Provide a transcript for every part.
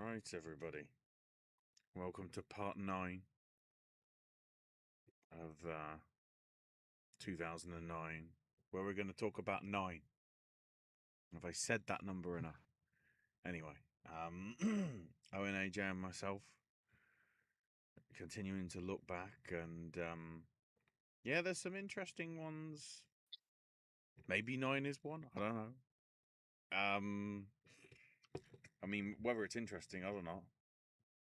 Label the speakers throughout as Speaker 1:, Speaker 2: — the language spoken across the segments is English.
Speaker 1: Right, everybody. Welcome to part 9 of 2009, where we're going to talk about 9. Have I said that number enough? Anyway, Owen, AJ, and myself continuing to look back, and yeah, there's some interesting ones. Maybe 9 is one. I don't know. I mean, whether it's interesting, I don't know.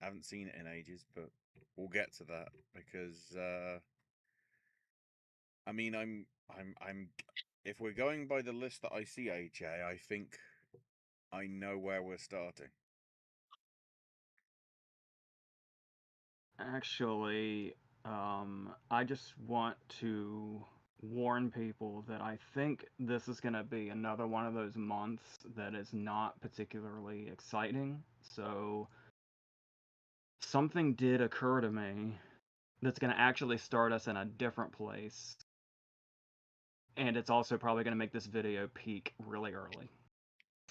Speaker 1: I haven't seen it in ages, but we'll get to that because I mean, I'm. If we're going by the list that I see, AJ, I think I know where we're starting.
Speaker 2: Actually, I just want to warn people that I think this is going to be another one of those months that is not particularly exciting. So, something did occur to me that's going to actually start us in a different place. And it's also probably going to make this video peak really early.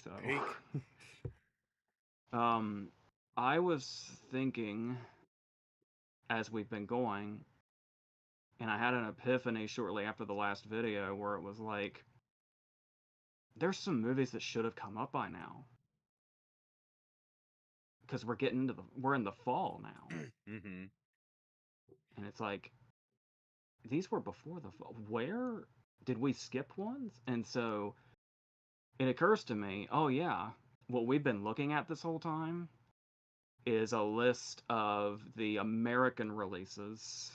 Speaker 2: So,
Speaker 1: Peak.
Speaker 2: um, I was thinking as we've been going, and I had an epiphany shortly after the last video where it was like, there's some movies that should have come up by now because we're in the fall now,
Speaker 1: Mm-hmm.
Speaker 2: and it's like these were before the fall. Where did we skip ones? And so it occurs to me, oh yeah, what we've been looking at this whole time is a list of the American releases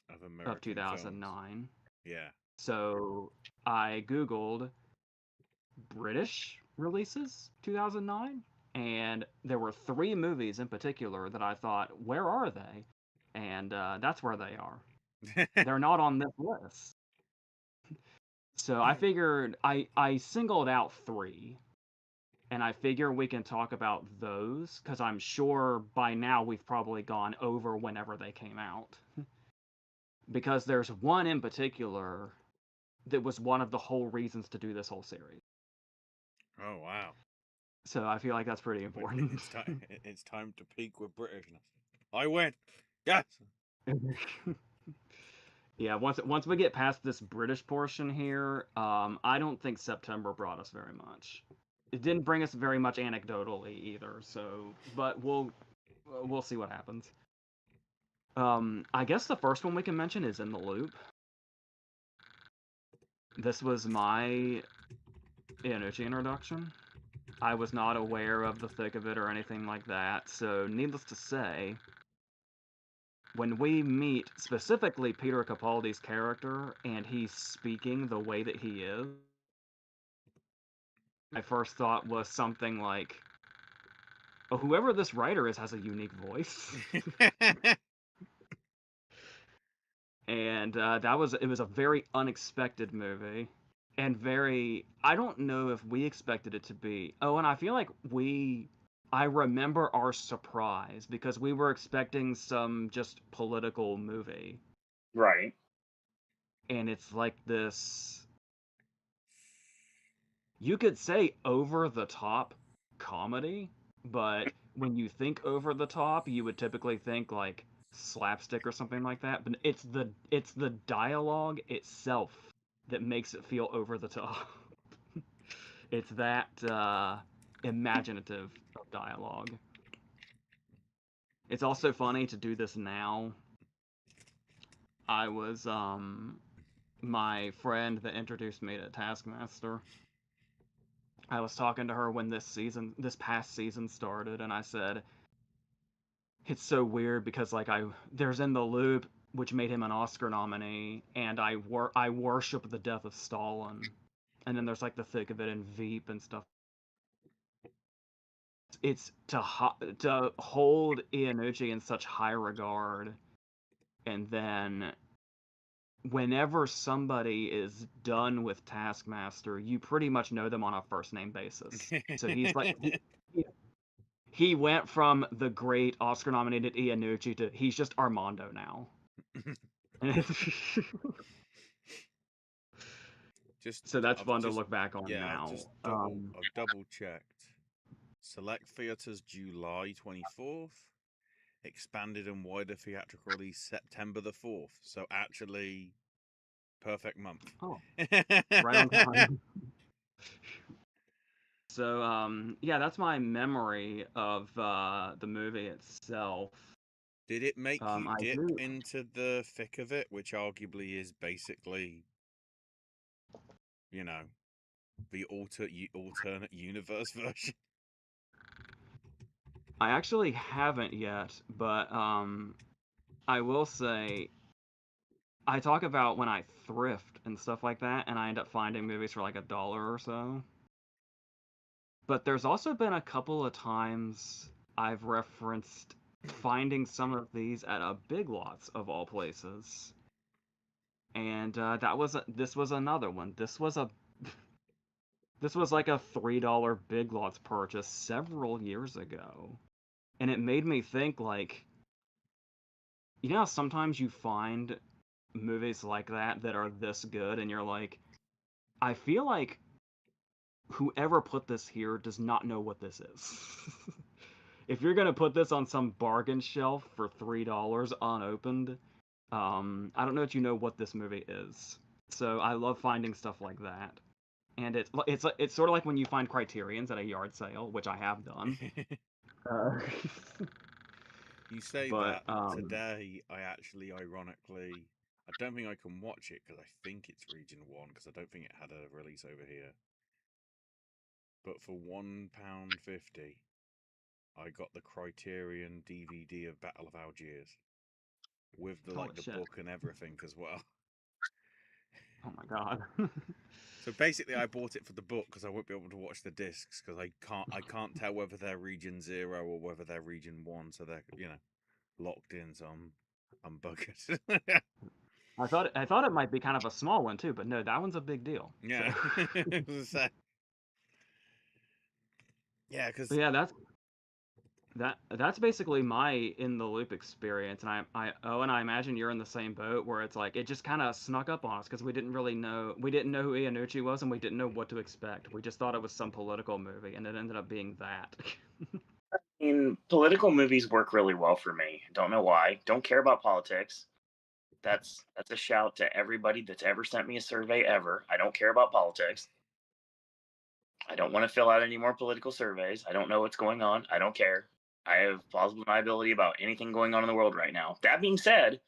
Speaker 1: Of
Speaker 2: of
Speaker 1: American films.
Speaker 2: 2009.
Speaker 1: Yeah.
Speaker 2: So I googled British releases 2009, and there were three movies in particular that I thought, where are they? And that's where they are. They're not on this list. So I figured I singled out three, and I figure we can talk about those because I'm sure by now we've probably gone over whenever they came out. Because there's one in particular that was one of the whole reasons to do this whole series.
Speaker 1: Oh wow.
Speaker 2: So I feel like that's pretty important.
Speaker 1: It's time. It's time to peak with Britishness. I win. Yes.
Speaker 2: Yeah, once we get past this British portion here, I don't think September brought us very much. It didn't bring us very much anecdotally either. So, but we'll see what happens. I guess the first one we can mention is In the Loop. This was my Iannucci introduction. I was not aware of the thick of it or anything like that. So, needless to say, when we meet specifically Peter Capaldi's character and he's speaking the way that he is, my first thought was something like, oh, whoever this writer is has a unique voice. And it was a very unexpected movie. And very, I don't know if we expected it to be. Oh, and I feel like I remember our surprise because we were expecting some just political movie.
Speaker 3: Right.
Speaker 2: And it's like this, you could say over the top comedy, but when you think over the top, you would typically think like slapstick or something like that. But it's the dialogue itself that makes it feel over the top. It's that imaginative of dialogue. It's also funny to do this now. I was my friend that introduced me to Taskmaster. I was talking to her when this past season started, and I said, it's so weird because like there's In the Loop, which made him an Oscar nominee, and I worship the death of Stalin, and then there's like the thick of it in Veep and stuff. It's to hold Iannucci in such high regard, and then whenever somebody is done with Taskmaster, you pretty much know them on a first name basis. So he's like he went from the great Oscar nominated Iannucci to he's just Armando now.
Speaker 1: Just
Speaker 2: So that's
Speaker 1: I've
Speaker 2: fun to
Speaker 1: just
Speaker 2: look back on
Speaker 1: yeah,
Speaker 2: now.
Speaker 1: I've double checked. Select theatres July 24th. Expanded and wider theatrical release September the 4th. So actually, perfect month.
Speaker 2: Oh, right on time. So, yeah, that's my memory of the movie itself.
Speaker 1: Did it make you
Speaker 2: I
Speaker 1: dip
Speaker 2: do.
Speaker 1: into the thick of it, which arguably is basically, you know, the alternate universe version?
Speaker 2: I actually haven't yet, but I will say I talk about when I thrift and stuff like that, and I end up finding movies for like $1 or so. But there's also been a couple of times I've referenced finding some of these at a Big Lots of all places, and this was another one. This was like a $3 Big Lots purchase several years ago, and it made me think like, you know, how sometimes you find movies like that are this good, and you're like, I feel like whoever put this here does not know what this is. If you're gonna put this on some bargain shelf for $3 unopened, I don't know if you know what this movie is. So I love finding stuff like that, and it's sort of like when you find Criterions at a yard sale, which I have done. Uh,
Speaker 1: You say
Speaker 2: but
Speaker 1: that today, I actually, ironically, I don't think I can watch it because I think it's Region 1 because I don't think it had a release over here. But for £1.50, I got the Criterion DVD of Battle of Algiers with the
Speaker 2: holy
Speaker 1: the
Speaker 2: shit!
Speaker 1: book and everything as well.
Speaker 2: Oh my god!
Speaker 1: So basically, I bought it for the book because I won't be able to watch the discs because I can't tell whether they're Region 0 or whether they're Region 1, so they're locked in. So I'm buggered.
Speaker 2: I thought it might be kind of a small one too, but no, that one's a big deal. So,
Speaker 1: Yeah. So, yeah,
Speaker 2: but
Speaker 1: because
Speaker 2: yeah, that's basically my in the loop experience, and I imagine you're in the same boat where it's like it just kind of snuck up on us because we didn't know who Iannucci was, and we didn't know what to expect. We just thought it was some political movie, and it ended up being that.
Speaker 3: Political movies work really well for me. Don't know why. Don't care about politics. That's a shout to everybody that's ever sent me a survey ever. I don't care about politics. I don't want to fill out any more political surveys. I don't know what's going on. I don't care. I have plausible deniability about anything going on in the world right now. That being said,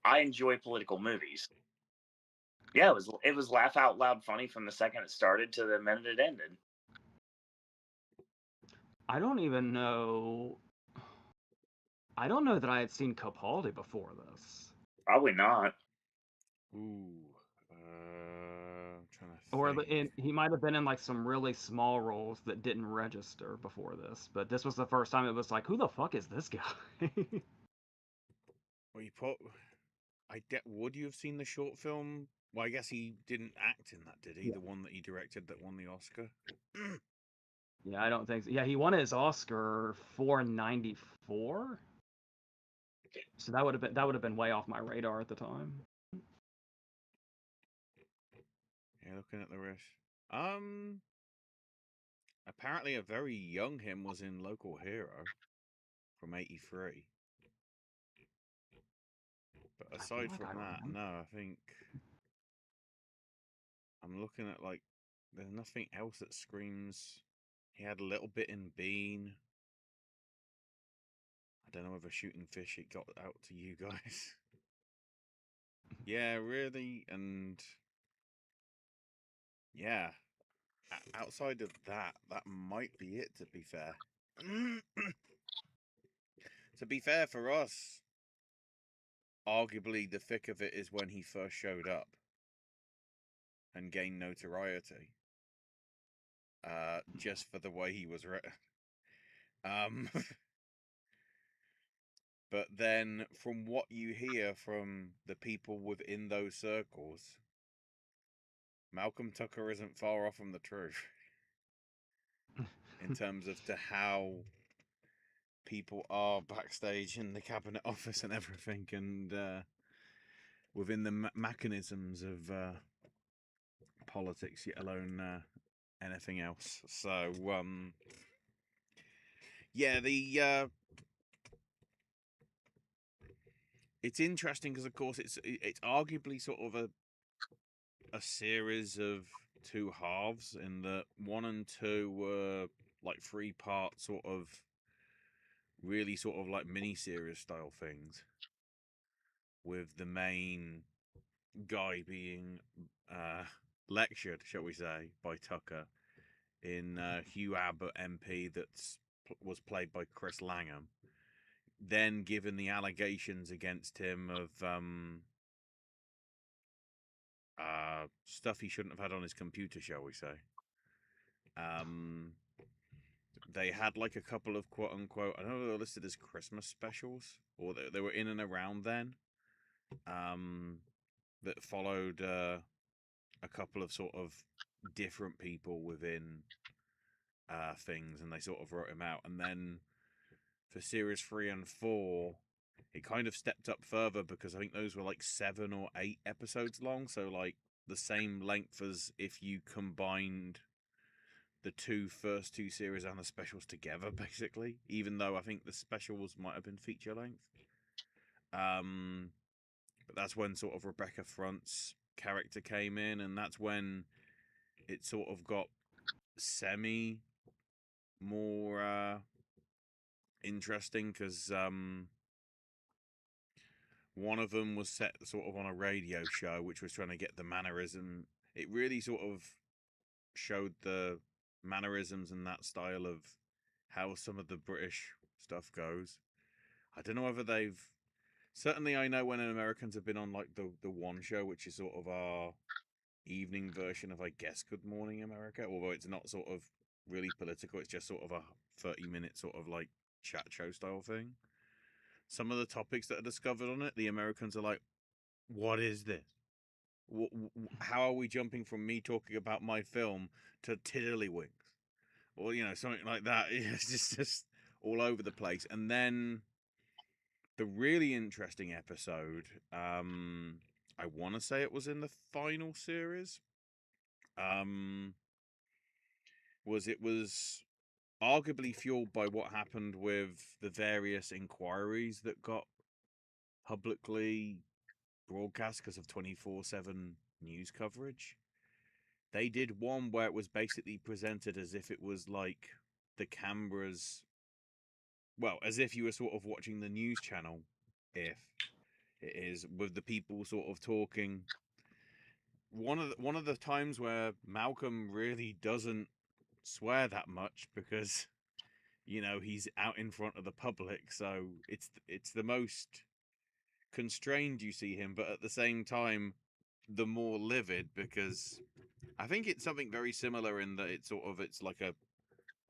Speaker 3: I enjoy political movies. Yeah, it was laugh out loud funny from the second it started to the minute it ended.
Speaker 2: I don't even know. I don't know that I had seen Capaldi before this,
Speaker 3: Probably not.
Speaker 1: ooh, I'm trying to
Speaker 2: or
Speaker 1: think.
Speaker 2: he might have been in like some really small roles that didn't register before this. But this was the first time it was like, who the fuck is this guy?
Speaker 1: Well, would you have seen the short film? Well, I guess he didn't act in that, did he?
Speaker 2: Yeah.
Speaker 1: The one that he directed that won the Oscar.
Speaker 2: Yeah, I don't think so. Yeah, he won his Oscar for '94, so that would have been way off my radar at the time.
Speaker 1: Yeah, looking at the rest. Apparently, a very young him was in Local Hero from '83. But
Speaker 2: I feel
Speaker 1: aside
Speaker 2: like I
Speaker 1: from that,
Speaker 2: remember.
Speaker 1: no, I think I'm looking at like there's nothing else that screams. He had a little bit in Bean. I don't know whether Shooting Fish it got out to you guys. Yeah, really, and yeah, outside of that, that might be it. To be fair, to be fair for us, arguably the thick of it is when he first showed up and gained notoriety. Just for the way he was written. Um, but then, from what you hear from the people within those circles, Malcolm Tucker isn't far off from the truth in terms of to how people are backstage in the cabinet office and everything, and within the mechanisms of politics, yet alone anything else. So, Yeah, it's interesting because, of course, it's arguably sort of a series of two halves, in that 1 and 2 were like 3-part sort of really sort of like mini-series style things, with the main guy being lectured, shall we say, by Tucker in Hugh Abbott MP, was played by Chris Langham. Then given the allegations against him of stuff he shouldn't have had on his computer, shall we say. They had like a couple of quote unquote, I don't know if they were listed as Christmas specials, or they were in and around then, that followed a couple of sort of different people within things, and they sort of wrote him out. And then for series 3 and 4, it kind of stepped up further, because I think those were like 7 or 8 episodes long, so like the same length as if you combined the first two series and the specials together, basically. Even though I think the specials might have been feature length. But that's when sort of Rebecca Front's character came in, and that's when it sort of got semi more interesting, because one of them was set sort of on a radio show, which was trying to get the mannerism. It really sort of showed the mannerisms and that style of how some of the British stuff goes. I don't know whether they've. Certainly, I know when Americans have been on like the One Show, which is sort of our evening version of, I guess, Good Morning America. Although it's not sort of really political, it's just sort of a 30-minute sort of like chat show style thing. Some of the topics that are discovered on it, the Americans are like, "What is this? How are we jumping from me talking about my film to tiddlywinks?" Or, something like that. It's just all over the place. And then the really interesting episode, I want to say it was in the final series, was arguably fueled by what happened with the various inquiries that got publicly broadcast because of 24/7 news coverage. They did one where it was basically presented as if it was like the cameras, well, as if you were sort of watching the news channel, if it is, with the people sort of talking. One of the times where Malcolm really doesn't swear that much, because he's out in front of the public, so it's the most constrained you see him, but at the same time the more livid, because I think it's something very similar in that it's like a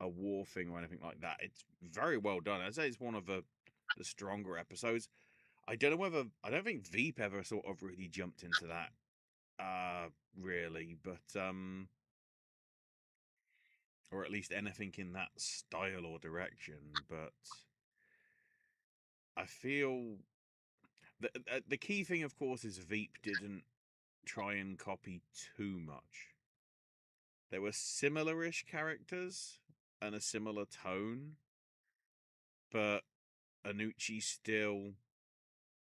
Speaker 1: war thing or anything like that. It's very well done. I'd say it's one of the stronger episodes. I don't think Veep ever sort of really jumped into that really, but or at least anything in that style or direction. But I feel the key thing, of course, is Veep didn't try and copy too much. There were similar-ish characters and a similar tone, but Anucci still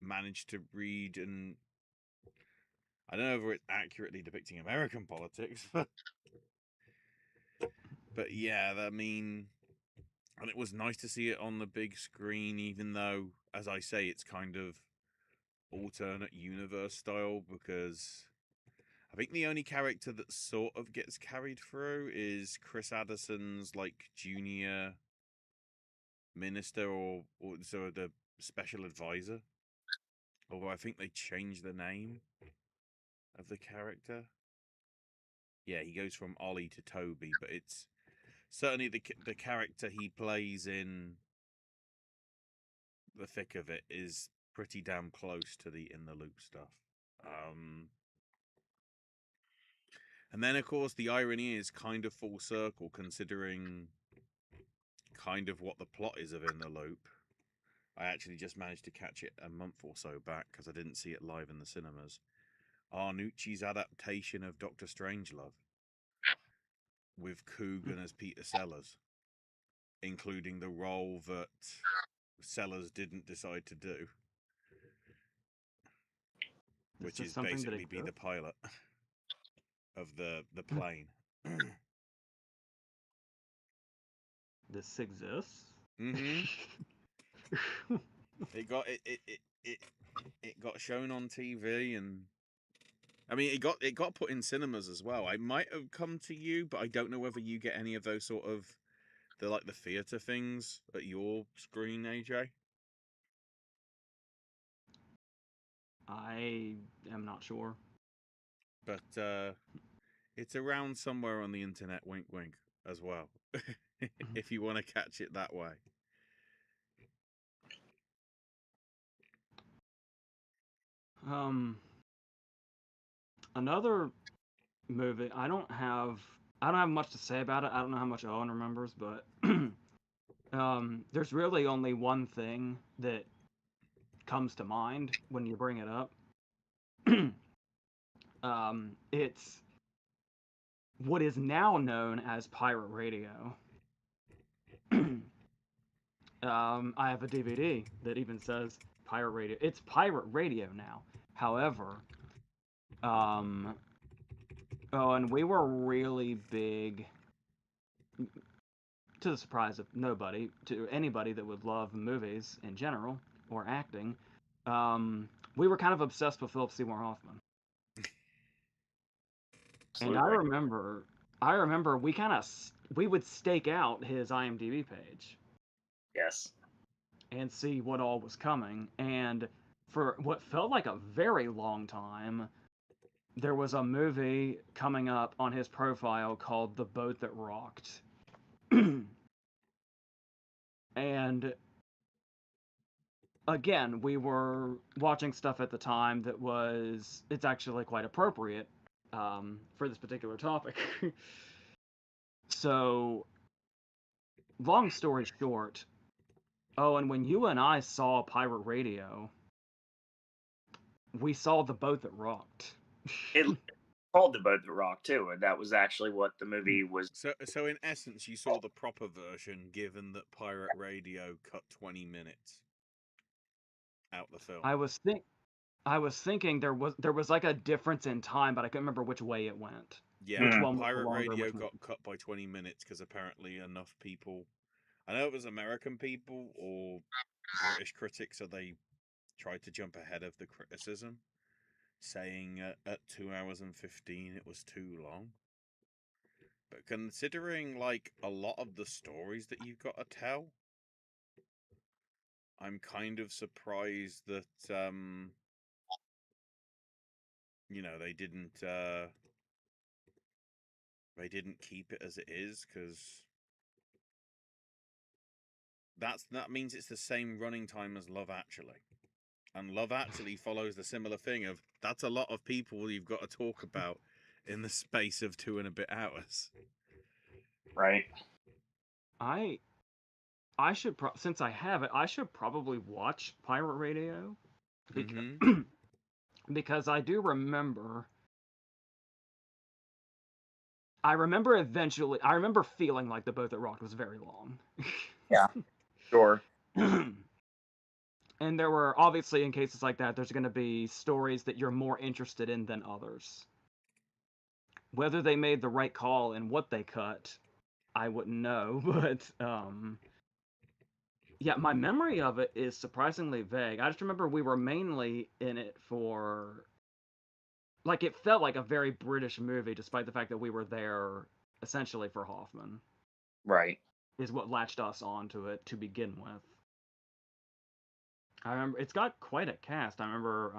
Speaker 1: managed to read, and I don't know if it's accurately depicting American politics, but yeah, I mean, and it was nice to see it on the big screen, even though, as I say, it's kind of alternate universe style, because I think the only character that sort of gets carried through is Chris Addison's like junior minister, or so the special advisor. Although I think they changed the name of the character. Yeah, he goes from Ollie to Toby, but it's certainly the character he plays in the thick of it is pretty damn close to the In the Loop stuff. And then, of course, the irony is kind of full circle, considering kind of what the plot is of In the Loop. I actually just managed to catch it a month or so back because I didn't see it live in the cinemas. Arnucci's adaptation of Doctor Strangelove, with Coogan as Peter Sellers. including the role that Sellers didn't decide to do, which is basically be the pilot of the plane.
Speaker 2: This exists.
Speaker 1: Mm-hmm. It got shown on TV, and I mean it got put in cinemas as well. I might have come to you, but I don't know whether you get any of those sort of the theater things at your screen, AJ.
Speaker 2: I am not sure.
Speaker 1: But it's around somewhere on the internet, wink wink, as well. If you want to catch it that way.
Speaker 2: Another movie, I don't have much to say about it. I don't know how much Owen remembers, but there's really only one thing that comes to mind when you bring it up. It's what is now known as pirate radio. I have a DVD that even says pirate radio. It's pirate radio now. However, oh, and we were really big, to the surprise of nobody, to anybody that would love movies in general or acting. We were kind of obsessed with Philip Seymour Hoffman.
Speaker 3: Absolutely.
Speaker 2: And I remember we would stake out his IMDb page.
Speaker 3: Yes.
Speaker 2: And see what all was coming. And for what felt like a very long time, there was a movie coming up on his profile called The Boat That Rocked. And again, we were watching stuff at the time that it's actually quite appropriate for this particular topic. So, long story short, and when you and I saw Pirate Radio, we saw The Boat That Rocked.
Speaker 3: It called The Boat That Rocked too, and that was actually what the movie was.
Speaker 1: So in essence, you saw the proper version, given that Pirate Radio cut 20 minutes out the film.
Speaker 2: I was thinking there was like a difference in time, but I couldn't remember which way it went.
Speaker 1: Yeah,
Speaker 2: which one
Speaker 1: Pirate
Speaker 2: was
Speaker 1: Radio got cut by 20 minutes because apparently enough people, I know it was American people or British critics, so they tried to jump ahead of the criticism, saying at 2 hours and 15 it was too long. But considering like a lot of the stories that you've got to tell, I'm kind of surprised that they didn't keep it as it is, because that means it's the same running time as Love Actually. And Love Actually follows the similar thing of that's a lot of people you've got to talk about in the space of 2 and a bit hours.
Speaker 3: Right.
Speaker 2: I should since I have it, I should probably watch Pirate Radio because I do remember. I remember feeling like The Boat That Rocked was very long.
Speaker 3: Yeah. Sure.
Speaker 2: And there were, obviously, in cases like that, there's going to be stories that you're more interested in than others. Whether they made the right call and what they cut, I wouldn't know. But, yeah, my memory of it is surprisingly vague. I just remember we were mainly in it for, like, it felt like a very British movie, despite the fact that we were there essentially for Hoffman.
Speaker 3: Right.
Speaker 2: Is what latched us onto it to begin with. I remember it's got quite a cast. I remember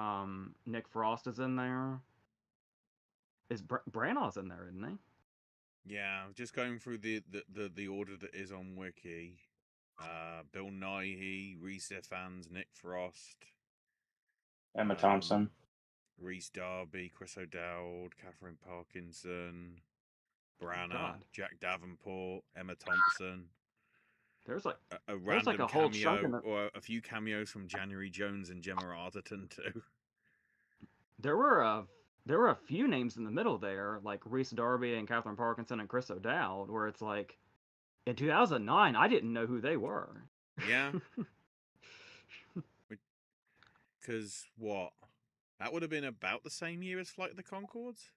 Speaker 2: Nick Frost is in there. Is Branagh's in there, isn't he?
Speaker 1: Yeah, just going through the order that is on Wiki. Bill Nighy, Rhys Ifans, Nick Frost,
Speaker 3: Emma Thompson,
Speaker 1: Rhys Darby, Chris O'Dowd, Catherine Parkinson, Branagh, Jack Davenport, Emma Thompson.
Speaker 2: There's like
Speaker 1: a random
Speaker 2: a whole
Speaker 1: cameo or a few cameos from January Jones and Gemma Arterton too.
Speaker 2: There were a few names in the middle there, like Rhys Darby and Catherine Parkinson and Chris O'Dowd, where it's like In 2009, I didn't know who they were.
Speaker 1: Yeah. Because what? That would have been about the same year as Flight of the Conchords?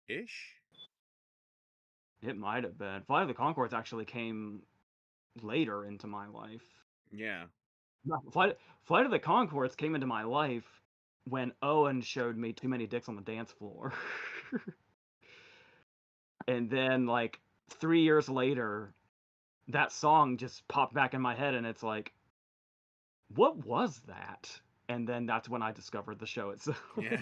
Speaker 1: Ish?
Speaker 2: It might have been. Flight of the Conchords actually came later into my life.
Speaker 1: Yeah.
Speaker 2: No, Flight of the Conchords came into my life when Owen showed me Too Many Dicks on the Dance Floor. And then, like, 3 years later, that song just popped back in my head, and it's like, what was that? And then that's when I discovered the show itself.
Speaker 1: Yeah.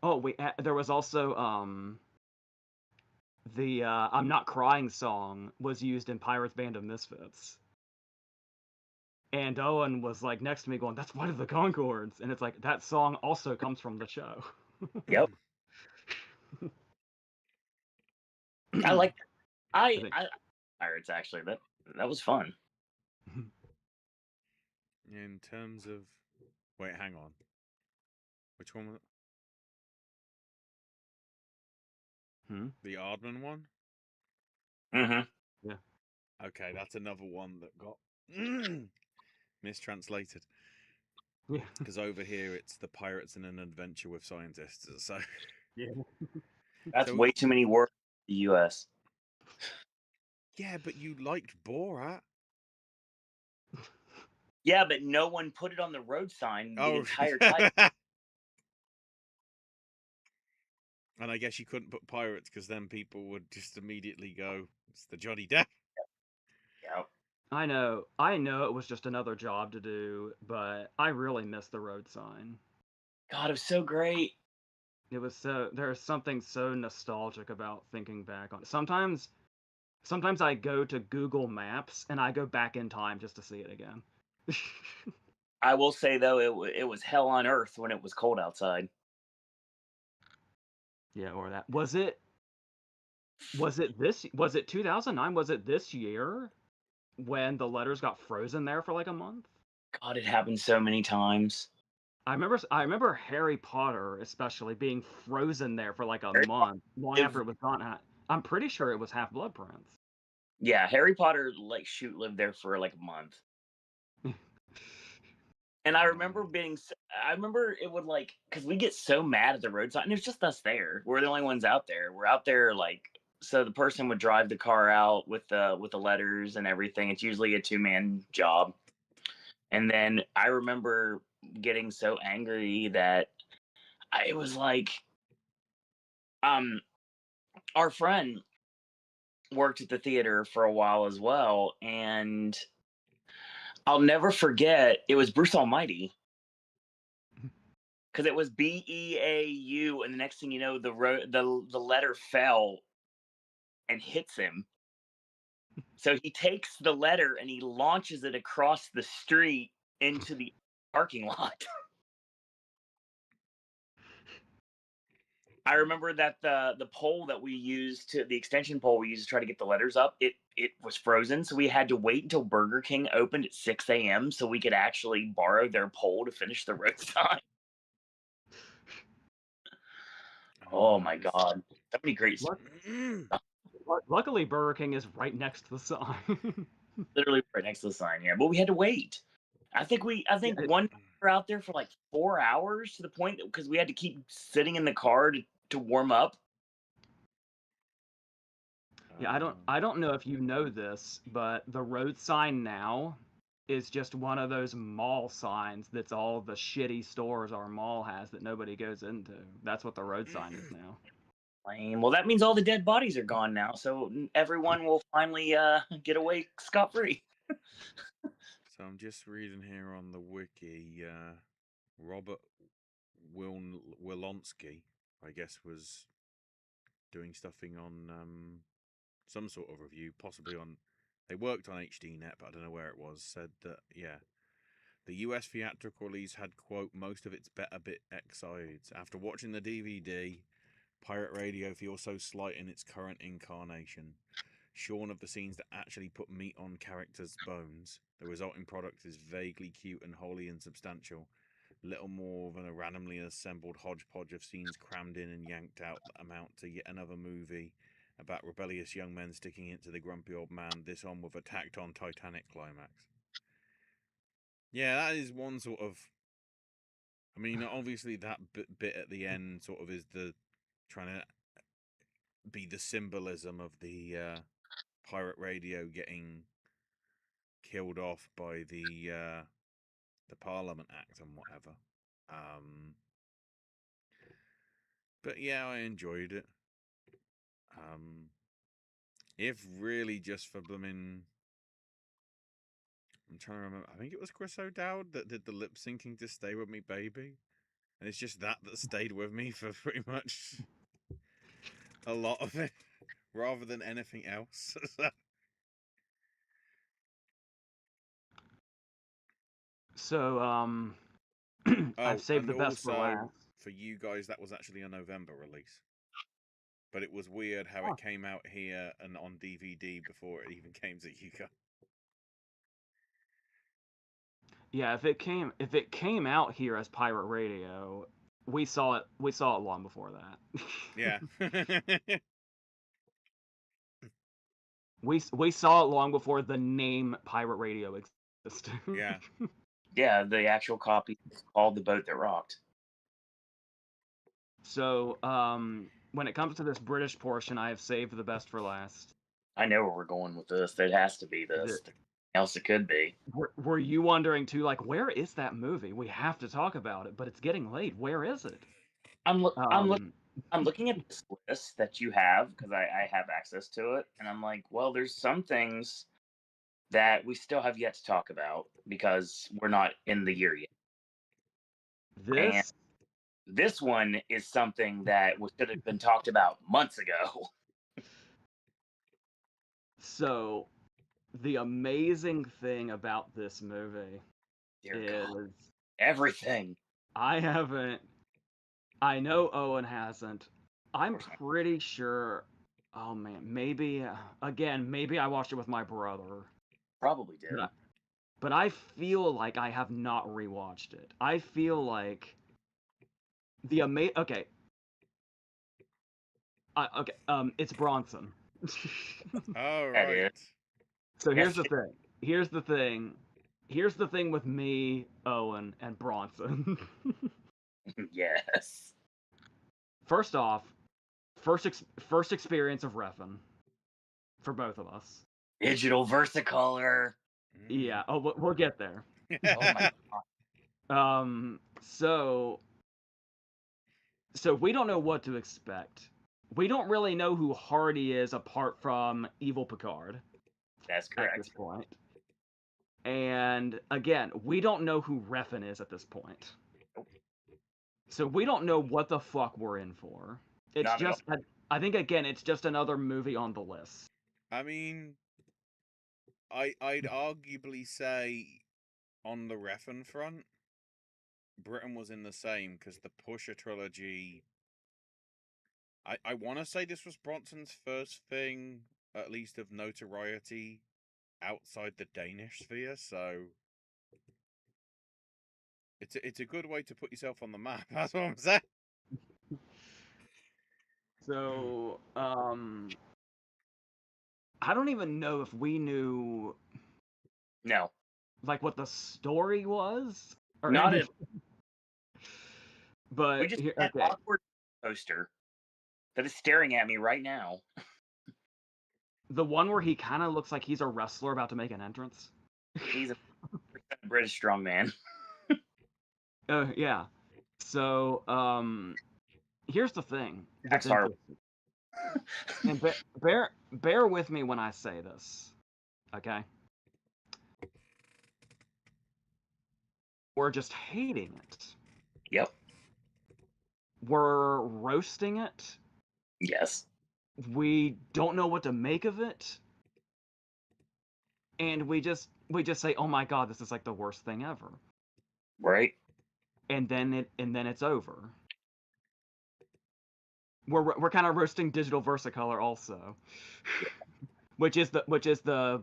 Speaker 2: Oh, wait, there was also the I'm Not Crying song was used in Pirates Band of Misfits. And Owen was like next to me going, "That's Flight of the Conchords." And it's like that song also comes from the show.
Speaker 3: Yep. I like
Speaker 2: think-
Speaker 3: I Pirates actually. That was fun.
Speaker 1: In terms of. Wait, hang on. Which one was it? The Aardman one?
Speaker 3: Mm-hmm.
Speaker 2: Yeah.
Speaker 1: Okay, that's another one that got mistranslated.
Speaker 2: Yeah.
Speaker 1: Because over here it's the Pirates in an Adventure with Scientists. So
Speaker 2: Yeah.
Speaker 3: That's way too many words in the U.S.
Speaker 1: Yeah, but you liked Borat.
Speaker 3: Yeah, but no one put it on the road sign the
Speaker 1: Oh,
Speaker 3: entire time.
Speaker 1: and I guess you couldn't put Pirates because then people would just immediately go, "It's the Johnny Depp."
Speaker 3: Yeah.
Speaker 2: I know it was just another job to do, but I really miss the road sign.
Speaker 3: God, it was so great.
Speaker 2: It was there's something so nostalgic about thinking back on it. Sometimes I go to Google Maps and I go back in time just to see it again.
Speaker 3: I will say though, it was hell on earth when it was cold outside.
Speaker 2: Yeah, or that. Was it 2009? Was it this year when the letters got frozen there for like a month?
Speaker 3: God, it happened so many times.
Speaker 2: I remember Harry Potter especially being frozen there for like a
Speaker 3: Harry
Speaker 2: month long
Speaker 3: Potter-
Speaker 2: after it was gone. I'm pretty sure it was Half-Blood Prince.
Speaker 3: Yeah, Harry Potter lived there for like a month. And I remember I remember it would because we get so mad at the roadside, and it's just us there. We're the only ones out there. We're out there so the person would drive the car out with the letters and everything. It's usually a 2-man job. And then I remember getting so angry that it was like, our friend worked at the theater for a while as well, and I'll never forget it was Bruce Almighty. Because it was Beau, and the next thing you know, the letter fell and hits him. So he takes the letter and he launches it across the street into the parking lot. I remember that the pole that we used the extension pole we used to try to get the letters up, it was frozen, so we had to wait until Burger King opened at 6 a.m. so we could actually borrow their pole to finish the road sign. Oh my god, so many great.
Speaker 2: Luckily, Burger King is right next to the sign.
Speaker 3: Literally right next to the sign, yeah. But we had to wait. I think one we were out there for like 4 hours to the point because we had to keep sitting in the car to warm up.
Speaker 2: Yeah, I don't know if you know this, but the road sign now is just one of those mall signs that's all the shitty stores our mall has that nobody goes into. That's what the road sign is now.
Speaker 3: Well, that means all the dead bodies are gone now, so everyone will finally get away scot-free.
Speaker 1: So I'm just reading here on the wiki. Robert Wilonsky, I guess, was doing stuffing on some sort of review, possibly on. They worked on HDNet, but I don't know where it was. Said that the US theatrical release had, quote, most of its better bit excised. After watching the DVD, pirate radio feels so slight in its current incarnation. Shorn of the scenes that actually put meat on characters' bones, the resulting product is vaguely cute and wholly insubstantial. little more than a randomly assembled hodgepodge of scenes crammed in and yanked out that amount to yet another movie about rebellious young men sticking it to the grumpy old man, this on with a tacked on Titanic climax. Yeah, that is one sort of. I mean, obviously that bit at the end sort of is the trying to be the symbolism of the pirate radio getting killed off by the Parliament Act and whatever. But yeah, I enjoyed it. If really just for blooming, I'm trying to remember. I think it was Chris O'Dowd that did the lip syncing to "Stay With Me, Baby," and it's just that stayed with me for pretty much a lot of it, rather than anything else.
Speaker 2: So, I've
Speaker 1: Oh,
Speaker 2: saved
Speaker 1: and
Speaker 2: the best for
Speaker 1: also
Speaker 2: last.
Speaker 1: for you guys, that was actually a November release. But it was weird how
Speaker 2: Oh.
Speaker 1: it came out here and on DVD before it even came to you guys.
Speaker 2: Yeah, if it came out here as Pirate Radio, we saw it long before that.
Speaker 1: Yeah.
Speaker 2: we saw it long before the name Pirate Radio existed.
Speaker 1: Yeah.
Speaker 3: Yeah, the actual copy is called The Boat That Rocked.
Speaker 2: So, when it comes to this British portion, I have saved the best for last.
Speaker 3: I know where we're going with this. It has to be this. Else it could be.
Speaker 2: Were you wondering too, like, where is that movie? We have to talk about it, but it's getting late. Where is it?
Speaker 3: I'm looking at this list that you have because I have access to it, and I'm like, well, there's some things that we still have yet to talk about because we're not in the year yet.
Speaker 2: This
Speaker 3: This one is something that should have been talked about months ago.
Speaker 2: So, the amazing thing about this movie
Speaker 3: Dear
Speaker 2: is
Speaker 3: God. Everything.
Speaker 2: I know Owen hasn't. I'm pretty sure. Oh man, maybe maybe I watched it with my brother.
Speaker 3: Probably did.
Speaker 2: But I feel like I have not rewatched it. I feel like okay. It's Bronson.
Speaker 1: All
Speaker 3: That
Speaker 1: right.
Speaker 3: is.
Speaker 2: So here's the thing. Here's the thing with me, Owen, and Bronson.
Speaker 3: Yes.
Speaker 2: First off, first experience of reffin for both of us.
Speaker 3: Digital Versicolor.
Speaker 2: Yeah. Oh, we'll get there.
Speaker 3: Oh my God.
Speaker 2: So we don't know what to expect. We don't really know who Hardy is apart from Evil Picard.
Speaker 3: That's
Speaker 2: At
Speaker 3: correct.
Speaker 2: this point. And again, we don't know who Reffin is at this point. So we don't know what the fuck we're in for. It's
Speaker 3: Not at
Speaker 2: just, I think again, it's just another movie on the list.
Speaker 1: I mean, I'd arguably say on the Refn front, Britain was in the same because the Pusher trilogy. I want to say this was Bronson's first thing, at least of notoriety, outside the Danish sphere. So it's a good way to put yourself on the map. That's what I'm saying.
Speaker 2: So, I don't even know if we knew,
Speaker 3: No.
Speaker 2: like, what the story was or
Speaker 3: Not
Speaker 2: anything. But
Speaker 3: we just had an awkward poster that is staring at me right now.
Speaker 2: The one where he kind of looks like he's a wrestler about to make an entrance.
Speaker 3: He's a British strongman.
Speaker 2: Yeah. So, here's the thing.
Speaker 3: That's hard.
Speaker 2: And bear with me when I say this, okay? We're just hating it.
Speaker 3: Yep.
Speaker 2: We're roasting it.
Speaker 3: Yes.
Speaker 2: We don't know what to make of it. And we just say, "Oh my god, this is like the worst thing ever."
Speaker 3: Right.
Speaker 2: And then it's over. We're kind of roasting Digital Versicolor also. which is the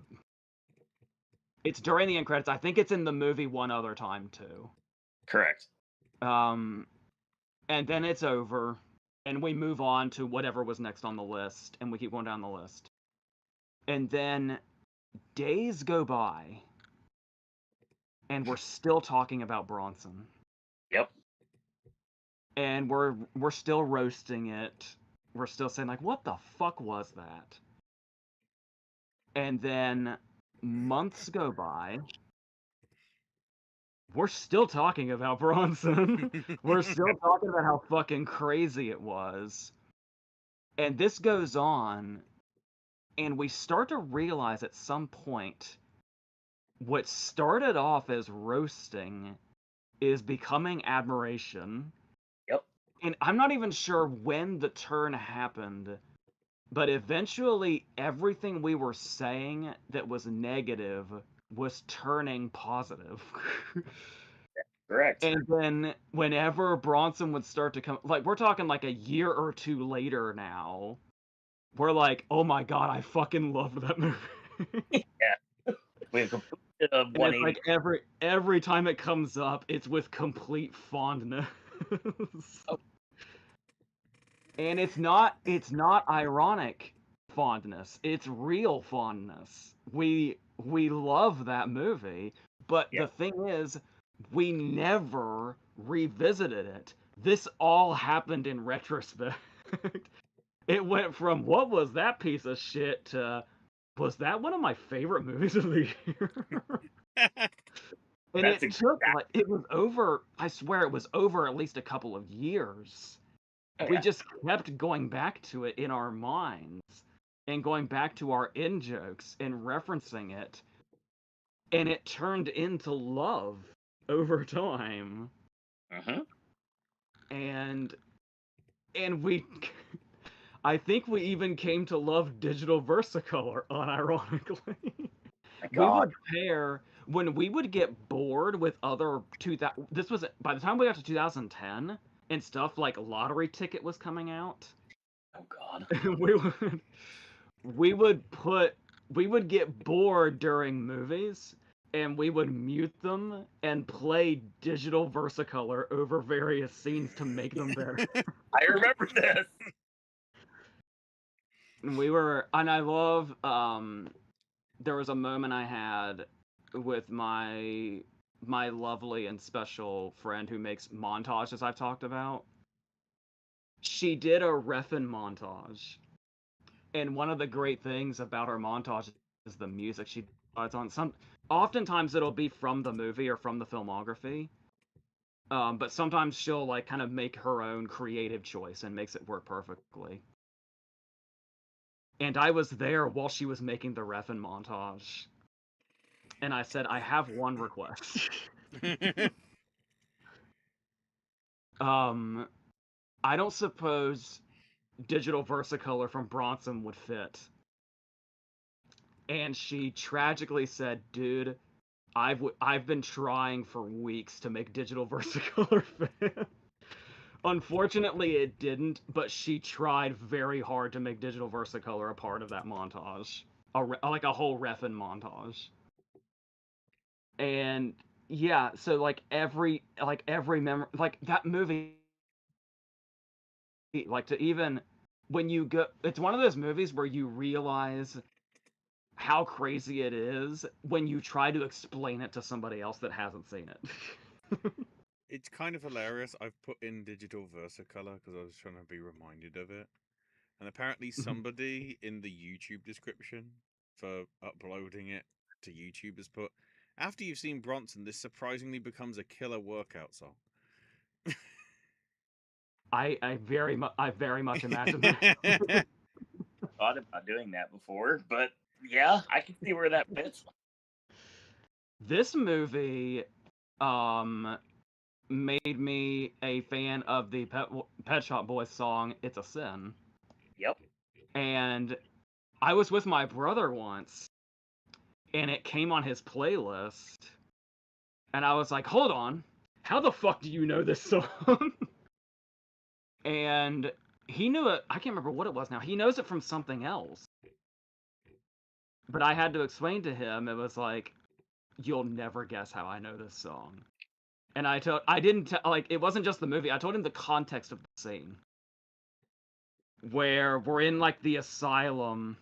Speaker 2: it's during the end credits. I think it's in the movie one other time too.
Speaker 3: Correct.
Speaker 2: And then it's over, and we move on to whatever was next on the list, and we keep going down the list. And then days go by, and we're still talking about Bronson.
Speaker 3: Yep.
Speaker 2: And we're still roasting it. We're still saying, like, what the fuck was that? And then months go by. We're still talking about Bronson. We're still talking about how fucking crazy it was. And this goes on, and we start to realize at some point what started off as roasting is becoming admiration.
Speaker 3: Yep.
Speaker 2: And I'm not even sure when the turn happened, but eventually everything we were saying that was negative was turning positive.
Speaker 3: Correct.
Speaker 2: And then whenever Bronson would start to come, like, we're talking like a year or two later now, we're like, oh my god, I fucking love that movie.
Speaker 3: Yeah. We have completed a
Speaker 2: And it's
Speaker 3: 180.
Speaker 2: like every time it comes up, it's with complete fondness.
Speaker 3: Oh.
Speaker 2: And it's not ironic fondness. It's real fondness. We love that movie, but
Speaker 3: Yeah.
Speaker 2: the thing is, we never revisited it. This all happened in retrospect. It went from what was that piece of shit to was that one of my favorite movies of the year? And
Speaker 3: That's
Speaker 2: it took like it was over. I swear it was over at least a couple of years. We
Speaker 3: yeah.
Speaker 2: just kept going back to it in our minds and going back to our in jokes and referencing it, and it turned into love over time.
Speaker 3: Mm-hmm.
Speaker 2: And we I think we even came to love digital Versicolor unironically.
Speaker 3: My
Speaker 2: We
Speaker 3: God.
Speaker 2: would pair when we would get bored with other 2000. This was by the time we got to 2010 and stuff like Lottery Ticket was coming out.
Speaker 3: Oh God.
Speaker 2: we would get bored during movies, and we would mute them and play digital Versicolor over various scenes to make them better.
Speaker 3: I remember this.
Speaker 2: And I love there was a moment I had with my lovely and special friend who makes montages I've talked about. She did a reffin montage. And one of the great things about her montage is the music she puts on. Oftentimes it'll be from the movie or from the filmography. But sometimes she'll like kind of make her own creative choice and makes it work perfectly. And I was there while she was making the reffin montage. And I said, I have one request. I don't suppose digital Versicolor from Bronson would fit. And she tragically said, dude, I've been trying for weeks to make digital Versicolor fit. Unfortunately, it didn't, but she tried very hard to make digital Versicolor a part of that montage. Like a whole reffin montage. And yeah, so like every memory, like that movie, like to even when you go, it's one of those movies where you realize how crazy it is when you try to explain it to somebody else that hasn't seen it.
Speaker 1: It's kind of hilarious. I've put in digital Versicolor because I was trying to be reminded of it. And apparently somebody in the YouTube description for uploading it to YouTube has put, after you've seen Bronson, this surprisingly becomes a killer workout song.
Speaker 2: I very much imagine that.
Speaker 3: Thought about doing that before, but yeah, I can see where that fits.
Speaker 2: This movie made me a fan of the Pet Shop Boys song "It's a Sin."
Speaker 3: Yep.
Speaker 2: And I was with my brother once, and it came on his playlist, and I was like, hold on, how the fuck do you know this song? And he knew it. I can't remember what it was now. He knows it from something else. But I had to explain to him, it was like, you'll never guess how I know this song. And I didn't like it wasn't just the movie. I told him the context of the scene where we're in like the asylum,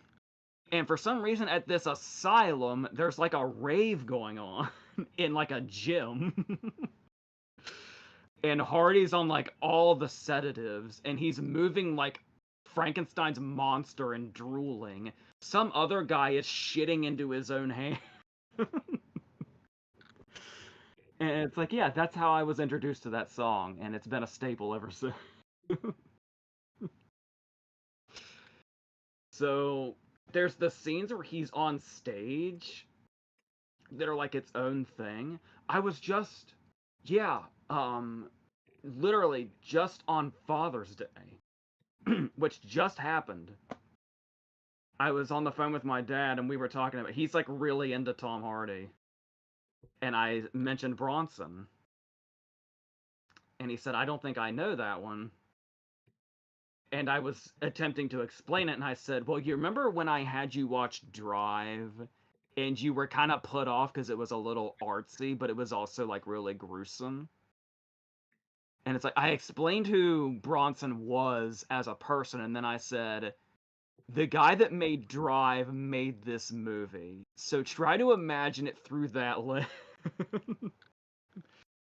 Speaker 2: and for some reason at this asylum there's like a rave going on in like a gym. And Hardy's on like all the sedatives, and he's moving like Frankenstein's monster and drooling. Some other guy is shitting into his own hand. And it's like, yeah, that's how I was introduced to that song, and it's been a staple ever since. So there's the scenes where he's on stage that are like its own thing. I was just, yeah, literally just on Father's Day, which just happened. I was on the phone with my dad and we were talking about he's like really into Tom Hardy. And I mentioned Bronson. And he said, I don't think I know that one. And I was attempting to explain it, and I said, well, you remember when I had you watch Drive and you were kind of put off because it was a little artsy, but it was also like really gruesome? And it's like I explained who Bronson was as a person, and then I said, the guy that made Drive made this movie. So try to imagine it through that lens.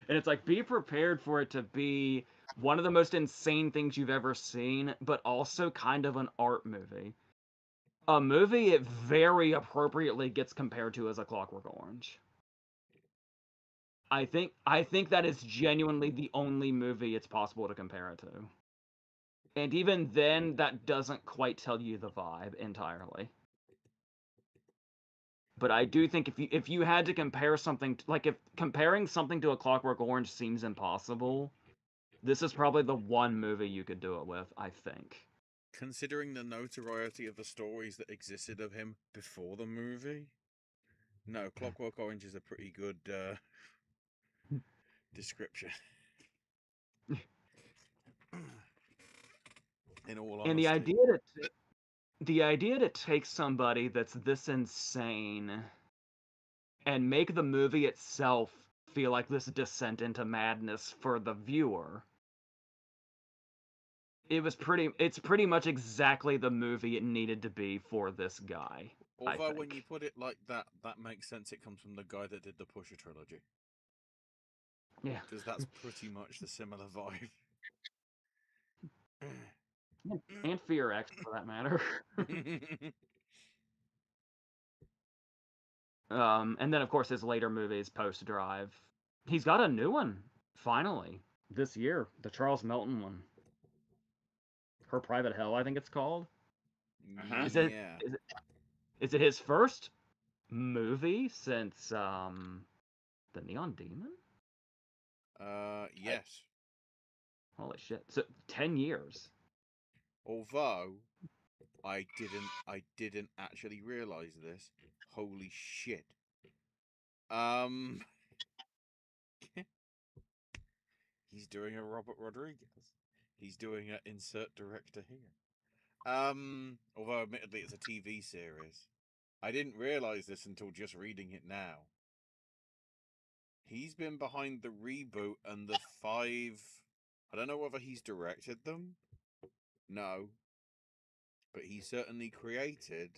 Speaker 2: And it's like, be prepared for it to be one of the most insane things you've ever seen, but also kind of an art movie. A movie it very appropriately gets compared to as A Clockwork Orange. I think that is genuinely the only movie it's possible to compare it to. And even then, that doesn't quite tell you the vibe entirely. But I do think if you had to compare something like if comparing something to A Clockwork Orange seems impossible, this is probably the one movie you could do it with, I think.
Speaker 1: Considering the notoriety of the stories that existed of him before the movie, no, Clockwork Orange is a pretty good description. In all
Speaker 2: And
Speaker 1: honesty.
Speaker 2: the idea to take somebody that's this insane and make the movie itself feel like this descent into madness for the viewer. It's pretty much exactly the movie it needed to be for this guy.
Speaker 1: Although when you put it like that, that makes sense. It comes from the guy that did the Pusher trilogy.
Speaker 2: Yeah.
Speaker 1: Because that's pretty much the similar vibe.
Speaker 2: And Fear X, for that matter. And then, of course, his later movies, Post Drive. He's got a new one, finally, this year. The Charles Melton one. Her Private Hell, I think it's called. Is it,
Speaker 1: Yeah.
Speaker 2: is it his first movie since The Neon Demon?
Speaker 1: Yes.
Speaker 2: Holy shit. So 10 years.
Speaker 1: Although I didn't actually realize this. Holy shit. He's doing a Robert Rodriguez. He's doing an insert director here. Although admittedly it's a TV series. I didn't realize this until just reading it now. He's been behind the reboot and the 5. I don't know whether he's directed them. No. But he certainly created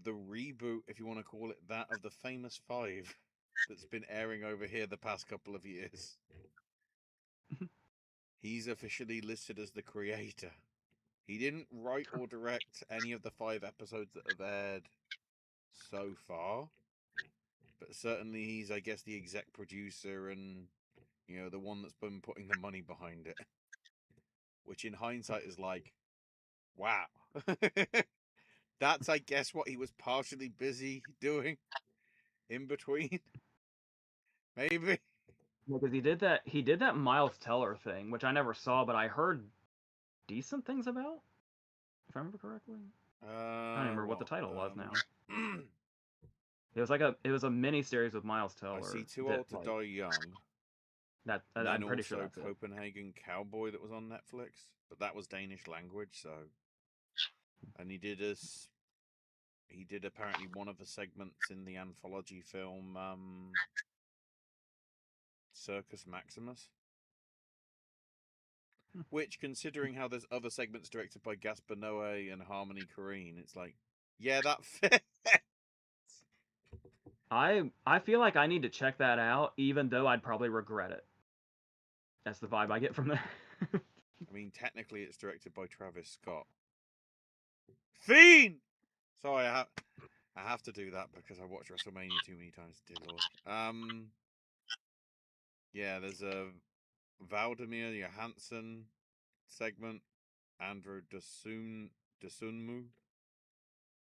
Speaker 1: the reboot, if you want to call it that, of the famous 5 that's been airing over here the past couple of years. He's officially listed as the creator. He didn't write or direct any of the 5 episodes that have aired so far, but certainly he's, I guess, the exec producer and, you know, the one that's been putting the money behind it. Which in hindsight is like, wow. That's, I guess, what he was partially busy doing in between. Maybe.
Speaker 2: Because he did that Miles Teller thing, which I never saw, but I heard decent things about, if I remember correctly. I don't even remember what the title was now. It was a mini series with Miles Teller.
Speaker 1: I See Too Old to Die Young.
Speaker 2: I'm pretty sure that's
Speaker 1: Copenhagen Cowboy that was on Netflix, but that was Danish language, so. And he did apparently one of the segments in the anthology film Circus Maximus. Which, considering how there's other segments directed by Gaspar Noé and Harmony Korine, it's like, yeah, that fits.
Speaker 2: I feel like I need to check that out, even though I'd probably regret it. That's the vibe I get from that.
Speaker 1: I mean, technically, it's directed by Travis Scott. Fiend. Sorry, I have to do that because I watched WrestleMania too many times. Dear Lord. Yeah, there's a Valdemir Johansson segment, Andrew Desunmu,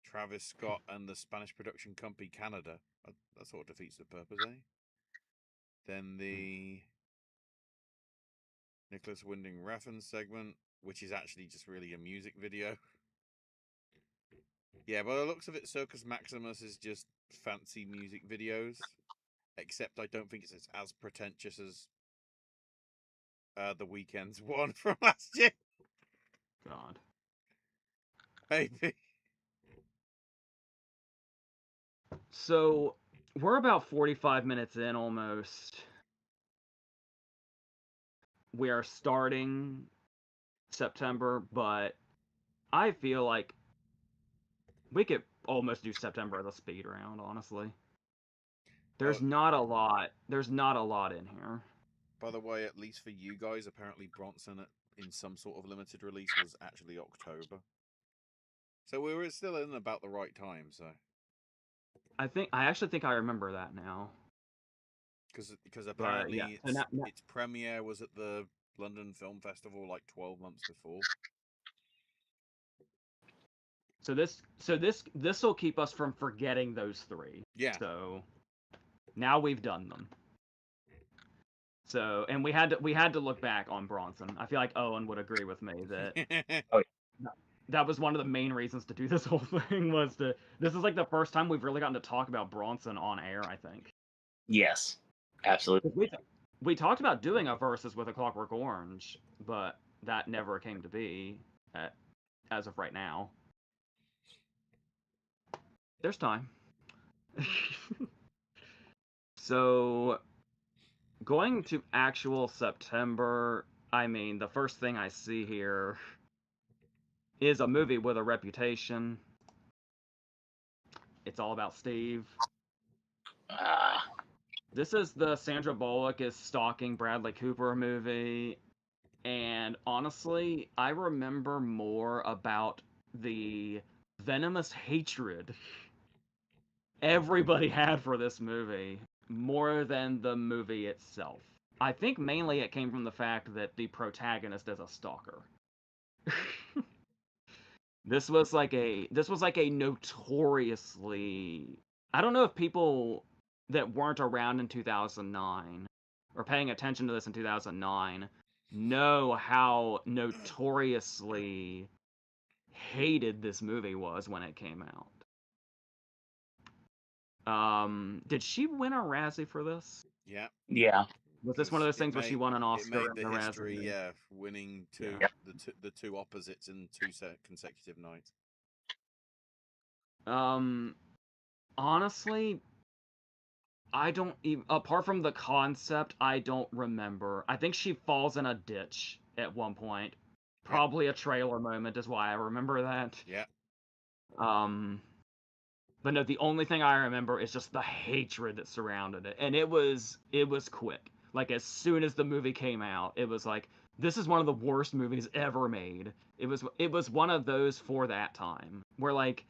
Speaker 1: Travis Scott, and the Spanish production company Canada. That sort of defeats the purpose, eh? Then the Nicholas Winding Refn segment, which is actually just really a music video. Yeah, by the looks of it, Circus Maximus is just fancy music videos. Except I don't think it's as pretentious as the Weeknd's one from last year.
Speaker 2: God.
Speaker 1: Maybe.
Speaker 2: So we're about 45 minutes in almost. We are starting September, but I feel like we could almost do September as a speed round, honestly. There's not a lot. There's not a lot in here.
Speaker 1: By the way, at least for you guys, apparently Bronson in some sort of limited release was actually October. So we were still in about the right time, so.
Speaker 2: I actually think I remember that now.
Speaker 1: Because apparently
Speaker 2: yeah.
Speaker 1: its premiere was at the London Film Festival like 12 months before.
Speaker 2: So this will keep us from forgetting those three.
Speaker 1: Yeah.
Speaker 2: So now we've done them. So, and we had to look back on Bronson. I feel like Owen would agree with me that that was one of the main reasons to do this whole thing was to. This is like the first time we've really gotten to talk about Bronson on air, I think.
Speaker 3: Yes, absolutely.
Speaker 2: We talked about doing a versus with A Clockwork Orange, but that never came to be as of right now. There's time. So, going to actual September, I mean, the first thing I see here is a movie with a reputation. It's All About Steve. This is the Sandra Bullock is stalking Bradley Cooper movie. And honestly, I remember more about the venomous hatred everybody had for this movie more than the movie itself. I think mainly it came from the fact that the protagonist is a stalker. This was like a notoriously, I don't know if people that weren't around in 2009 or paying attention to this in 2009 know how notoriously hated this movie was when it came out. Did she win a Razzie for this?
Speaker 1: Yeah.
Speaker 3: Yeah.
Speaker 2: Was this one of those things where she won an Oscar
Speaker 1: It made
Speaker 2: and
Speaker 1: the
Speaker 2: a
Speaker 1: history,
Speaker 2: Razzie?
Speaker 1: yeah, winning the two opposites in two consecutive nights.
Speaker 2: Honestly, I don't even, apart from the concept, I don't remember. I think she falls in a ditch at one point. Probably a trailer moment is why I remember that.
Speaker 1: Yeah.
Speaker 2: But no, the only thing I remember is just the hatred that surrounded it. And it was quick. Like as soon as the movie came out, it was like, this is one of the worst movies ever made. It was one of those for that time. Where like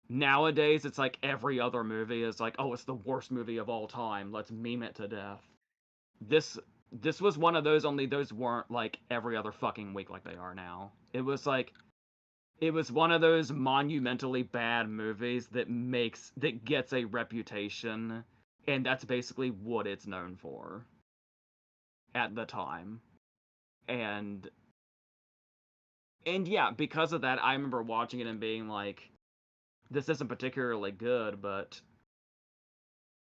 Speaker 2: nowadays it's like every other movie is like, oh, it's the worst movie of all time. Let's meme it to death. This was one of those, only those weren't like every other fucking week like they are now. It was one of those monumentally bad movies that gets a reputation, and that's basically what it's known for at the time. And yeah, because of that, I remember watching it and being like, this isn't particularly good, but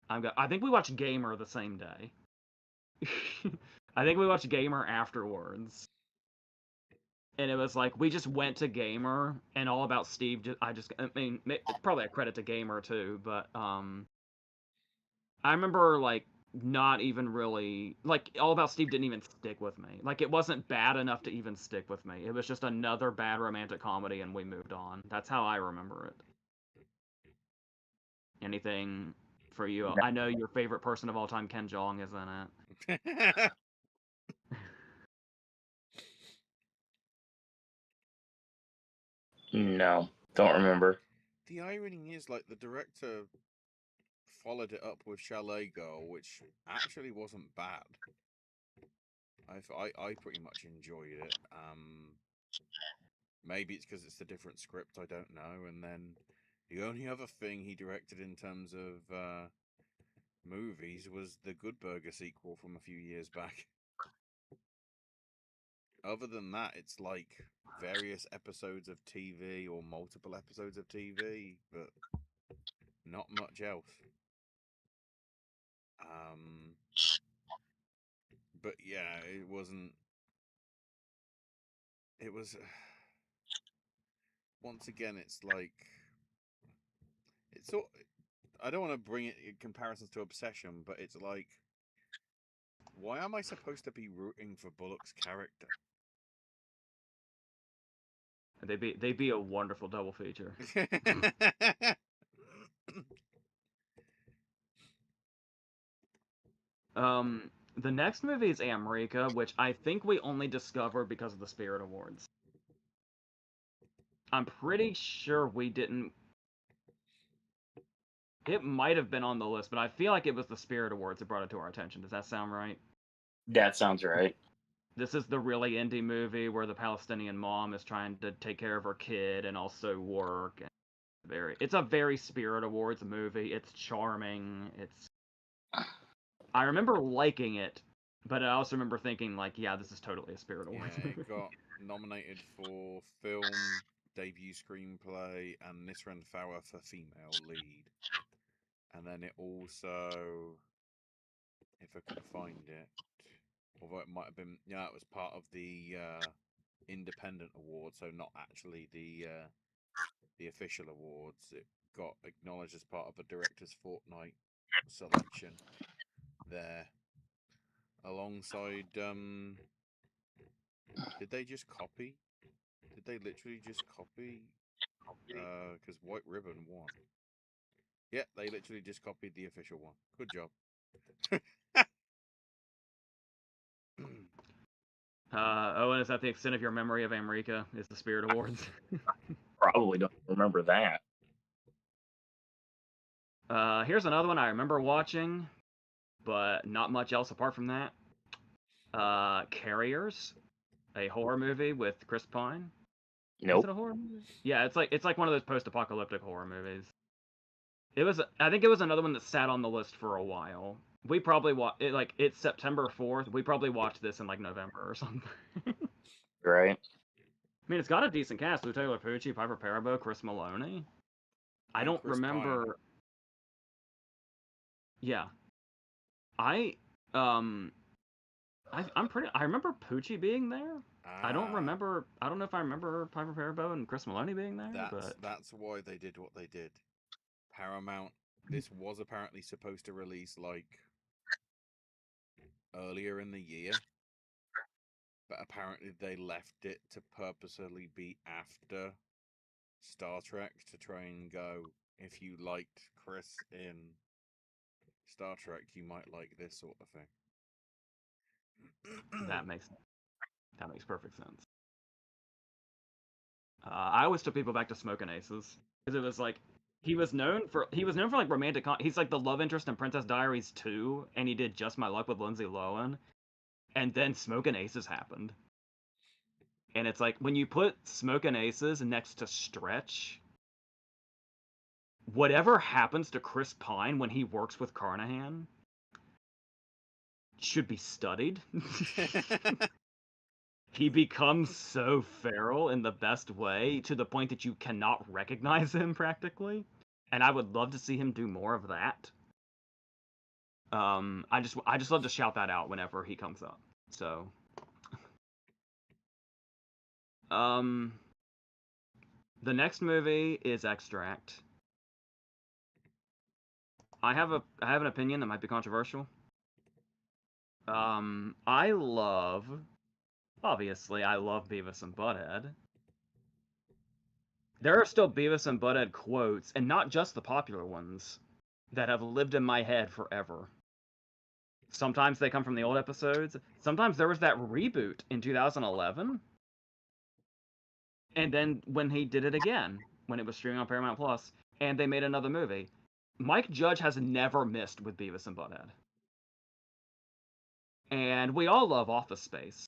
Speaker 2: I think we watched Gamer the same day. I think we watched Gamer afterwards. And it was like, we just went to Gamer, and All About Steve, I mean, it's probably a credit to Gamer too, but, I remember, like, not even really, like, All About Steve didn't even stick with me. Like, it wasn't bad enough to even stick with me. It was just another bad romantic comedy, and we moved on. That's how I remember it. Anything for you? I know your favorite person of all time, Ken Jeong, is in it.
Speaker 3: No, don't remember.
Speaker 1: The irony is, like, the director followed it up with Chalet Girl, which actually wasn't bad. I pretty much enjoyed it. Maybe it's because it's a different script, I don't know. And then the only other thing he directed in terms of movies was the Good Burger sequel from a few years back. Other than that, it's like various episodes of TV or multiple episodes of TV, but not much else. But yeah, it wasn't. It was. Once again, it's like. It's sort. I don't want to bring it in comparisons to Obsession, but it's like. Why am I supposed to be rooting for Bullock's character?
Speaker 2: They'd be a wonderful double feature. The next movie is America, which I think we only discovered because of the Spirit Awards. I'm pretty sure we didn't. It might have been on the list, but I feel like it was the Spirit Awards that brought it to our attention. Does that sound right?
Speaker 3: That sounds right.
Speaker 2: This is the really indie movie where the Palestinian mom is trying to take care of her kid and also work. And it's a very Spirit Awards movie. It's charming. I remember liking it, but I also remember thinking, like, yeah, this is totally a Spirit Awards movie.
Speaker 1: It got nominated for film, debut screenplay, and Nisran Fowler for female lead. And then it also, if I can find it, although it might have been, yeah, it was part of the independent award, so not actually the official awards. It got acknowledged as part of a director's fortnight selection there, alongside. Did they just copy? Did they literally just copy? Because White Ribbon won. Yeah, they literally just copied the official one. Good job.
Speaker 2: Owen, is that the extent of your memory of America? Is the Spirit Awards?
Speaker 3: Probably don't remember that.
Speaker 2: Here's another one I remember watching, but not much else apart from that. Carriers, a horror movie with Chris Pine.
Speaker 3: Nope.
Speaker 2: Is it a horror movie? Yeah, it's like one of those post-apocalyptic horror movies. I think it was another one that sat on the list for a while. We probably it, like, it's September 4th. We probably watched this in like November or something.
Speaker 3: Right.
Speaker 2: I mean, it's got a decent cast: Lou Taylor Pucci, Piper Perabo, Chris Maloney. I don't
Speaker 1: Chris
Speaker 2: remember.
Speaker 1: Pine.
Speaker 2: Yeah, I'm pretty. I remember Pucci being there. I don't remember. I don't know if I remember Piper Perabo and Chris Maloney being there.
Speaker 1: That's why they did what they did. Paramount. This was apparently supposed to release like earlier in the year, but apparently they left it to purposely be after Star Trek to try and go, if you liked Chris in Star Trek, you might like this sort of thing.
Speaker 2: That makes perfect sense. I always took people back to Smoking Aces because it was like he was known for like romantic. He's like the love interest in Princess Diaries 2, and he did Just My Luck with Lindsay Lohan, and then Smoking Aces happened. And it's like, when you put Smoking Aces next to Stretch, whatever happens to Chris Pine when he works with Carnahan should be studied. He becomes so feral in the best way, to the point that you cannot recognize him practically. And I would love to see him do more of that. I just love to shout that out whenever he comes up. So the next movie is Extract. I have an opinion that might be controversial. Obviously, I love Beavis and Butthead. There are still Beavis and Butthead quotes, and not just the popular ones, that have lived in my head forever. Sometimes they come from the old episodes. Sometimes there was that reboot in 2011. And then when he did it again, when it was streaming on Paramount Plus, and they made another movie. Mike Judge has never missed with Beavis and Butthead. And we all love Office Space,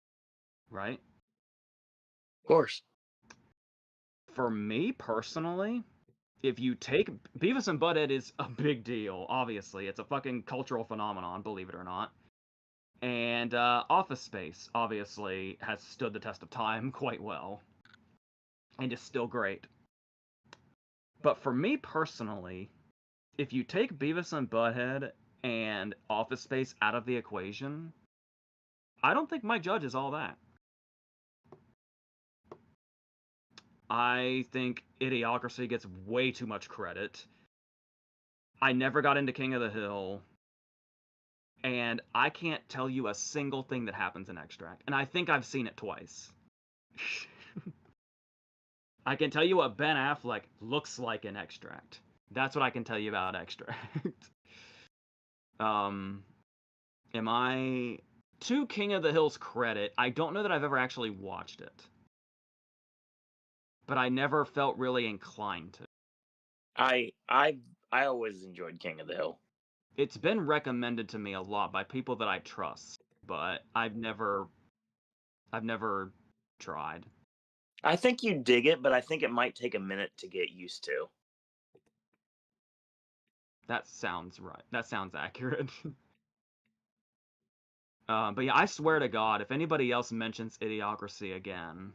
Speaker 2: right?
Speaker 3: Of course.
Speaker 2: For me personally, if you take Beavis and Butthead is a big deal, obviously. It's a fucking cultural phenomenon, believe it or not. And Office Space, obviously, has stood the test of time quite well. And is still great. But for me personally, if you take Beavis and Butthead and Office Space out of the equation, I don't think Mike Judge is all that. I think Idiocracy gets way too much credit. I never got into King of the Hill. And I can't tell you a single thing that happens in Extract. And I think I've seen it twice. I can tell you what Ben Affleck looks like in Extract. That's what I can tell you about Extract. Am I... To King of the Hill's credit, I don't know that I've ever actually watched it. But I never felt really inclined to.
Speaker 3: I always enjoyed King of the Hill.
Speaker 2: It's been recommended to me a lot by people that I trust, but I've never tried.
Speaker 3: I think you dig it, but I think it might take a minute to get used to.
Speaker 2: That sounds right. That sounds accurate. But yeah, I swear to God, if anybody else mentions Idiocracy again...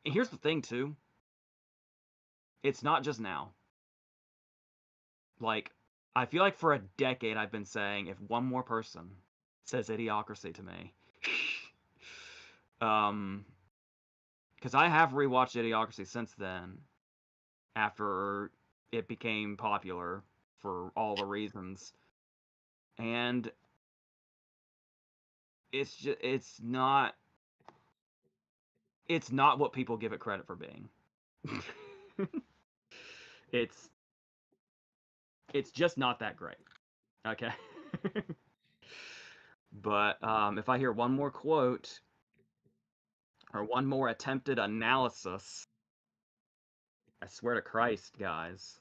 Speaker 2: Here's the thing, too. It's not just now. Like, I feel like for a decade I've been saying, if one more person says Idiocracy to me... Because I have rewatched Idiocracy since then, after it became popular for all the reasons. And it's not what people give it credit for being. It's just not that great. Okay. But if I hear one more quote or one more attempted analysis, I swear to Christ, guys.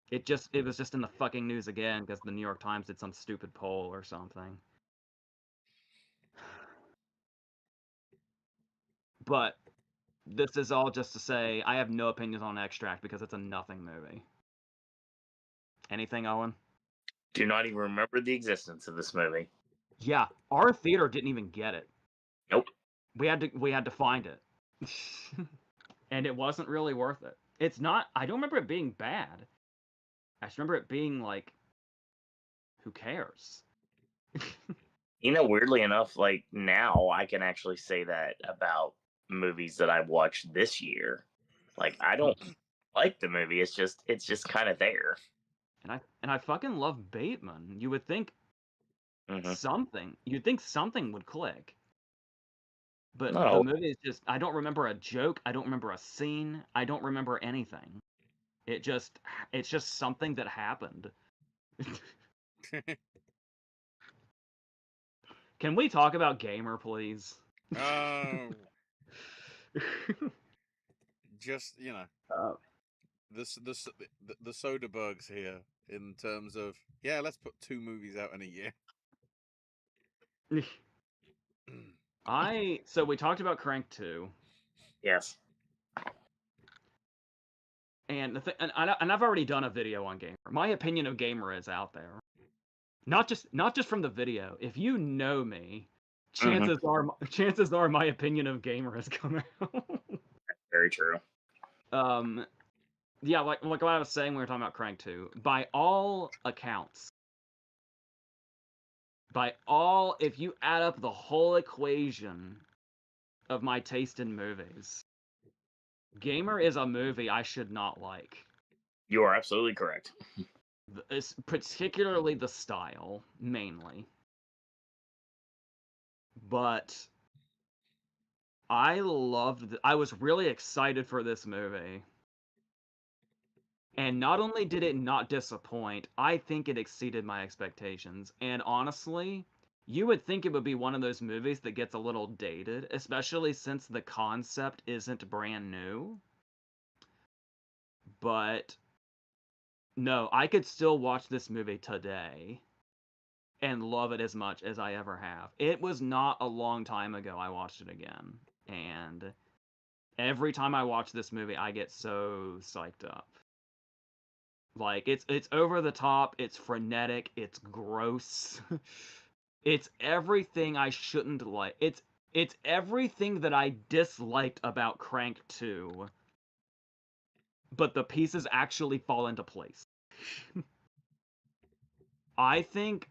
Speaker 2: It was just in the fucking news again because the New York Times did some stupid poll or something. But this is all just to say I have no opinions on Extract because it's a nothing movie. Anything, Owen?
Speaker 3: Do not even remember the existence of this movie.
Speaker 2: Yeah, our theater didn't even get it.
Speaker 3: Nope.
Speaker 2: We had to find it. And it wasn't really worth it. It's not, I don't remember it being bad. I just remember it being like, who cares?
Speaker 3: You know, weirdly enough, like now I can actually say that about movies that I've watched this year. Like I don't like the movie. It's just kind of there.
Speaker 2: And I fucking love Bateman. You would think
Speaker 3: Mm-hmm.
Speaker 2: you'd think something would click. But
Speaker 3: No.
Speaker 2: the movie is just, I don't remember a joke, I don't remember a scene, I don't remember anything. It's just something that happened. Can we talk about Gamer, please?
Speaker 1: Oh, just the Soderberghs here in terms of let's put 2 movies out in a year.
Speaker 2: So we talked about Crank 2.
Speaker 3: Yes.
Speaker 2: And and I've already done a video on Gamer. My opinion of Gamer is out there. Not just from the video. If you know me, chances are my opinion of Gamer has come out.
Speaker 3: Very true.
Speaker 2: Yeah, like what I was saying when we were talking about Crank 2. By all accounts, if you add up the whole equation of my taste in movies, Gamer is a movie I should not like.
Speaker 3: You are absolutely correct.
Speaker 2: It's particularly the style, mainly. But I was really excited for this movie. And not only did it not disappoint, I think it exceeded my expectations. And honestly, you would think it would be one of those movies that gets a little dated, especially since the concept isn't brand new. But no, I could still watch this movie today and love it as much as I ever have. It was not a long time ago I watched it again. And every time I watch this movie, I get so psyched up. Like it's over the top, it's frenetic, it's gross. It's everything I shouldn't like. It's everything that I disliked about Crank 2, but the pieces actually fall into place. I think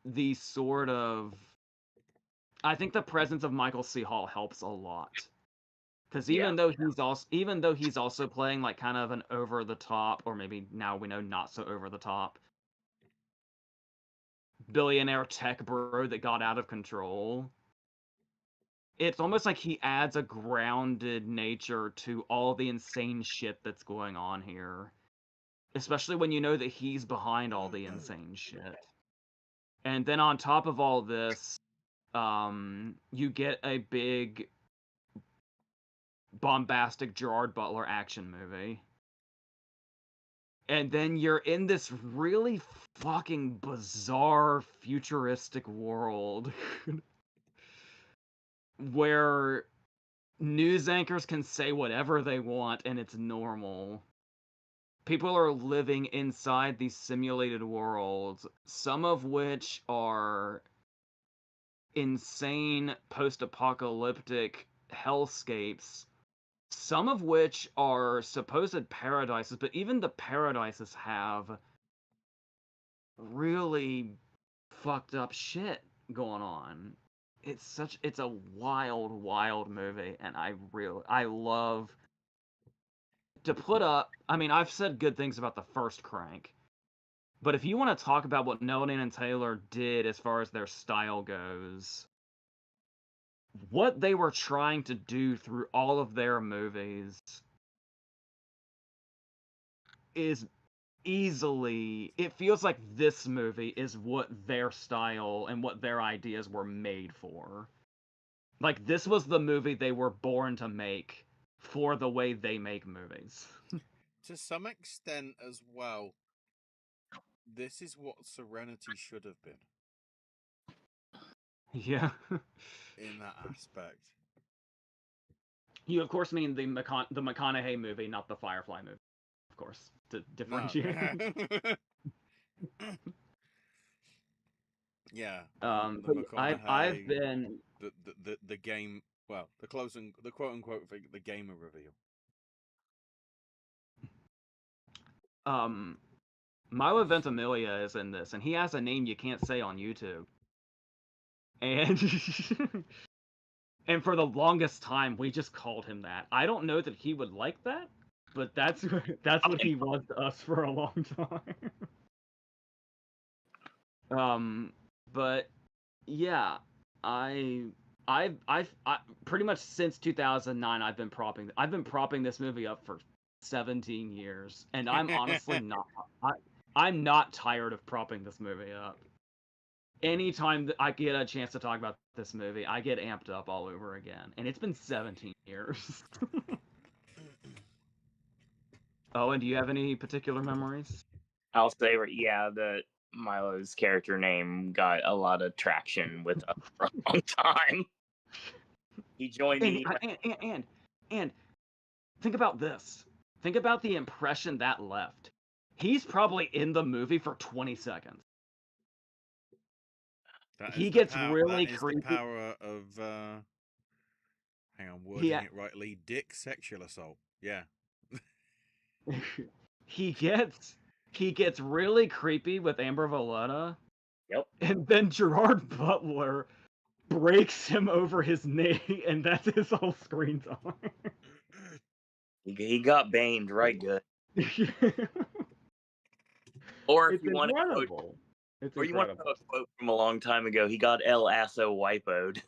Speaker 2: the presence of Michael C. Hall helps a lot. Because even though he's also playing like kind of an over the top, or maybe now we know not so over the top, billionaire tech bro that got out of control, it's almost like he adds a grounded nature to all the insane shit that's going on here. Especially when you know that he's behind all the insane shit. And then on top of all this, you get a big bombastic Gerard Butler action movie. And then you're in this really fucking bizarre futuristic world where news anchors can say whatever they want and it's normal. People are living inside these simulated worlds, some of which are insane post-apocalyptic hellscapes, some of which are supposed paradises, but even the paradises have really fucked up shit going on. It's a wild movie, and I love to put up. I mean, I've said good things about the first Crank, but if you want to talk about what Nolan and Taylor did as far as their style goes, what they were trying to do through all of their movies is easily, it feels like this movie is what their style and what their ideas were made for. Like, this was the movie they were born to make for the way they make movies.
Speaker 1: To some extent as well, this is what Serenity should have been.
Speaker 2: Yeah.
Speaker 1: In that aspect.
Speaker 2: You, of course, mean the McConaughey movie, not the Firefly movie, of course, to differentiate.
Speaker 1: No. Yeah.
Speaker 2: But I've been
Speaker 1: the game. Well, the quote unquote the gamer reveal.
Speaker 2: Milo Ventimiglia is in this, and he has a name you can't say on YouTube. And and for the longest time, we just called him that. I don't know that he would like that, but that's what he was to us for a long time. But yeah, I pretty much since 2009 I've been propping this movie up for 17 years, and I'm honestly not. I'm not tired of propping this movie up. Anytime that I get a chance to talk about this movie, I get amped up all over again, and it's been 17 years. Oh, and do you have any particular memories?
Speaker 3: I'll say, that Milo's character name got a lot of traction with us for a long time. He joined me.
Speaker 2: And think about this. Think about the impression that left. He's probably in the movie for 20 seconds. He gets really creepy.
Speaker 1: The power of hang on, wording it rightly. Dick sexual assault. Yeah.
Speaker 2: He gets really creepy with Amber Valletta.
Speaker 3: Yep.
Speaker 2: And then Gerard Butler breaks him over his knee, and that's his whole screen time.
Speaker 3: He got baned right good. Or if
Speaker 2: It's
Speaker 3: you want to quote,
Speaker 2: incredible. It's
Speaker 3: or you want to know
Speaker 2: incredible.
Speaker 3: a quote from a long time ago, he got El Asso wipoed.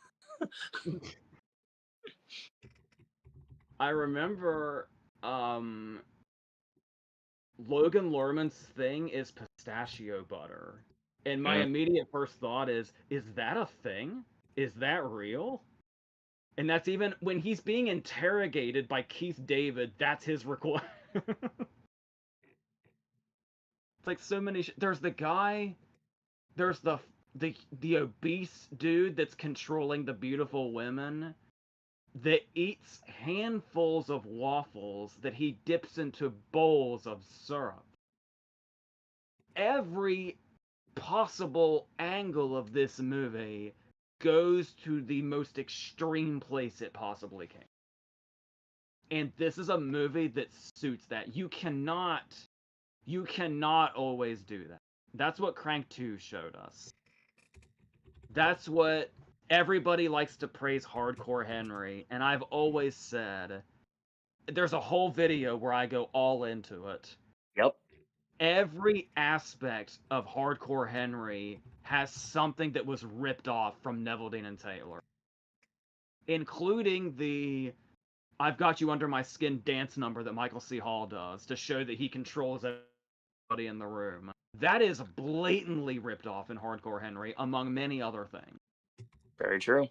Speaker 2: I remember Logan Lerman's thing is pistachio butter. And my immediate first thought is that a thing? Is that real? And that's even when he's being interrogated by Keith David, that's his request. It's like so many there's the guy, there's the obese dude that's controlling the beautiful women that eats handfuls of waffles that he dips into bowls of syrup. Every possible angle of this movie goes to the most extreme place it possibly can. And this is a movie that suits that. You cannot always do that. That's what Crank 2 showed us. That's what everybody likes to praise Hardcore Henry, and I've always said there's a whole video where I go all into it.
Speaker 3: Yep.
Speaker 2: Every aspect of Hardcore Henry has something that was ripped off from Neville Dean and Taylor, including the I've got you under my skin dance number that Michael C. Hall does to show that he controls everybody in the room. That is blatantly ripped off in Hardcore Henry, among many other things.
Speaker 3: Very true.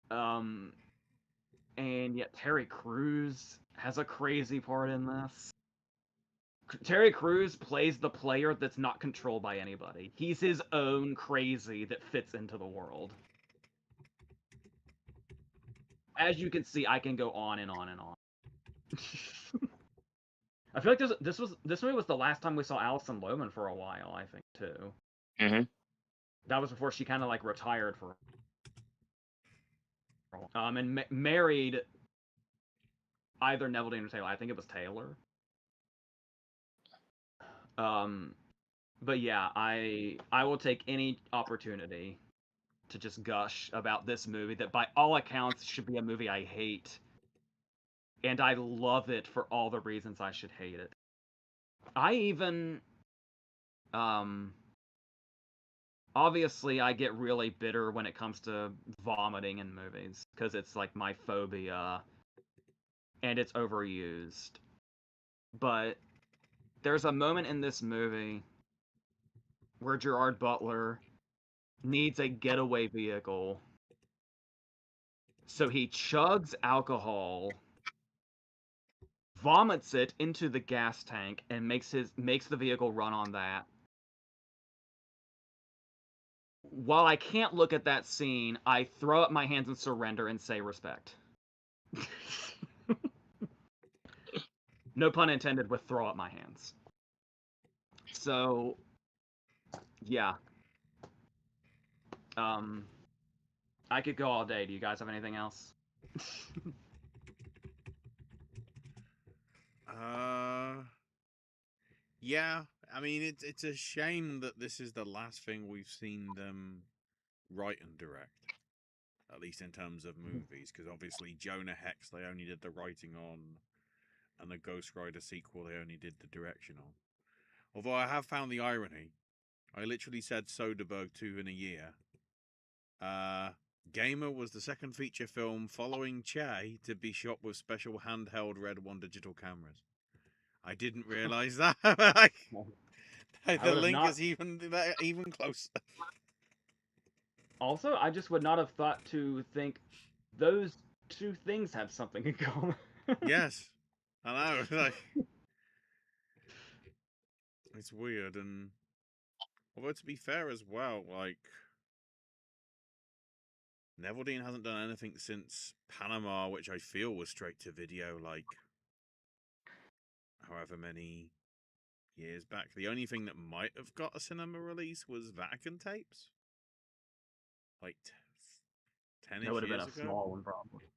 Speaker 2: And yet Terry Crews has a crazy part in this. Terry Crews plays the player that's not controlled by anybody. He's his own crazy that fits into the world. As you can see, I can go on and on and on. I feel like this movie was the last time we saw Alison Lohman for a while, I think, too.
Speaker 3: Mm-hmm.
Speaker 2: That was before she kind of like retired for and married either Neville Dean or Taylor. I think it was Taylor. But yeah, I will take any opportunity to just gush about this movie that by all accounts should be a movie I hate. And I love it for all the reasons I should hate it. I even obviously I get really bitter when it comes to vomiting in movies because it's like my phobia and it's overused. But there's a moment in this movie where Gerard Butler needs a getaway vehicle. So he chugs alcohol, vomits it into the gas tank, and makes the vehicle run on that. While I can't look at that scene, I throw up my hands and surrender and say respect. No pun intended with throw up my hands. So, yeah. I could go all day. Do you guys have anything else?
Speaker 1: Yeah. I mean, it's a shame that this is the last thing we've seen them write and direct, at least in terms of movies, because obviously Jonah Hex they only did the writing on, and the Ghost Rider sequel they only did the direction on. Although I have found the irony. I literally said Soderbergh 2 in a year. Gamer was the second feature film following Che to be shot with special handheld Red 1 digital cameras. I didn't realize that. The link is even closer.
Speaker 2: Also, I just would not have thought to think those two things have something in common.
Speaker 1: Yes, I know. It's weird, and although to be fair as well, like Neville Dean hasn't done anything since Panama, which I feel was straight to video, like however many years back. The only thing that might have got a cinema release was Vatican tapes, like 10-ish
Speaker 2: That would have been
Speaker 1: years
Speaker 2: a
Speaker 1: ago.
Speaker 2: small one, probably.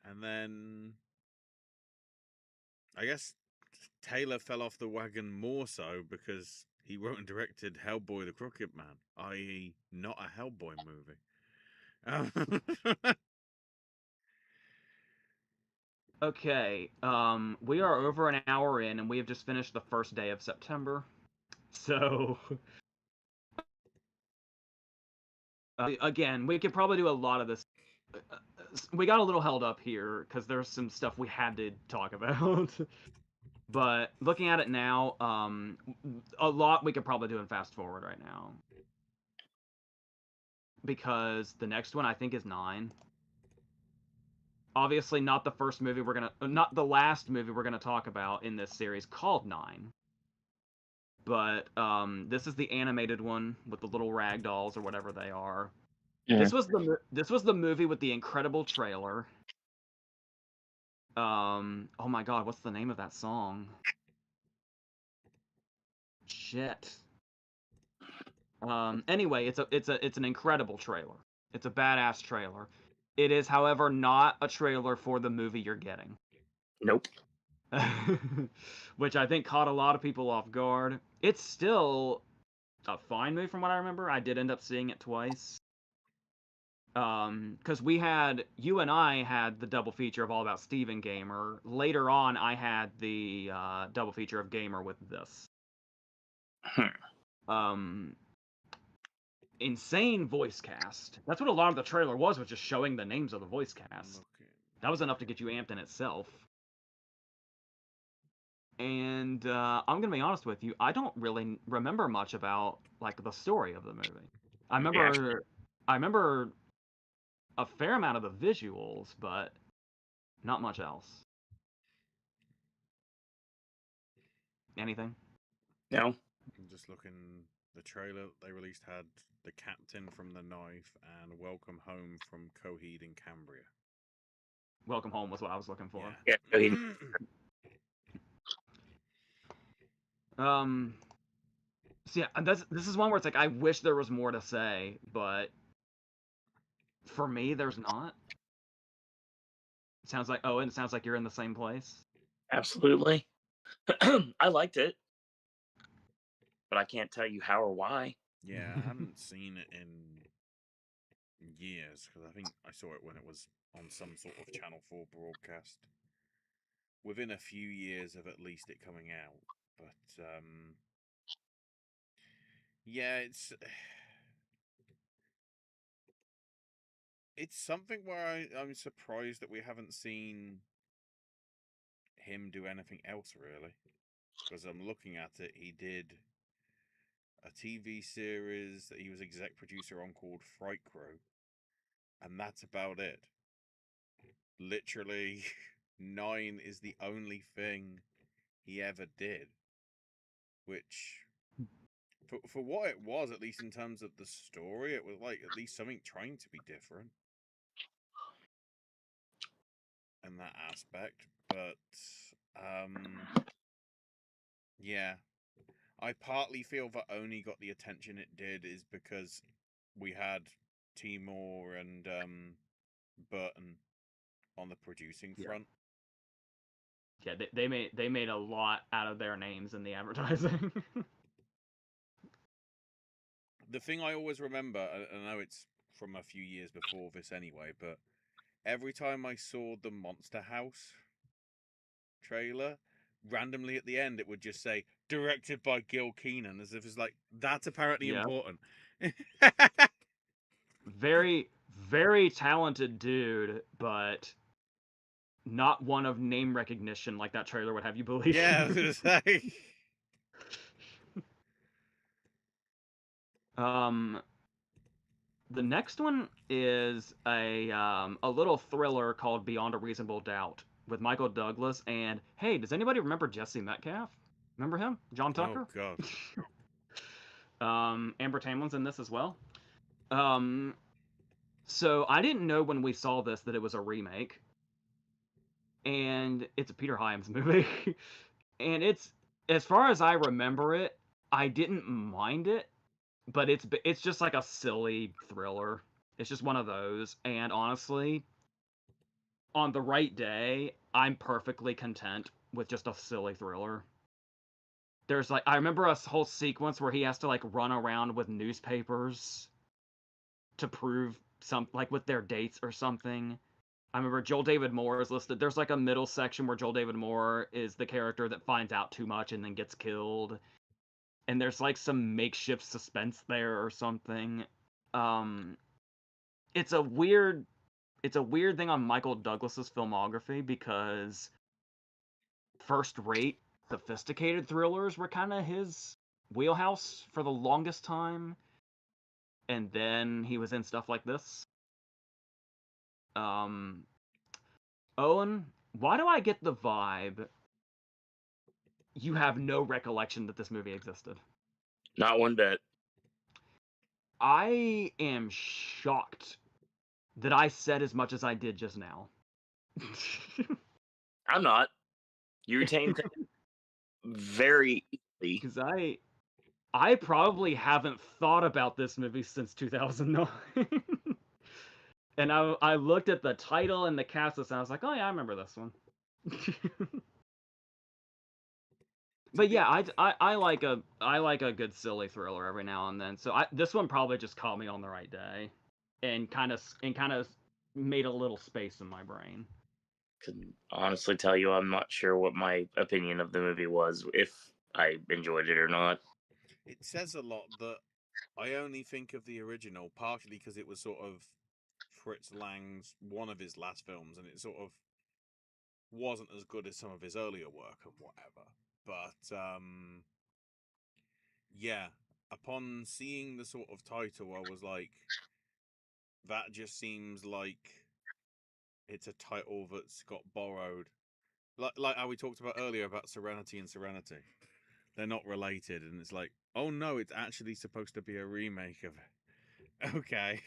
Speaker 1: And then I guess Taylor fell off the wagon more so because he wrote and directed Hellboy the Crooked Man, i.e. not a Hellboy movie.
Speaker 2: Okay, we are over an hour in, and we have just finished the first day of September. So again, we could probably do a lot of this. We got a little held up here because there's some stuff we had to talk about. But looking at it now, a lot we could probably do in fast forward right now. Because the next one I think is 9. Obviously not the first movie not the last movie we're gonna talk about in this series called 9. But this is the animated one with the little rag dolls or whatever they are.
Speaker 3: Yeah.
Speaker 2: This was the movie with the incredible trailer. Oh my god, what's the name of that song? Shit. Anyway, it's an incredible trailer. It's a badass trailer. It is, however, not a trailer for the movie you're getting.
Speaker 3: Nope.
Speaker 2: Which I think caught a lot of people off guard. It's still a fine movie from what I remember. I did end up seeing it twice. Because you and I had the double feature of All About Steve and Gamer. Later on, I had the double feature of Gamer with this. Insane voice cast. That's what a lot of the trailer was just showing the names of the voice cast. That was enough to get you amped in itself. And I'm gonna be honest with you, I don't really remember much about like the story of the movie. I remember a fair amount of the visuals, but not much else. Anything?
Speaker 3: No.
Speaker 1: I'm just looking. The trailer they released had The Captain from The Knife and Welcome Home from Coheed and Cambria.
Speaker 2: Welcome Home was what I was looking for.
Speaker 3: Yeah. So he,
Speaker 2: So yeah, this is one where it's like I wish there was more to say, but for me, there's not. It sounds like Owen. It sounds like you're in the same place.
Speaker 3: absolutely. I liked it, but I can't tell you how or why.
Speaker 1: Yeah, I haven't seen it in years because I think I saw it when it was on some sort of Channel 4 broadcast. Within a few years of at least it coming out, but yeah, it's something where I'm surprised that we haven't seen him do anything else really. Because I'm looking at it, he did a TV series that he was exec producer on called Fright Crow, and that's about it. Literally, 9 is the only thing he ever did, which for what it was, at least in terms of the story, it was like at least something trying to be different in that aspect. But yeah, I partly feel that only got the attention it did is because we had Timur and Burton on the producing front.
Speaker 2: Yeah, they made a lot out of their names in the advertising.
Speaker 1: The thing I always remember, I know it's from a few years before this anyway, but every time I saw the Monster House trailer, randomly at the end it would just say directed by Gil Keenan, as if it's like that's apparently important.
Speaker 2: Very, very talented dude, but not one of name recognition like that trailer would have you believe.
Speaker 1: Yeah, I was gonna say.
Speaker 2: The next one is a little thriller called Beyond a Reasonable Doubt with Michael Douglas and hey, does anybody remember Jesse Metcalf? Remember him? John Tucker?
Speaker 1: Oh god.
Speaker 2: Amber Tamlin's in this as well. So I didn't know when we saw this that it was a remake. And it's a Peter Hyams movie. And it's, as far as I remember it, I didn't mind it, but it's just like a silly thriller. It's just one of those. And honestly, on the right day, I'm perfectly content with just a silly thriller. There's like, I remember a whole sequence where he has to like run around with newspapers to prove like with their dates or something. I remember Joel David Moore is listed. There's like a middle section where Joel David Moore is the character that finds out too much and then gets killed. and there's like some makeshift suspense there or something. It's a weird thing on Michael Douglas's filmography because first-rate, sophisticated thrillers were kind of his wheelhouse for the longest time, and then he was in stuff like this. Owen, why do I get the vibe you have no recollection that this movie existed?
Speaker 3: Not one bit.
Speaker 2: I am shocked that I said as much as I did just now.
Speaker 3: I'm not. You retain things very easily.
Speaker 2: Because I probably haven't thought about this movie since 2009. And I looked at the title and the cast list and I was like, oh yeah, I remember this one. But yeah, I like a good silly thriller every now and then. So this one probably just caught me on the right day, and kind of made a little space in my brain.
Speaker 3: Can honestly tell you, I'm not sure what my opinion of the movie was, if I enjoyed it or not.
Speaker 1: It says a lot that I only think of the original, partially because it was sort of Fritz Lang's one of his last films, and it sort of wasn't as good as some of his earlier work and whatever. But yeah, upon seeing the sort of title, I was like, that just seems like it's a title that's got borrowed. Like how we talked about earlier about Serenity and Serenity. They're not related, and it's like, oh no, it's actually supposed to be a remake of it. Okay.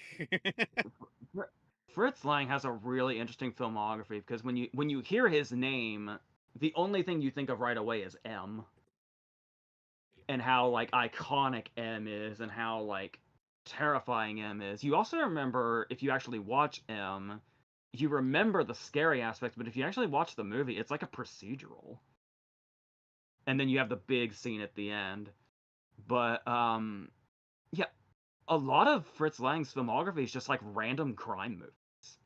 Speaker 2: Fritz Lang has a really interesting filmography because when you hear his name, the only thing you think of right away is M, and how like iconic M is, and how like terrifying M is. You also remember, if you actually watch M, you remember the scary aspects, but if you actually watch the movie, it's like a procedural. And then you have the big scene at the end. But yeah, a lot of Fritz Lang's filmography is just like random crime movies.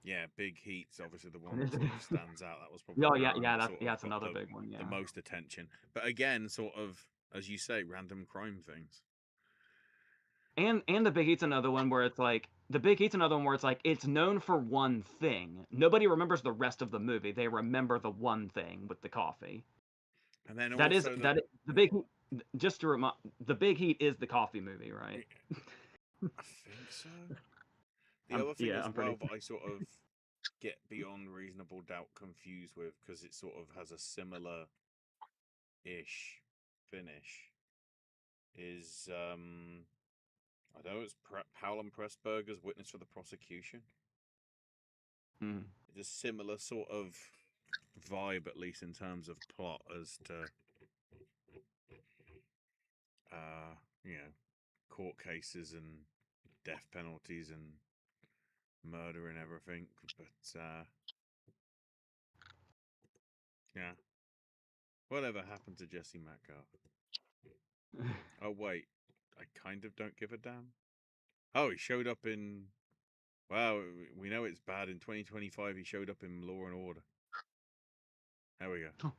Speaker 1: Yeah, Big Heat's obviously the one that sort of stands out. That was probably
Speaker 2: Oh
Speaker 1: the
Speaker 2: yeah,
Speaker 1: one
Speaker 2: yeah,
Speaker 1: that sort of
Speaker 2: that's
Speaker 1: got
Speaker 2: another big one.
Speaker 1: the
Speaker 2: Yeah,
Speaker 1: most attention. But again, sort of, as you say, random crime things.
Speaker 2: and the Big Heat's another one where it's like it's known for one thing. Nobody remembers the rest of the movie. They remember the one thing with the coffee.
Speaker 1: And then
Speaker 2: That is
Speaker 1: also
Speaker 2: the Big Heat. Just to remind, the Big Heat is the coffee movie, right?
Speaker 1: I think so. The other thing as
Speaker 2: I'm
Speaker 1: well
Speaker 2: pretty.
Speaker 1: that I sort of get beyond reasonable doubt confused with, because it sort of has a similar ish finish, is I know it's Howlin' Pressburger's Witness for the Prosecution.
Speaker 2: Mm.
Speaker 1: It's a similar sort of vibe, at least in terms of plot, as to you know, court cases and death penalties and murder and everything. But yeah, whatever happened to Jesse Metcalf? Oh wait, I kind of don't give a damn. Oh, he showed up in. Wow, we know it's bad. In 2025, he showed up in Law and Order. There we go.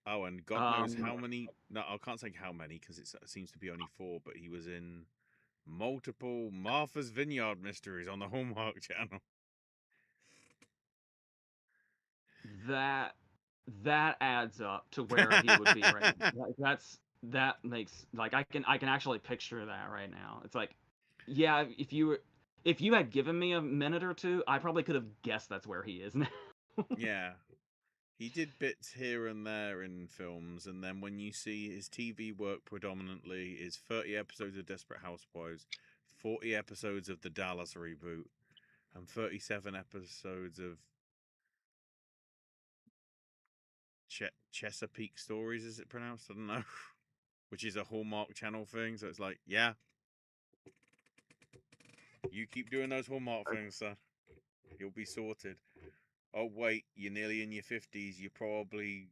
Speaker 1: Oh, and God knows how many. No, I can't say how many because it seems to be only 4. But he was in multiple Martha's Vineyard mysteries on the Hallmark Channel.
Speaker 2: That adds up to where he would be right now. That makes, like, I can actually picture that right now. It's like, yeah, if you had given me a minute or two, I probably could have guessed that's where he is now.
Speaker 1: Yeah. He did bits here and there in films, and then when you see his TV work predominantly is 30 episodes of Desperate Housewives, 40 episodes of the Dallas reboot, and 37 episodes of Chesapeake Stories, is it pronounced? I don't know. Which is a Hallmark Channel thing, so it's like, yeah. You keep doing those Hallmark things, son. You'll be sorted. Oh, wait, you're nearly in your 50s. You're probably...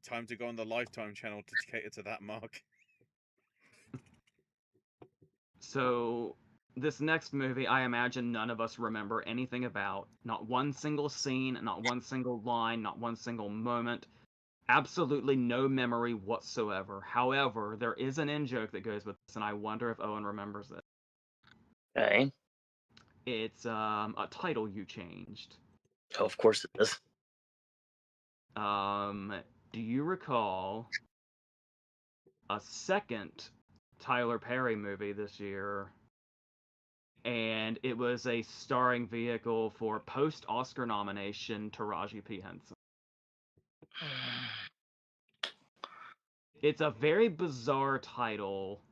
Speaker 1: Time to go on the Lifetime channel to cater to that mark.
Speaker 2: So this next movie, I imagine none of us remember anything about. Not one single scene, not one single line, not one single moment. Absolutely no memory whatsoever. However, there is an in-joke that goes with this, and I wonder if Owen remembers it.
Speaker 3: Okay.
Speaker 2: It's a title you changed.
Speaker 3: Oh, of course it is.
Speaker 2: Do you recall a second Tyler Perry movie this year? And it was a starring vehicle for post-Oscar nomination Taraji P. Henson. It's a very bizarre title,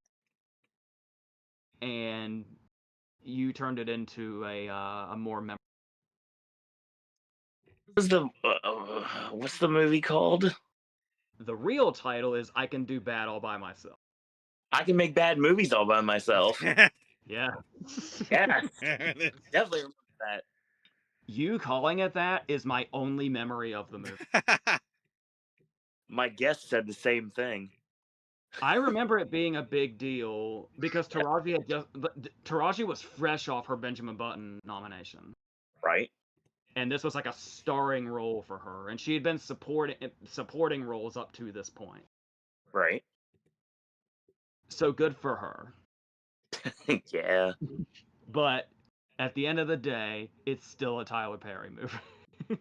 Speaker 2: and you turned it into a more memorable.
Speaker 3: What's the movie called?
Speaker 2: The real title is I Can Do Bad All By Myself.
Speaker 3: I can make bad movies all by myself.
Speaker 2: Yeah.
Speaker 3: Yeah, definitely remember that.
Speaker 2: You calling it that is my only memory of the movie.
Speaker 3: My guest said the same thing.
Speaker 2: I remember it being a big deal because Taraji was fresh off her Benjamin Button nomination.
Speaker 3: Right.
Speaker 2: And this was like a starring role for her, and she had been supporting roles up to this point.
Speaker 3: Right.
Speaker 2: So good for her.
Speaker 3: Yeah.
Speaker 2: But at the end of the day, it's still a Tyler Perry movie.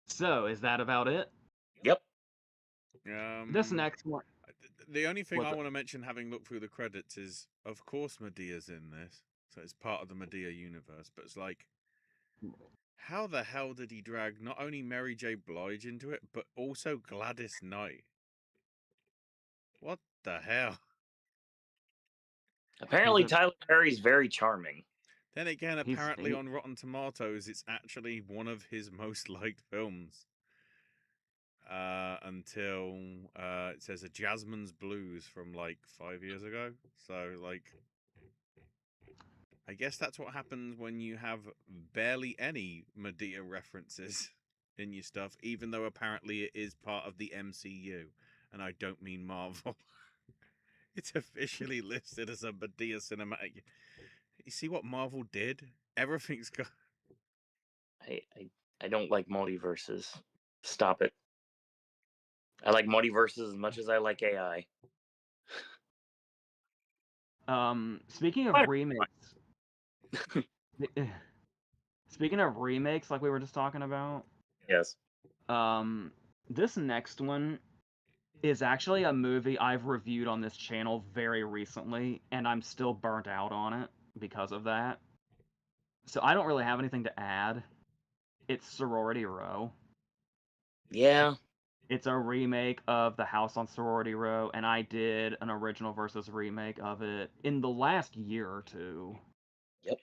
Speaker 2: So, is that about it?
Speaker 3: Yep.
Speaker 2: This next one.
Speaker 1: The only thing
Speaker 2: What's
Speaker 1: I
Speaker 2: it?
Speaker 1: want to mention, having looked through the credits, is of course Medea's in this, so it's part of the Medea universe. But it's like, how the hell did he drag not only Mary J. Blige into it, but also Gladys Knight? What the hell?
Speaker 3: Apparently, Tyler Perry's very charming.
Speaker 1: Then again,
Speaker 2: He's
Speaker 1: apparently
Speaker 2: fake.
Speaker 1: on Rotten Tomatoes, it's actually one of his most liked films. Until it says A Jasmine's Blues from like 5 years ago. So, like, I guess that's what happens when you have barely any Medea references in your stuff, even though apparently it is part of the MCU. And I don't mean Marvel. It's officially listed as a Medea cinematic. You see what Marvel did? Everything's got.
Speaker 3: I don't like multiverses. Stop it. I like multiverses as much as I like AI.
Speaker 2: Speaking of remakes. Speaking of remakes, like we were just talking about.
Speaker 3: Yes.
Speaker 2: This next one is actually a movie I've reviewed on this channel very recently, and I'm still burnt out on it because of that. So I don't really have anything to add. It's Sorority Row.
Speaker 3: Yeah.
Speaker 2: It's a remake of The House on Sorority Row, and I did an original versus remake of it in the last year or two.
Speaker 3: Yep.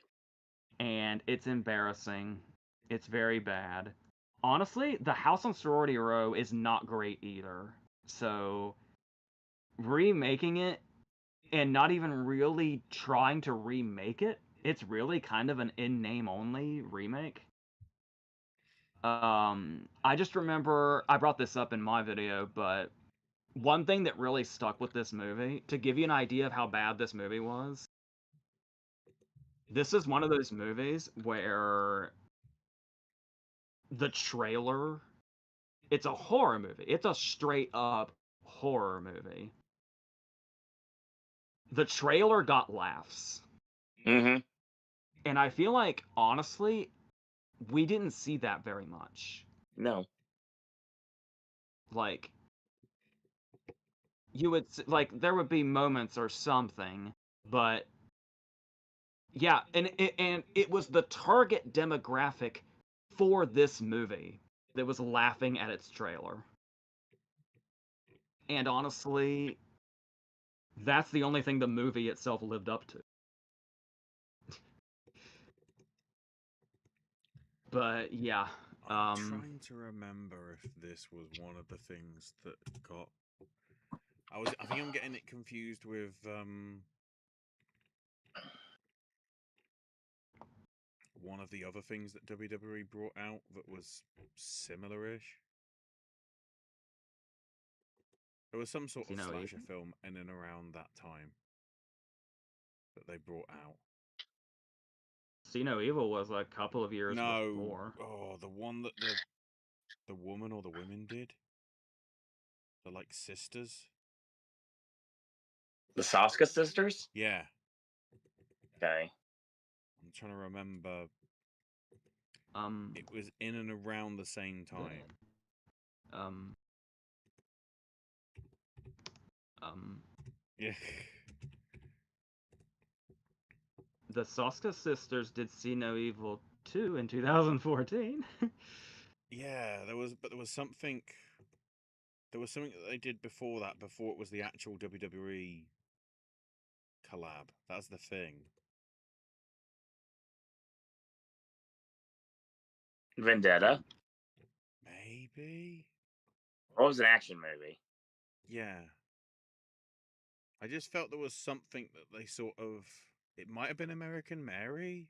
Speaker 2: And it's embarrassing. It's very bad. Honestly, The House on Sorority Row is not great either. So remaking it and not even really trying to remake it, it's really kind of an in-name only remake. I just remember I brought this up in my video, but one thing that really stuck with this movie, to give you an idea of how bad this movie was, this is one of those movies where the trailer, it's a horror movie. It's a straight up horror movie. The trailer got laughs.
Speaker 3: Mm-hmm.
Speaker 2: And I feel like, honestly, we didn't see that very much.
Speaker 3: No.
Speaker 2: Like, you would, like, there would be moments or something, but yeah, and it was the target demographic for this movie that was laughing at its trailer. And honestly, that's the only thing the movie itself lived up to. But yeah,
Speaker 1: I'm trying to remember if this was one of the things that got. I think I'm getting it confused with one of the other things that WWE brought out that was similar-ish. There was some sort of slasher film in and around that time that they brought out.
Speaker 2: See No Evil was a couple of years before.
Speaker 1: Oh, the one that the the woman or the women did. They're like sisters.
Speaker 3: The Saska sisters?
Speaker 1: Yeah,
Speaker 3: Okay.
Speaker 1: I'm trying to remember.
Speaker 2: Um,
Speaker 1: It was in and around the same time.
Speaker 2: um,
Speaker 1: Yeah.
Speaker 2: the Soska sisters did See No Evil 2 in 2014.
Speaker 1: Yeah, there was something. There was something that they did before that, before it was the actual WWE collab. That's the thing.
Speaker 3: Vendetta?
Speaker 1: Maybe?
Speaker 3: What was an action movie?
Speaker 1: Yeah. I just felt there was something that they sort of. It might have been American Mary?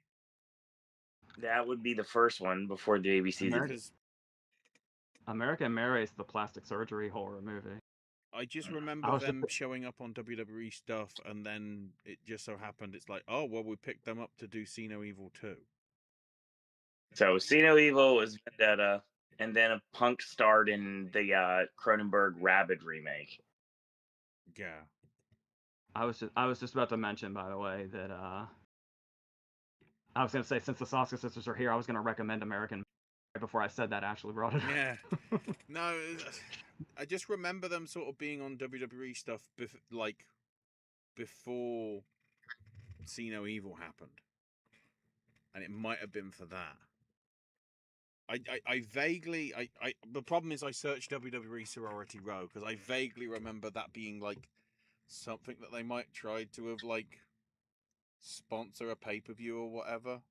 Speaker 3: That would be the first one before the ABC did.
Speaker 1: Because
Speaker 2: American Mary is the plastic surgery horror movie.
Speaker 1: I just
Speaker 2: I
Speaker 1: remember
Speaker 2: was
Speaker 1: them showing up on WWE stuff, and then it just so happened it's like, oh, well, we picked them up to do See No Evil 2.
Speaker 3: So See No Evil was Vendetta, and then a Punk starred in the Cronenberg Rabid remake.
Speaker 1: Yeah.
Speaker 2: I was just about to mention, by the way, that I was gonna say, since the Soska sisters are here, I was gonna recommend American Mary before I said that. Ashley brought it.
Speaker 1: Yeah. No, I just remember them sort of being on WWE stuff like before See No Evil happened, and it might have been for that. I vaguely the problem is I searched WWE Sorority Row because I vaguely remember that being like something that they might try to have like sponsor a pay-per-view or whatever,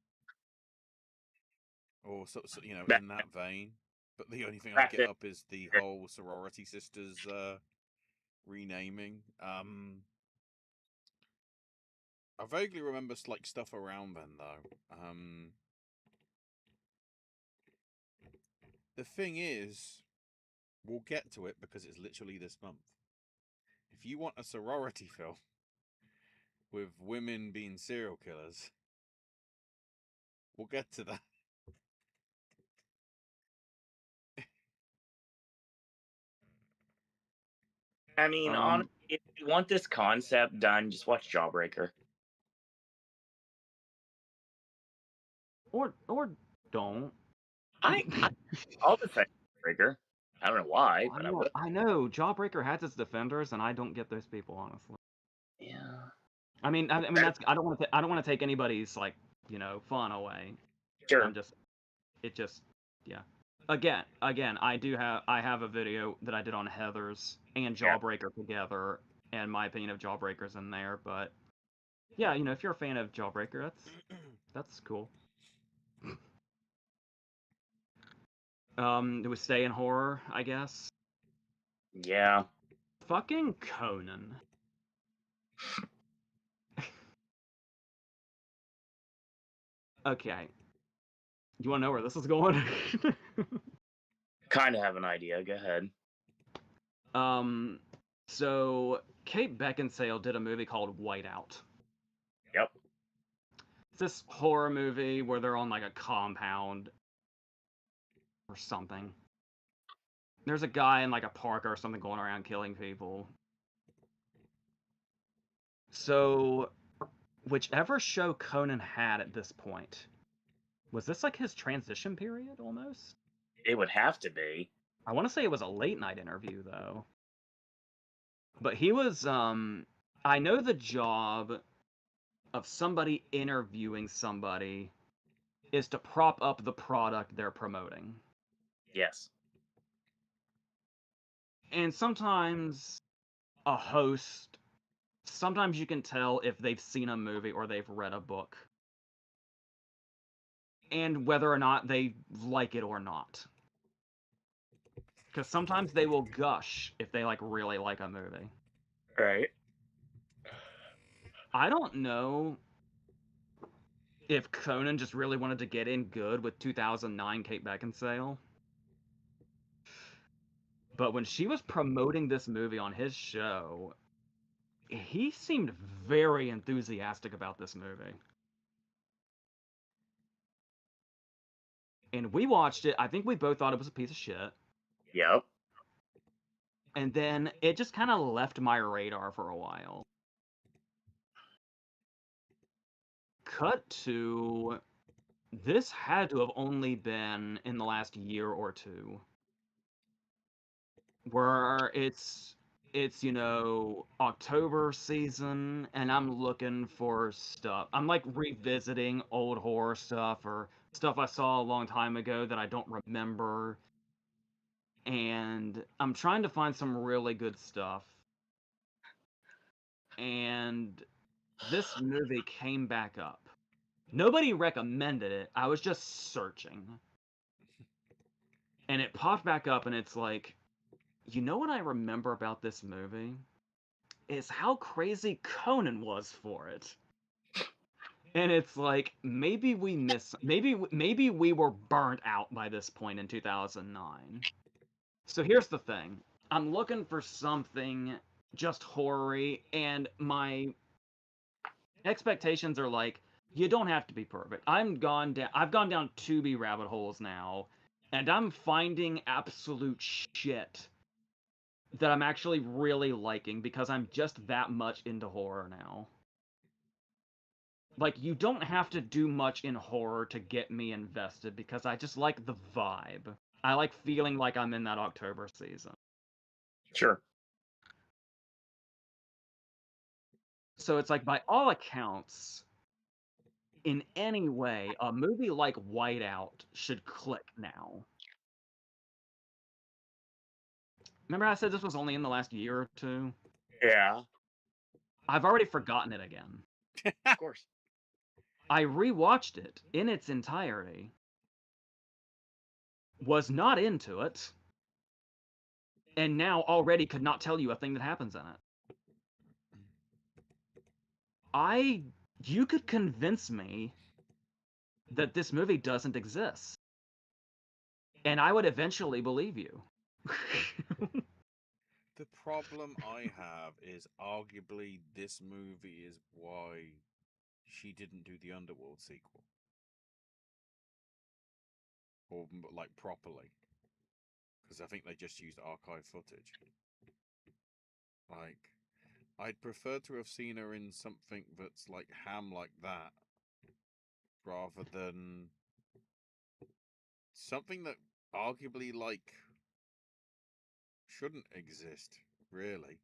Speaker 1: or you know,
Speaker 3: Back,
Speaker 1: in that vein. But the only thing I
Speaker 3: back
Speaker 1: get
Speaker 3: then,
Speaker 1: up is the whole sorority sisters renaming. I vaguely remember like stuff around then though. The thing is, we'll get to it because it's literally this month. If you want a sorority film with women being serial killers, we'll get to that.
Speaker 3: I mean, honestly, if you want this concept done, just watch Jawbreaker.
Speaker 2: or don't.
Speaker 3: I'll defend Jawbreaker. I don't know why, but I will.
Speaker 2: I know. Jawbreaker has its defenders, and I don't get those people, honestly.
Speaker 3: Yeah.
Speaker 2: I mean, that's I don't want to take anybody's like fun away.
Speaker 3: Sure.
Speaker 2: Yeah. Again, I have a video that I did on Heather's and Jawbreaker together, and my opinion of Jawbreaker's in there. But yeah, if you're a fan of Jawbreaker, that's cool. It was stay in horror, I guess.
Speaker 3: Yeah.
Speaker 2: Fucking Conan. Okay. You want to know where this is going?
Speaker 3: Kind of have an idea. Go ahead.
Speaker 2: So Kate Beckinsale did a movie called Whiteout.
Speaker 3: Yep.
Speaker 2: It's this horror movie where they're on like a compound or something. There's a guy in like a park or something going around killing people. So, whichever show Conan had at this point, was this like his transition period almost?
Speaker 3: It would have to be.
Speaker 2: I want to say it was a late night interview though. But he was I know the job of somebody interviewing somebody is to prop up the product they're promoting.
Speaker 3: Yes.
Speaker 2: And sometimes a host, sometimes you can tell if they've seen a movie or they've read a book. And whether or not they like it or not. Because sometimes they will gush if they like really like a movie.
Speaker 3: Right.
Speaker 2: I don't know if Conan just really wanted to get in good with 2009 Kate Beckinsale. But when she was promoting this movie on his show, he seemed very enthusiastic about this movie. And we watched it. I think we both thought it was a piece of shit.
Speaker 3: Yep.
Speaker 2: And then it just kind of left my radar for a while. Cut to, this had to have only been in the last year or two, where it's October season, and I'm looking for stuff. I'm like revisiting old horror stuff or stuff I saw a long time ago that I don't remember, and I'm trying to find some really good stuff. And this movie came back up. Nobody recommended it. I was just searching. And it popped back up, and it's like, you know what I remember about this movie? Is how crazy Conan was for it. And it's like, maybe maybe we were burnt out by this point in 2009. So here's the thing. I'm looking for something just horror-y, and my expectations are like, you don't have to be perfect. I've gone down Tubi rabbit holes now, and I'm finding absolute shit that I'm actually really liking because I'm just that much into horror now. Like, you don't have to do much in horror to get me invested because I just like the vibe. I like feeling like I'm in that October season.
Speaker 3: Sure.
Speaker 2: So it's like, by all accounts, in any way, a movie like Whiteout should click now. Remember I said this was only in the last year or two?
Speaker 3: Yeah.
Speaker 2: I've already forgotten it again.
Speaker 3: Of course.
Speaker 2: I rewatched it in its entirety. Was not into it. And now already could not tell you a thing that happens in it. You could convince me that this movie doesn't exist. And I would eventually believe you.
Speaker 1: The problem I have is arguably this movie is why she didn't do the Underworld sequel. Or, like, properly. Because I think they just used archive footage. Like, I'd prefer to have seen her in something that's like Ham like that, rather than something that arguably, like, shouldn't exist, really.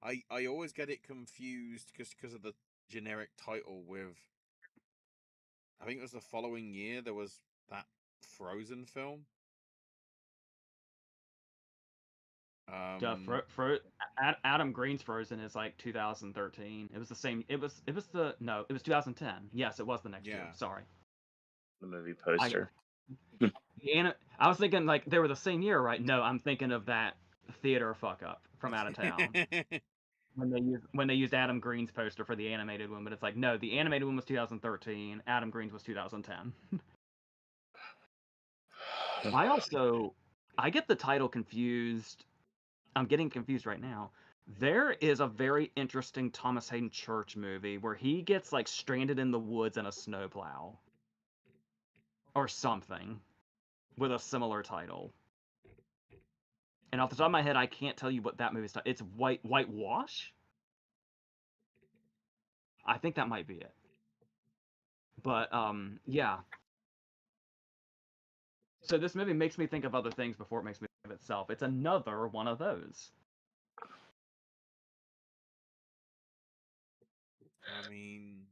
Speaker 1: I always get it confused just because of the generic title with, I think it was the following year there was that Frozen film.
Speaker 2: Adam Green's Frozen is like 2013. It was the same. It was 2010. Yes, it was the next year.
Speaker 1: Yeah.
Speaker 2: Sorry.
Speaker 3: The movie poster.
Speaker 2: I was thinking like they were the same year, right? No, I'm thinking of that theater fuck up from out of town when they used Adam Green's poster for the animated one, but it's like, no, the animated one was 2013. Adam Green's was 2010. I get the title confused. I'm getting confused right now. There is a very interesting Thomas Hayden Church movie where he gets like stranded in the woods in a snowplow or something with a similar title. And off the top of my head, I can't tell you what that movie's. It's Whitewash. I think that might be it. But yeah. So this movie makes me think of other things before it makes me think of itself. It's another one of those.
Speaker 1: I mean,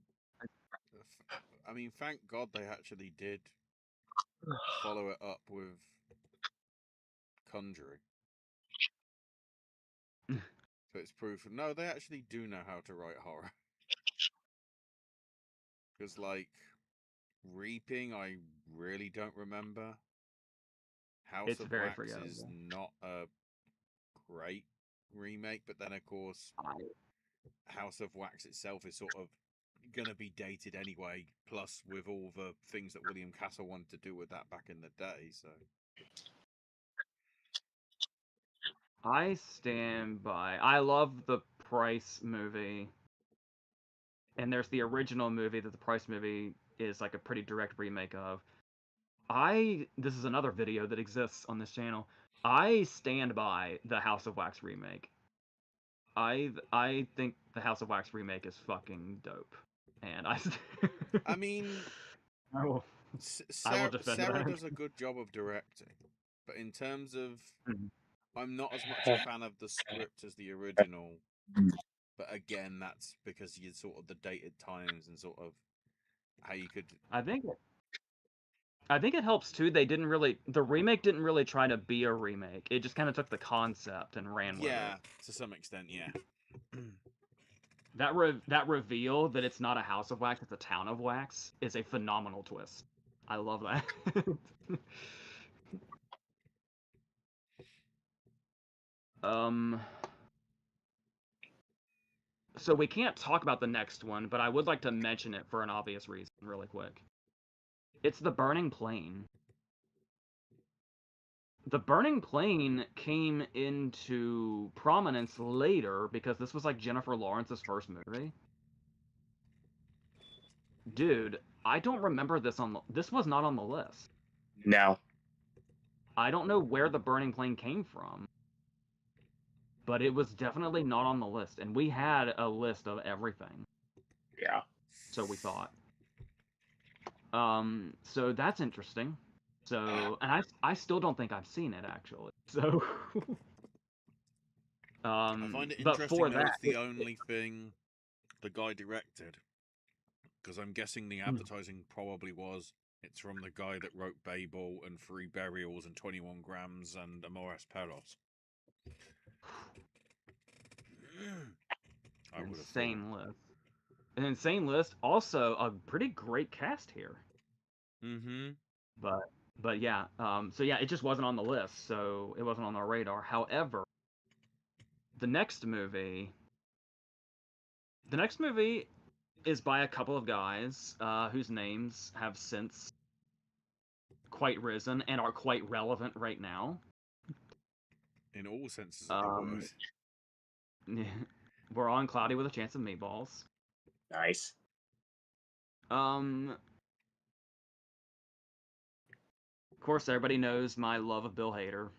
Speaker 1: thank God they actually did follow it up with Conjuring. So it's proof. No, they actually do know how to write horror. Because, like, Reaping, I really don't remember. House of Wax is not a great remake, but then, of course, House of Wax itself is sort of going to be dated anyway, plus with all the things that William Castle wanted to do with that back in the day, so...
Speaker 2: I stand by. I love the Price movie. And there's the original movie that the Price movie is like a pretty direct remake of. This is another video that exists on this channel. I stand by the House of Wax remake. I think the House of Wax remake is fucking dope, and
Speaker 1: I mean,
Speaker 2: I will defend
Speaker 1: Sarah
Speaker 2: that.
Speaker 1: does a good job of directing, but in terms of,
Speaker 2: Mhm.
Speaker 1: I'm not as much a fan of the script as the original. But again, that's because you sort of the dated times and sort of how you could.
Speaker 2: I think it helps too. The remake didn't really try to be a remake. It just kind of took the concept and ran with
Speaker 1: Yeah,
Speaker 2: it.
Speaker 1: to some extent, yeah.
Speaker 2: That reveal that it's not a House of Wax, it's a Town of Wax is a phenomenal twist. I love that. um so we can't talk about the next one, but I would like to mention it for an obvious reason really quick. It's The Burning Plain. The Burning Plain came into prominence later because this was like Jennifer Lawrence's first movie. Dude, I don't remember this was not on the list.
Speaker 3: No.
Speaker 2: I don't know where The Burning Plain came from, but it was definitely not on the list, and we had a list of everything.
Speaker 3: Yeah.
Speaker 2: So we thought. So that's interesting. So, and I still don't think I've seen it actually. So,
Speaker 1: I find it
Speaker 2: but
Speaker 1: interesting
Speaker 2: for
Speaker 1: that
Speaker 2: that,
Speaker 1: it's the only thing the guy directed, because I'm guessing the advertising probably was it's from the guy that wrote Babel and Three Burials and 21 Grams and Amores Perros. I would have thought.
Speaker 2: insane list. An insane list. Also, a pretty great cast here.
Speaker 1: Mm-hmm.
Speaker 2: But yeah. So yeah, it just wasn't on the list, so it wasn't on our radar. However, the next movie. The next movie is by a couple of guys whose names have since quite risen and are quite relevant right now.
Speaker 1: In all senses of the word.
Speaker 2: We're on Cloudy with a Chance of Meatballs.
Speaker 3: Nice.
Speaker 2: Of course, everybody knows my love of Bill Hader,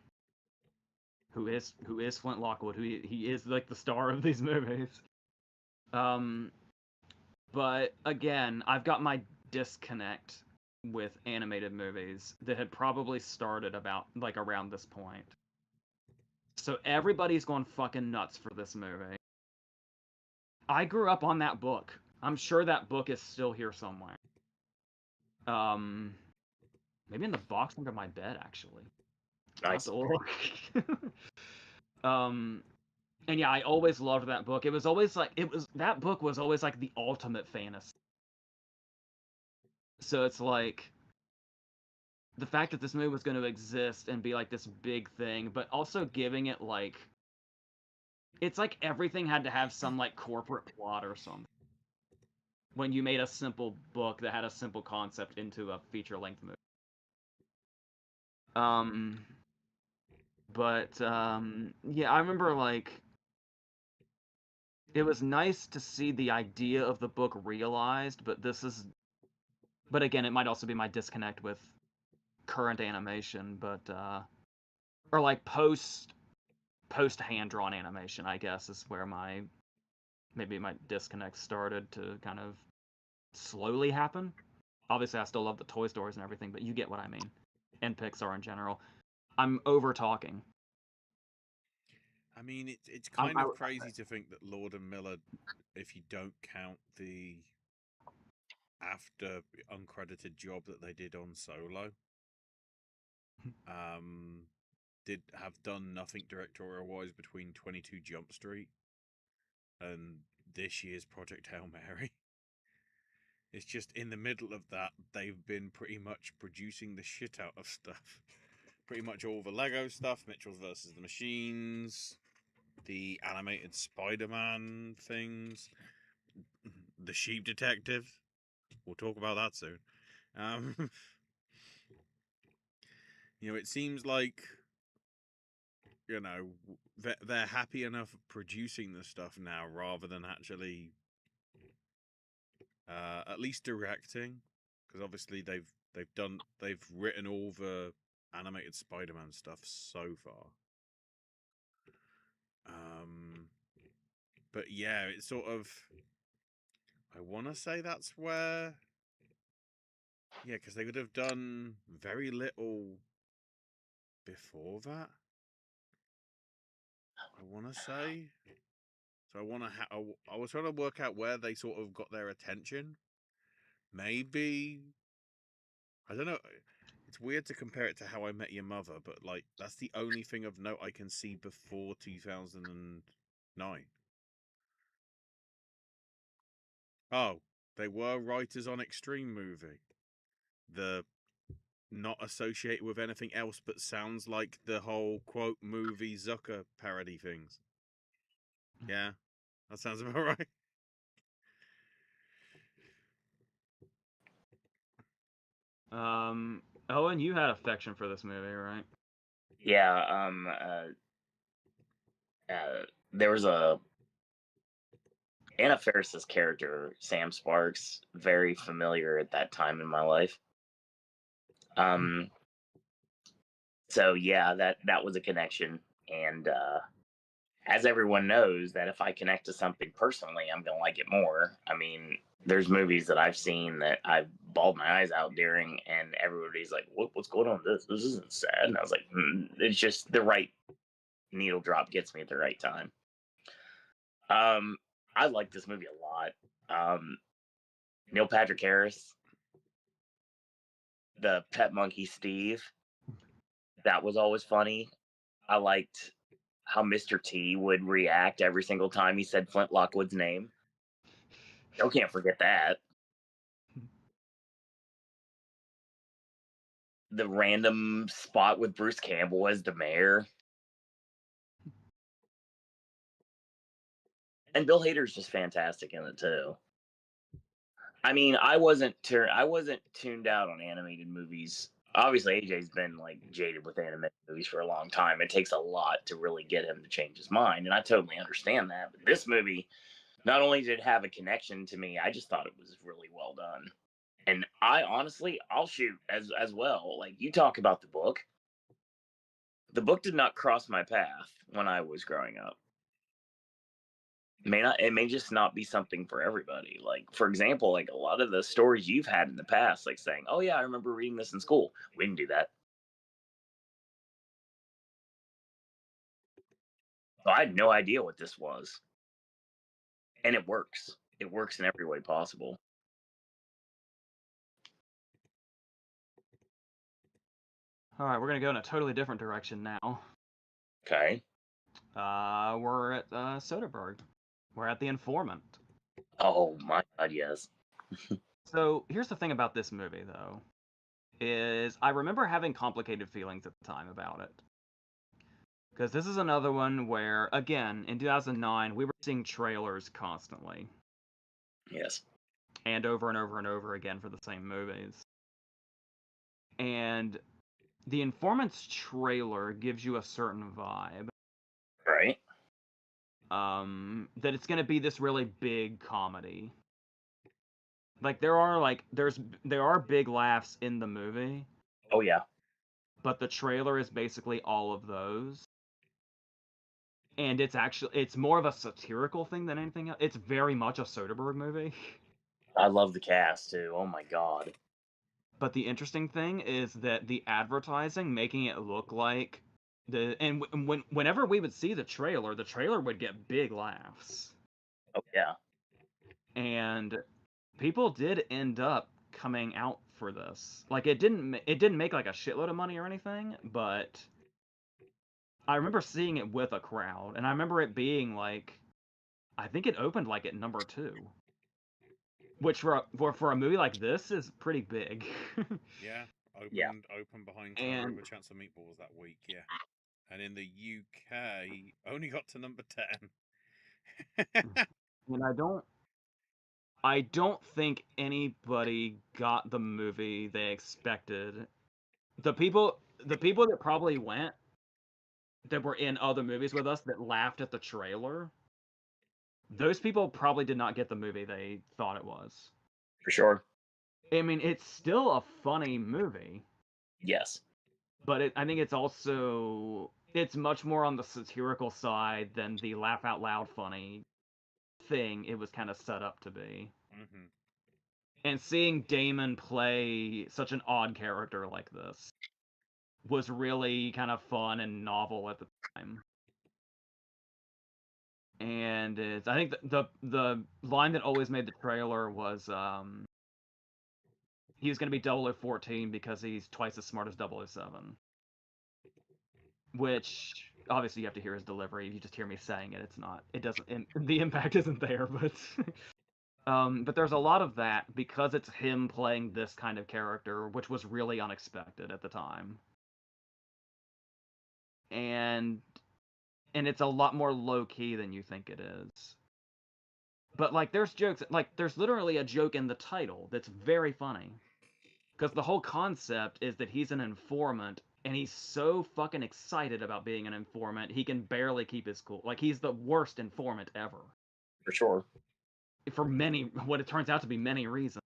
Speaker 2: who is Flint Lockwood, who he is like the star of these movies. But again, I've got my disconnect with animated movies that had probably started about like around this point. So everybody's going fucking nuts for this movie. I grew up on that book. I'm sure that book is still here somewhere. Maybe in the box under my bed, actually. I'll have
Speaker 3: Nice.
Speaker 2: to look. And yeah, I always loved that book. That book was always like the ultimate fantasy. So it's like the fact that this movie was going to exist and be like this big thing, but also giving it like it's like everything had to have some like corporate plot or something. When you made a simple book that had a simple concept into a feature-length movie. Yeah, I remember like it was nice to see the idea of the book realized, but again, it might also be my disconnect with current animation, or like post hand-drawn animation, I guess, is where maybe my disconnect started to kind of slowly happen. Obviously, I still love the Toy Stories and everything, but you get what I mean. And Pixar in general. I'm over talking.
Speaker 1: I mean, it's kind of crazy to think that Lord and Miller, if you don't count the after uncredited job that they did on Solo, did have done nothing directorial wise between 22 Jump Street and this year's Project Hail Mary. It's just in the middle of that, they've been pretty much producing the shit out of stuff. Pretty much all the Lego stuff, Mitchell's versus the Machines, the animated Spider-Man things, the Sheep Detective. We'll talk about that soon. It seems like, they're happy enough producing the stuff now rather than actually, at least directing, because obviously they've They've written all the animated Spider-Man stuff so far. But yeah, it's sort of. I want to say that's where. Yeah, because they would have done very little before that. I want to say. So I want to. I was trying to work out where they sort of got their attention. Maybe. I don't know. It's weird to compare it to How I Met Your Mother, but like that's the only thing of note I can see before 2009. Oh, they were writers on Extreme Movie. The not associated with anything else, but sounds like the whole quote movie Zucker parody things. Yeah, that sounds about right.
Speaker 2: Owen, you had affection for this movie, right?
Speaker 3: Yeah. There was a Anna Faris's character, Sam Sparks, very familiar at that time in my life. So yeah, that was a connection, and as everyone knows, that if I connect to something personally, I'm gonna like it more. I mean, there's movies that I've seen that I've bawled my eyes out during, and everybody's like, "What's going on with this? This isn't sad." And I was like, "It's just the right needle drop gets me at the right time." I like this movie a lot. Neil Patrick Harris, the pet monkey Steve, that was always funny. I liked how Mr. T would react every single time he said Flint Lockwood's name. You can't forget that. The random spot with Bruce Campbell as the mayor. And Bill Hader's just fantastic in it too. I mean, I wasn't tuned out on animated movies. Obviously, AJ's been like jaded with animated movies for a long time. It takes a lot to really get him to change his mind, and I totally understand that. But this movie, not only did it have a connection to me, I just thought it was really well done. And I honestly, I'll shoot as well. Like you talk about the book. The book did not cross my path when I was growing up. It may just not be something for everybody. Like, for example, like a lot of the stories you've had in the past, like saying, "Oh yeah, I remember reading this in school." We didn't do that. So I had no idea what this was. And it works. It works in every way possible.
Speaker 2: All right, we're gonna go in a totally different direction now.
Speaker 3: Okay.
Speaker 2: We're at Soderbergh. We're at The Informant.
Speaker 3: Oh my god, yes.
Speaker 2: So here's the thing about this movie, though, is I remember having complicated feelings at the time about it. Because this is another one where, again, in 2009, we were seeing trailers constantly.
Speaker 3: Yes.
Speaker 2: And over and over and over again for the same movies. And The Informant's trailer gives you a certain vibe.
Speaker 3: Right.
Speaker 2: That it's going to be this really big comedy. Like there are big laughs in the movie.
Speaker 3: Oh yeah.
Speaker 2: But the trailer is basically all of those. And it's more of a satirical thing than anything else. It's very much a Soderbergh movie.
Speaker 3: I love the cast too. Oh my god.
Speaker 2: But the interesting thing is that the advertising making it look like whenever we would see the trailer would get big laughs.
Speaker 3: Oh yeah.
Speaker 2: And people did end up coming out for this. Like it didn't make like a shitload of money or anything, but I remember seeing it with a crowd, and I remember it being like, I think it opened like at number 2, which for a movie like this is pretty big.
Speaker 1: Yeah,
Speaker 3: Yeah.
Speaker 1: open behind
Speaker 2: And-
Speaker 1: Over Chance of Meatballs that week. Yeah, and in the UK only got to number 10.
Speaker 2: And I don't think anybody got the movie they expected. The people that probably went that were in other movies with us that laughed at the trailer, those people probably did not get the movie they thought it was.
Speaker 3: For sure.
Speaker 2: I mean, it's still a funny movie,
Speaker 3: Yes,
Speaker 2: but I think it's much more on the satirical side than the laugh out loud funny thing it was kind of set up to be.
Speaker 1: Mm-hmm.
Speaker 2: And seeing Damon play such an odd character like this was really kind of fun and novel at the time. And I think the line that always made the trailer was he was going to be 0014 because he's twice as smart as 007. Which obviously you have to hear his delivery. If you just hear me saying it, it's not. It doesn't. The impact isn't there, but. But there's a lot of that because it's him playing this kind of character, which was really unexpected at the time. And it's a lot more low key than you think it is. But like there's jokes, like there's literally a joke in the title that's very funny. Because the whole concept is that he's an informant and he's so fucking excited about being an informant, he can barely keep his cool. Like he's the worst informant ever.
Speaker 3: for sure.
Speaker 2: For what it turns out to be many reasons.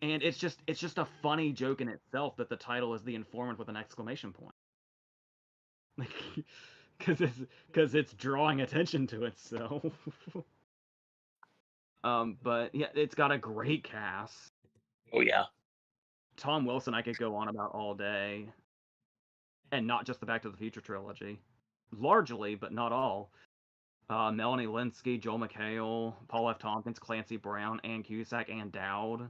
Speaker 2: And it's just a funny joke in itself that the title is The Informant with an exclamation point. Like, because it's drawing attention to itself. But yeah, it's got a great cast.
Speaker 3: Oh yeah.
Speaker 2: Tom Wilson I could go on about all day. And not just the Back to the Future trilogy. Largely, but not all. Melanie Linsky, Joel McHale, Paul F. Tompkins, Clancy Brown, Ann Cusack, Ann Dowd.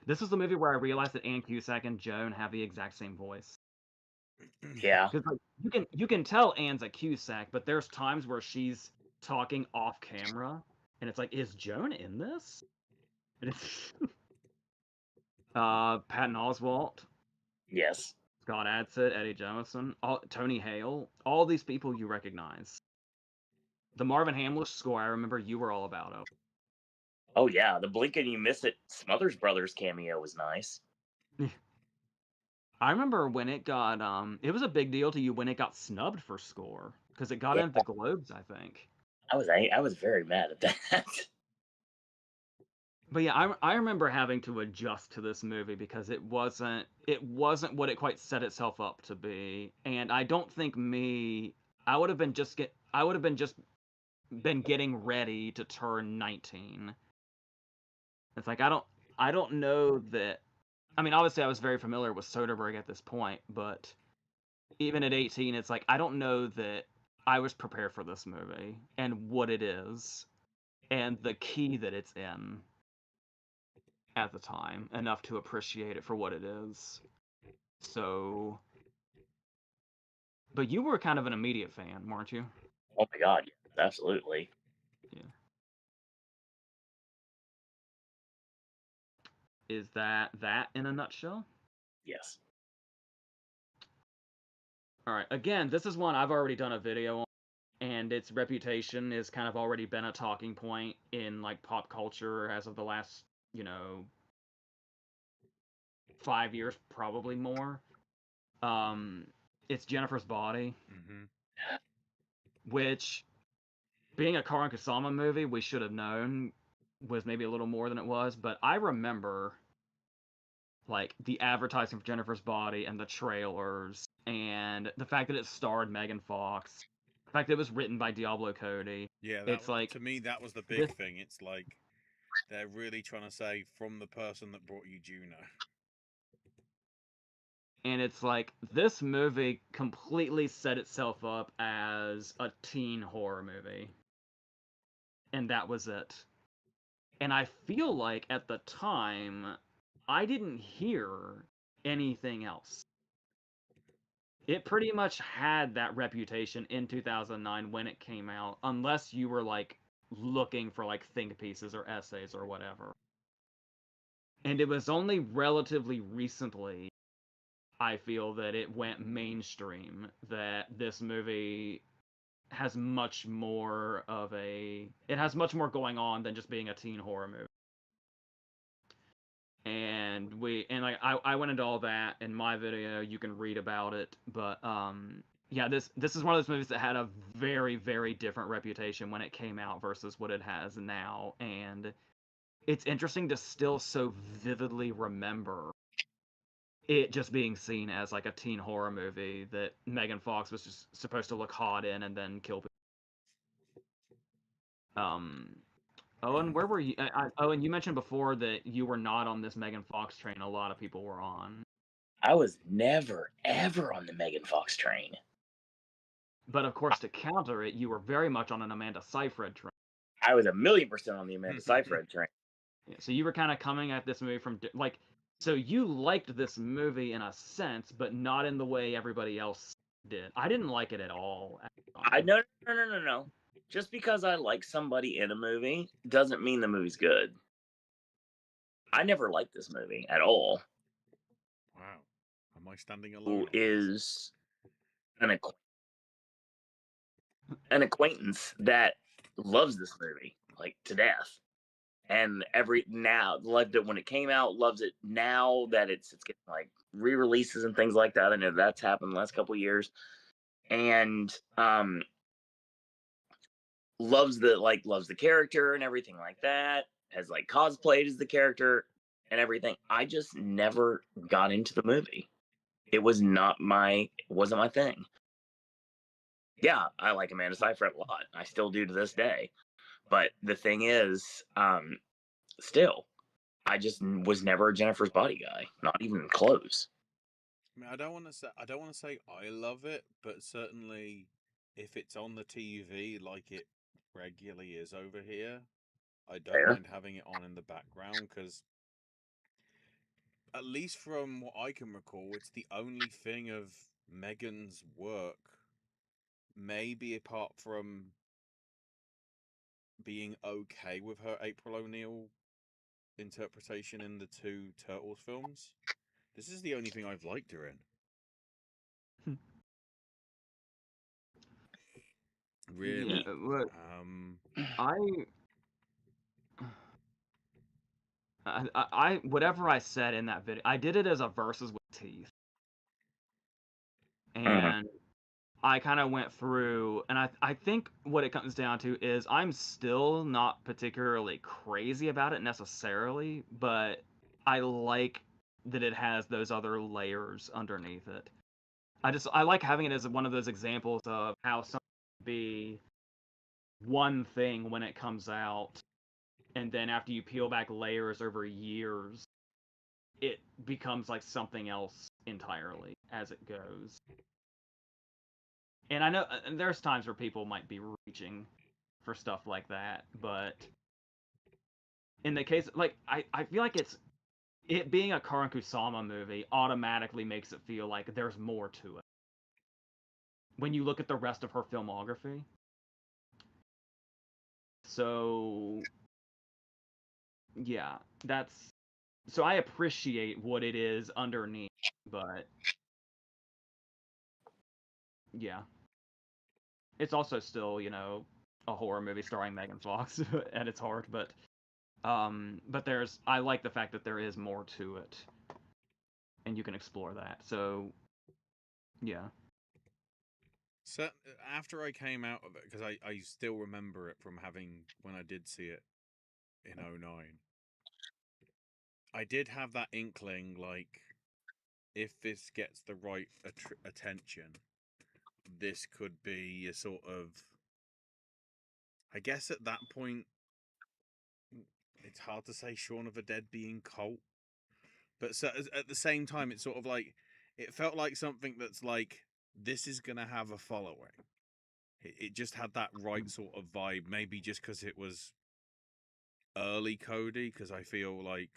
Speaker 2: This is the movie where I realized that Ann Cusack and Joan have the exact same voice.
Speaker 3: Yeah.
Speaker 2: Because like, you can tell Ann's a Cusack, but there's times where she's talking off camera, and it's like, is Joan in this? And it's Patton Oswalt,
Speaker 3: Yes.
Speaker 2: Scott Adsit, Eddie Jemison, Tony Hale, all these people you recognize. The Marvin Hamlish score, I remember you were all about it.
Speaker 3: Oh yeah. The blink and you miss it. Smothers Brothers cameo was nice.
Speaker 2: I remember when it got it was a big deal to you when it got snubbed for score because it got
Speaker 3: Yeah.
Speaker 2: into the Globes, I think.
Speaker 3: I was very mad at that.
Speaker 2: But yeah, I remember having to adjust to this movie because it wasn't what it quite set itself up to be, and I don't think I would have been just been getting ready to turn 19. It's like I don't know that. I mean, obviously I was very familiar with Soderbergh at this point, but even at 18, it's like I don't know that I was prepared for this movie and what it is and the key that it's in at the time enough to appreciate it for what it is. So, but you were kind of an immediate fan, weren't you?
Speaker 3: Oh my god. Yes, absolutely.
Speaker 2: Yeah. Is that in a nutshell?
Speaker 3: Yes.
Speaker 2: All right. Again, this is one I've already done a video on, and its reputation has kind of already been a talking point in like pop culture as of the last, 5 years, probably more. Um, it's Jennifer's Body,
Speaker 1: Mm-hmm.
Speaker 2: which, being a Karan Kusama movie, we should have known was maybe a little more than it was. But I remember, like, the advertising for Jennifer's Body and the trailers, and the fact that it starred Megan Fox, the fact that it was written by Diablo Cody.
Speaker 1: Yeah,
Speaker 2: It's like
Speaker 1: to me that was the
Speaker 2: this,
Speaker 1: big thing. It's like they're really trying to say from the person that brought you Juno.
Speaker 2: and it's like this movie completely set itself up as a teen horror movie, and that was it. And I feel like at the time, I didn't hear anything else. It pretty much had that reputation in 2009 when it came out, unless you were like looking for like think pieces or essays or whatever. And it was only relatively recently, I feel, that it went mainstream, that this movie has much more going on than just being a teen horror movie. And like I went into all that in my video. You can read about it, but yeah, this is one of those movies that had a very, very different reputation when it came out versus what it has now. And it's interesting to still so vividly remember it just being seen as like a teen horror movie that Megan Fox was just supposed to look hot in and then kill people. Owen, where were you? Owen, you mentioned before that you were not on this Megan Fox train. A lot of people were on.
Speaker 3: I was never, ever on the Megan Fox train.
Speaker 2: But of course, to counter it, you were very much on an Amanda Seyfried train.
Speaker 3: I was 1,000,000% on the Amanda Seyfried train.
Speaker 2: Yeah, so you were kind of coming at this movie from like, so you liked this movie in a sense, but not in the way everybody else did. I didn't like it at all.
Speaker 3: No. Just because I like somebody in a movie doesn't mean the movie's good. I never liked this movie at all.
Speaker 1: Wow. Am I standing alone?
Speaker 3: Who
Speaker 1: on this?
Speaker 3: is an acquaintance that loves this movie like to death, and now loved it when it came out, loves it now that it's getting like re-releases and things like that. I know that's happened the last couple of years, and loves the character and everything like that. Has like cosplayed as the character and everything. I just never got into the movie. It wasn't my thing. Yeah, I like Amanda Seyfried a lot. I still do to this day. But the thing is, still, I just was never a Jennifer's Body guy. Not even close.
Speaker 1: I mean, I don't want to say I love it, but certainly if it's on the TV like it regularly is over here, I don't
Speaker 3: Fair.
Speaker 1: mind having it on in the background because, at least from what I can recall, it's the only thing of Megan's work, maybe apart from being okay with her April O'Neil interpretation in the two Turtles films. This is the only thing I've liked her in. Really?
Speaker 2: Yeah, look, I whatever I said in that video, I did it as a versus with teeth, and I kind of went through, and I think what it comes down to is I'm still not particularly crazy about it necessarily, but I like that it has those other layers underneath it. I like having it as one of those examples of how something can be one thing when it comes out, and then after you peel back layers over years, it becomes like something else entirely as it goes. And I know there's times where people might be reaching for stuff like that, but in the case, like, I feel like it being a Karan Kusama movie automatically makes it feel like there's more to it when you look at the rest of her filmography. So yeah, so I appreciate what it is underneath, but yeah, it's also still, a horror movie starring Megan Fox at its heart, but I like the fact that there is more to it, and you can explore that. So yeah.
Speaker 1: So after I came out of it, because I still remember it from having when I did see it in 2009, I did have that inkling, like, if this gets the right attention, this could be a sort of, I guess at that point, it's hard to say Shaun of the Dead being cult, but so at the same time, it's sort of like, it felt like something that's like, this is going to have a following. It just had that right sort of vibe, maybe just because it was early Cody, because I feel like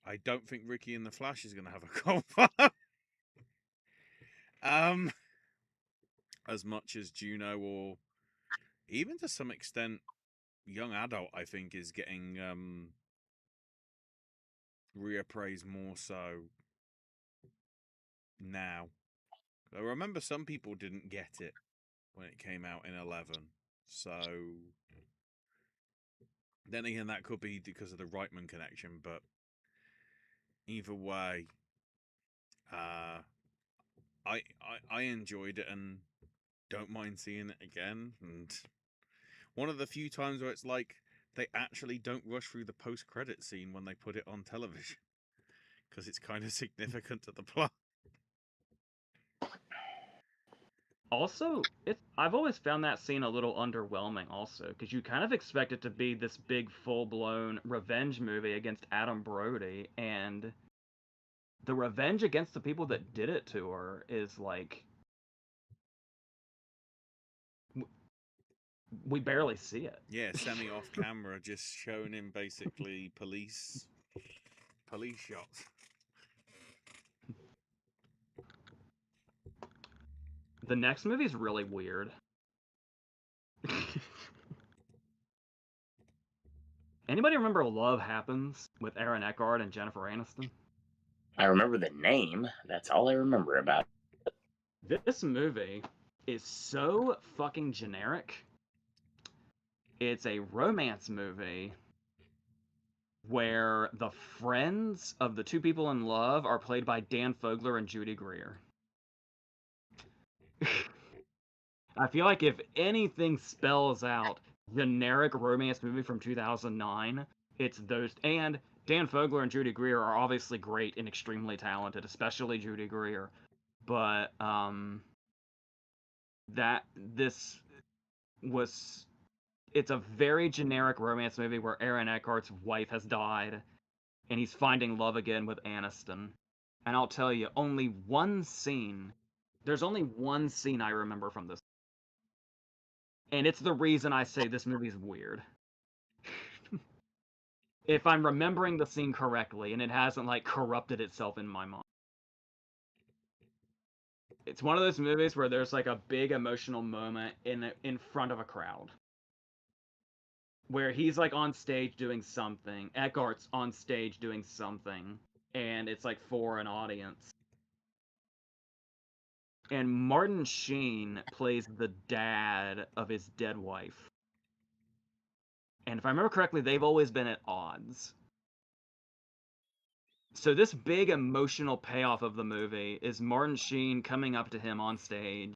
Speaker 1: I don't think Ricky and the Flash is going to have a cult follow. As much as Juno, or even to some extent young adult, I think is getting reappraised more so now. I remember some people didn't get it when it came out in 11, so then again that could be because of the Reitman connection, but either way, I enjoyed it and don't mind seeing it again. And one of the few times where it's like they actually don't rush through the post-credit scene when they put it on television because it's kind of significant to the plot.
Speaker 2: Also, I've always found that scene a little underwhelming also, because you kind of expect it to be this big full-blown revenge movie against Adam Brody, and the revenge against the people that did it to her is like we barely see it.
Speaker 1: Yeah, semi off camera, just showing him basically police shots.
Speaker 2: The next movie's really weird. Anybody remember Love Happens with Aaron Eckhart and Jennifer Aniston?
Speaker 3: I remember the name. That's all I remember about it.
Speaker 2: This movie is so fucking generic. It's a romance movie where the friends of the two people in love are played by Dan Fogler and Judy Greer. I feel like if anything spells out generic romance movie from 2009, it's those. And Dan Fogler and Judy Greer are obviously great and extremely talented, especially Judy Greer. But this was it's a very generic romance movie where Aaron Eckhart's wife has died and he's finding love again with Aniston. And I'll tell you, there's only one scene I remember from this. And it's the reason I say this movie's weird. If I'm remembering the scene correctly and it hasn't like corrupted itself in my mind. It's one of those movies where there's like a big emotional moment in front of a crowd. Where he's like on stage doing something, Eckhart's on stage doing something, and it's like for an audience. And Martin Sheen plays the dad of his dead wife. And if I remember correctly, they've always been at odds. So this big emotional payoff of the movie is Martin Sheen coming up to him on stage.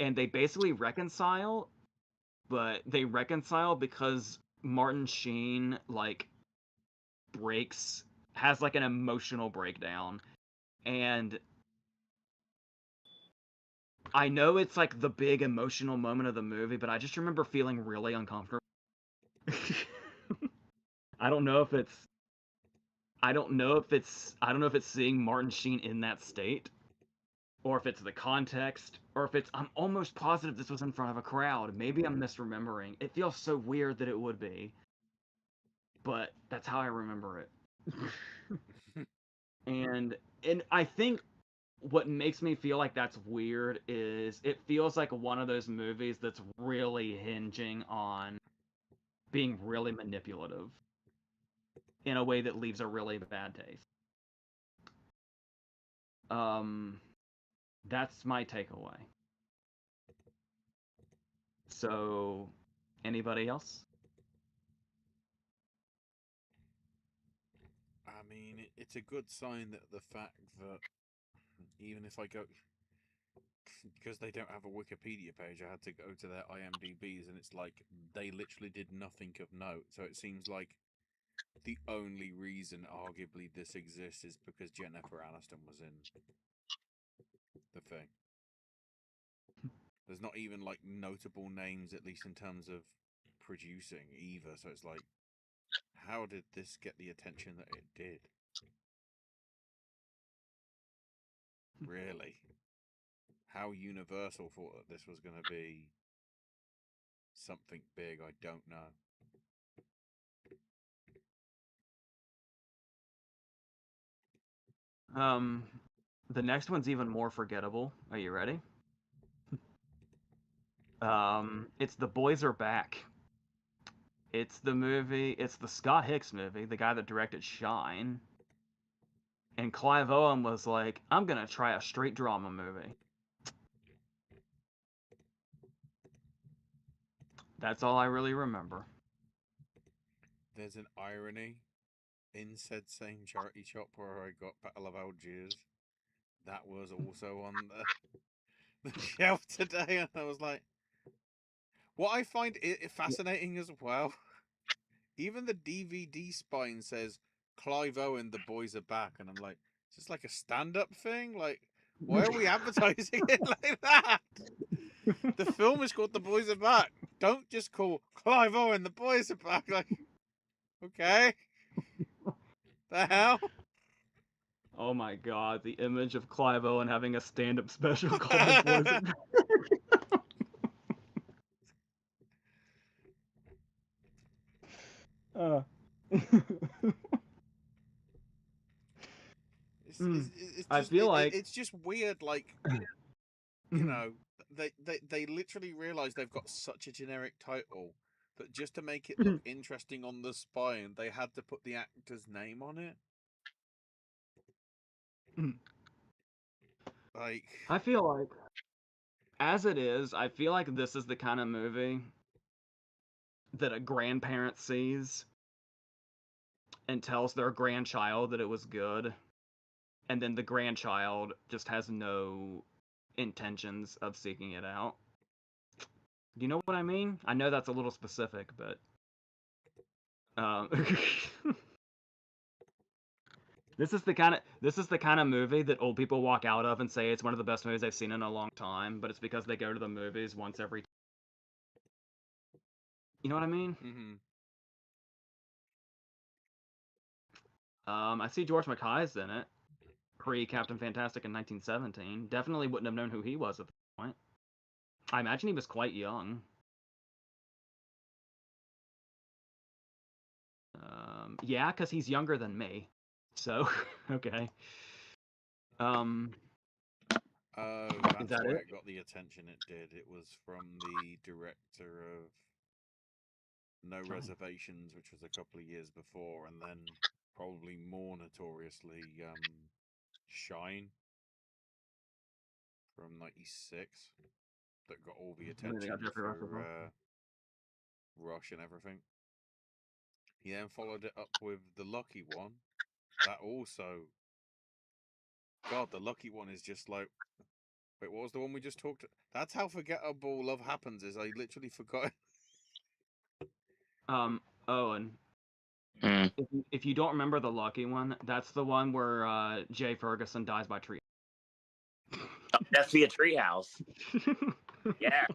Speaker 2: And they basically reconcile, but they reconcile because Martin Sheen like has like an emotional breakdown. And I know it's like the big emotional moment of the movie, but I just remember feeling really uncomfortable. I don't know if it's seeing Martin Sheen in that state, or if it's the context, or if I'm almost positive this was in front of a crowd. Maybe I'm misremembering. It feels so weird that it would be, but that's how I remember it. and I think what makes me feel like that's weird is it feels like one of those movies that's really hinging on being really manipulative in a way that leaves a really bad taste. That's my takeaway. So, anybody else?
Speaker 1: I mean, it's a good sign that the fact that even if I go, because they don't have a Wikipedia page, I had to go to their IMDb's, and it's like they literally did nothing of note. So it seems like the only reason, arguably, this exists is because Jennifer Aniston was in the thing. There's not even like notable names, at least in terms of producing either. So it's like, how did this get the attention that it did? Really? How Universal thought that this was going to be something big, I don't know.
Speaker 2: The next one's even more forgettable. Are you ready? It's The Boys Are Back. It's the Scott Hicks movie, the guy that directed Shine. And Clive Owen was like, I'm gonna try a straight drama movie. That's all I really remember.
Speaker 1: There's an irony in said same charity shop where I got Battle of Algiers. That was also on the shelf today, and I was like, What I find fascinating as well, even the DVD spine says Clive Owen, the boys are back, and I'm like, is this like a stand-up thing? Like, why are we advertising it like that? The film is called The Boys Are Back. Don't just call Clive Owen, the boys are back. Like, okay, the hell?
Speaker 2: Oh my god, the image of Clive Owen having a stand-up special called The Boys Are Back.
Speaker 1: It's
Speaker 2: I
Speaker 1: just
Speaker 2: feel like
Speaker 1: it's just weird. Like, they literally realize they've got such a generic title that just to make it look interesting on the spine, they had to put the actor's name on it. Like,
Speaker 2: I feel like, as it is, I feel like this is the kind of movie that a grandparent sees and tells their grandchild that it was good, and then the grandchild just has no intentions of seeking it out. Do you know what I mean? I know that's a little specific, but um, this is the kind of movie that old people walk out of and say it's one of the best movies they've seen in a long time, but it's because they go to the movies once every. You know what I mean?
Speaker 1: mm-hmm.
Speaker 2: I see George Mackay's in it, pre Captain Fantastic in 1917. Definitely wouldn't have known who he was at the point. I imagine he was quite young. Yeah, because he's younger than me. So, okay.
Speaker 1: Oh,
Speaker 2: Is
Speaker 1: that's
Speaker 2: that
Speaker 1: why
Speaker 2: it?
Speaker 1: it got the attention it did. It was from the director of No Reservations, which was a couple of years before, and then probably more notoriously Shine from '96 that got all the
Speaker 2: Maybe they got
Speaker 1: attention
Speaker 2: Jeffrey
Speaker 1: for
Speaker 2: Rush as well.
Speaker 1: Rush and everything. He then followed it up with The Lucky One. That also, God, The Lucky One is just like, wait, what was the one we just talked? That's how forgettable Love Happens. Is I literally forgot.
Speaker 2: Owen,
Speaker 3: Hmm.
Speaker 2: if you don't remember the Lucky One, that's the one where Jay Ferguson dies by tree.
Speaker 3: That's via Treehouse. Yeah,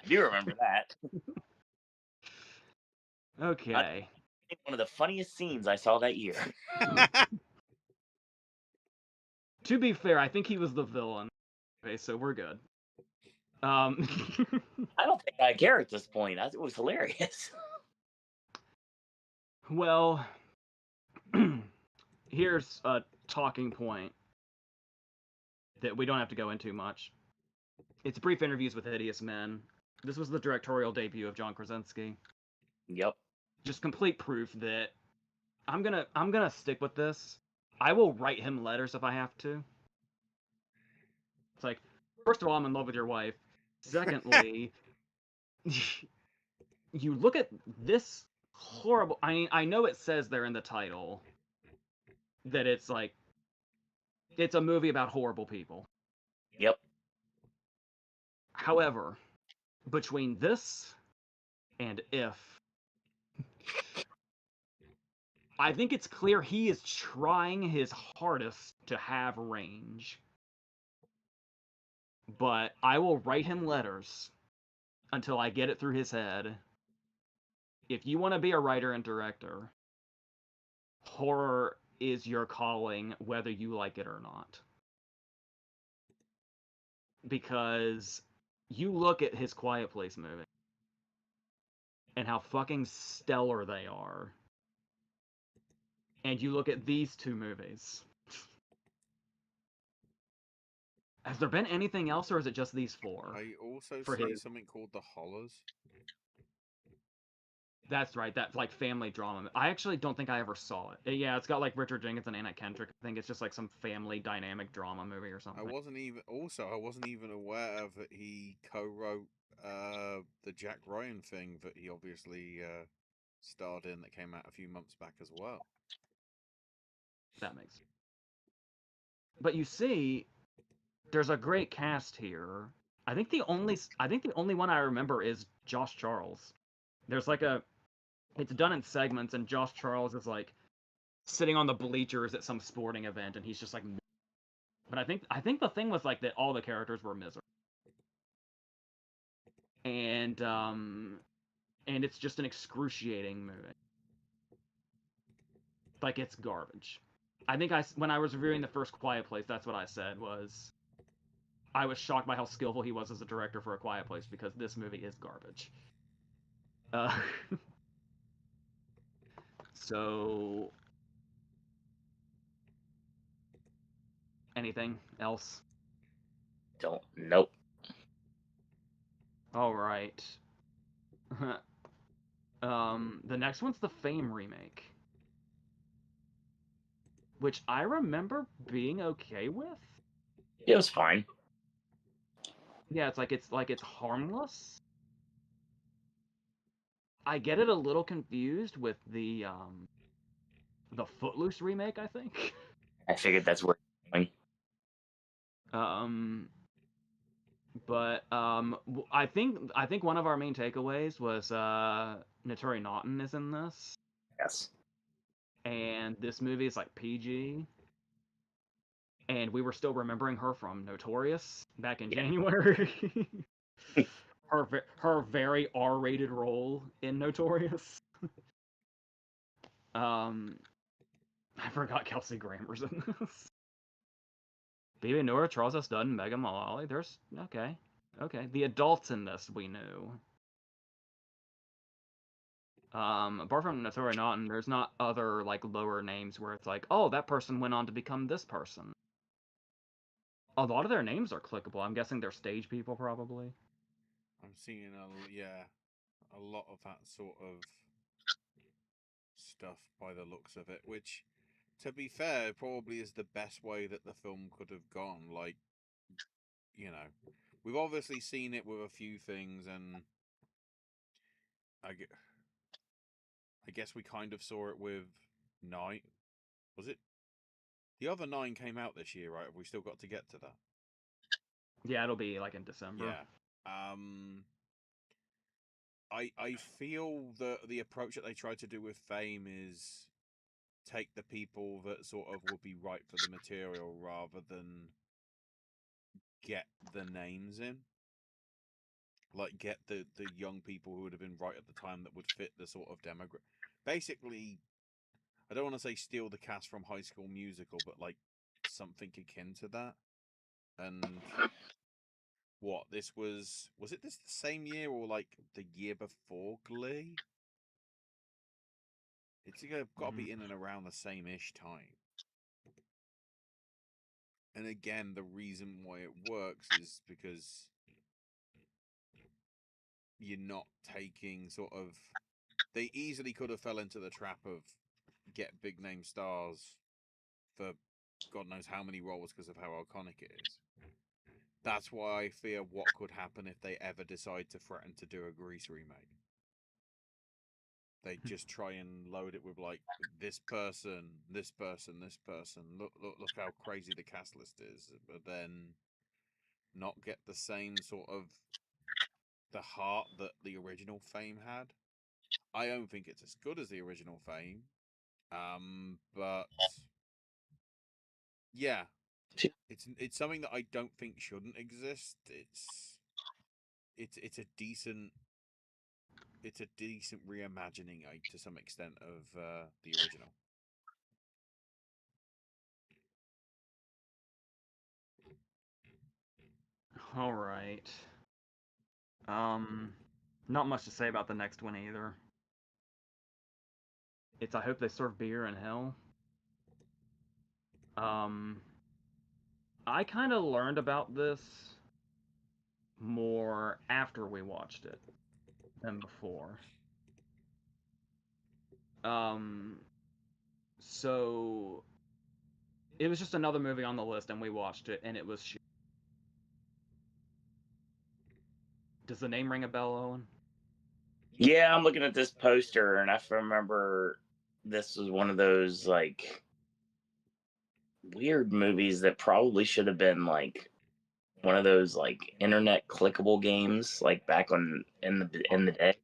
Speaker 3: I do remember that.
Speaker 2: Okay.
Speaker 3: One of the funniest scenes I saw that year.
Speaker 2: To be fair, I think he was the villain. Okay, so we're good. Um,
Speaker 3: I don't think I care at this point. It was hilarious.
Speaker 2: well, here's a talking point that we don't have to go into much. It's brief interviews with hideous men. This was the directorial debut of John Krasinski.
Speaker 3: Yep.
Speaker 2: Just complete proof that I'm gonna stick with this. I will write him letters if I have to. It's like, first of all, I'm in love with your wife. Secondly, you look at this horrible. I know it says there in the title that it's like it's a movie about horrible people.
Speaker 3: Yep.
Speaker 2: However, between this and If, I think it's clear he is trying his hardest to have range. But I will write him letters until I get it through his head. If you want to be a writer and director, horror is your calling, whether you like it or not. Because you look at his Quiet Place movie and how fucking stellar they are, and you look at these two movies. Has there been anything else, or is it just these four?
Speaker 1: I also
Speaker 2: For
Speaker 1: seen
Speaker 2: his,
Speaker 1: something called The Hollers.
Speaker 2: that's right, that like family drama. I actually don't think I ever saw it. Yeah, it's got like Richard Jenkins and Anna Kendrick. I think it's just like some family dynamic drama movie or something.
Speaker 1: I wasn't even aware that he co-wrote the Jack Ryan thing that he obviously starred in that came out a few months back as well.
Speaker 2: That makes sense. But you see, there's a great cast here. I think the only one I remember is Josh Charles. There's like it's done in segments, and Josh Charles is like sitting on the bleachers at some sporting event, and he's just like. But I think the thing was like that all the characters were miserable, and it's just an excruciating movie. Like, it's garbage. I think when I was reviewing the first Quiet Place, that's what I said was I was shocked by how skillful he was as a director for A Quiet Place, because this movie is garbage. So, anything else?
Speaker 3: Nope.
Speaker 2: All right. The next one's the Fame remake, which I remember being okay with.
Speaker 3: It was fine.
Speaker 2: Yeah, it's harmless. I get it a little confused with the Footloose remake, I think.
Speaker 3: I figured that's where you're going.
Speaker 2: But I think one of our main takeaways was Naturi Naughton is in this.
Speaker 3: Yes.
Speaker 2: And this movie is like PG. And we were still remembering her from Notorious back in January. her very R-rated role in Notorious. I forgot Kelsey Grammer's in this. Bibi Noor, Charles S. Dutton, Megan Mullally. There's okay. The adults in this we knew. Apart from Naturi Naughton, there's not other like lower names where it's like, oh, that person went on to become this person. A lot of their names are clickable. I'm guessing they're stage people, probably.
Speaker 1: I'm seeing a lot of that sort of stuff by the looks of it, which, to be fair, probably is the best way that the film could have gone. Like, we've obviously seen it with a few things, and I guess we kind of saw it with 9. Was it? The other 9 came out this year, right? Have we still got to get to that?
Speaker 2: Yeah, it'll be like in December.
Speaker 1: Yeah. I feel that the approach that they try to do with Fame is take the people that sort of would be right for the material rather than get the names in. Like, get the young people who would have been right at the time that would fit the sort of demographic. Basically, I don't want to say steal the cast from High School Musical, but like something akin to that. And what, this was it this the same year or like the year before Glee? It's got to be in and around the same-ish time. And again, the reason why it works is because you're not taking sort of... They easily could have fell into the trap of get big-name stars for God knows how many roles because of how iconic it is. That's why I fear what could happen if they ever decide to threaten to do a Grease remake. They just try and load it with like this person, this person, this person. Look how crazy the cast list is, but then not get the same sort of the heart that the original Fame had. I don't think it's as good as the original Fame, but yeah, it's something that I don't think shouldn't exist. It's a decent reimagining to some extent of the original.
Speaker 2: All right. Not much to say about the next one either. It's I hope they serve beer in hell. I kind of learned about this more after we watched it than before. So it was just another movie on the list, and we watched it, and it was shit. Does the name ring a bell, Owen?
Speaker 3: Yeah, I'm looking at this poster, and I remember this was one of those like weird movies that probably should have been like one of those like internet clickable games, like back on in the day.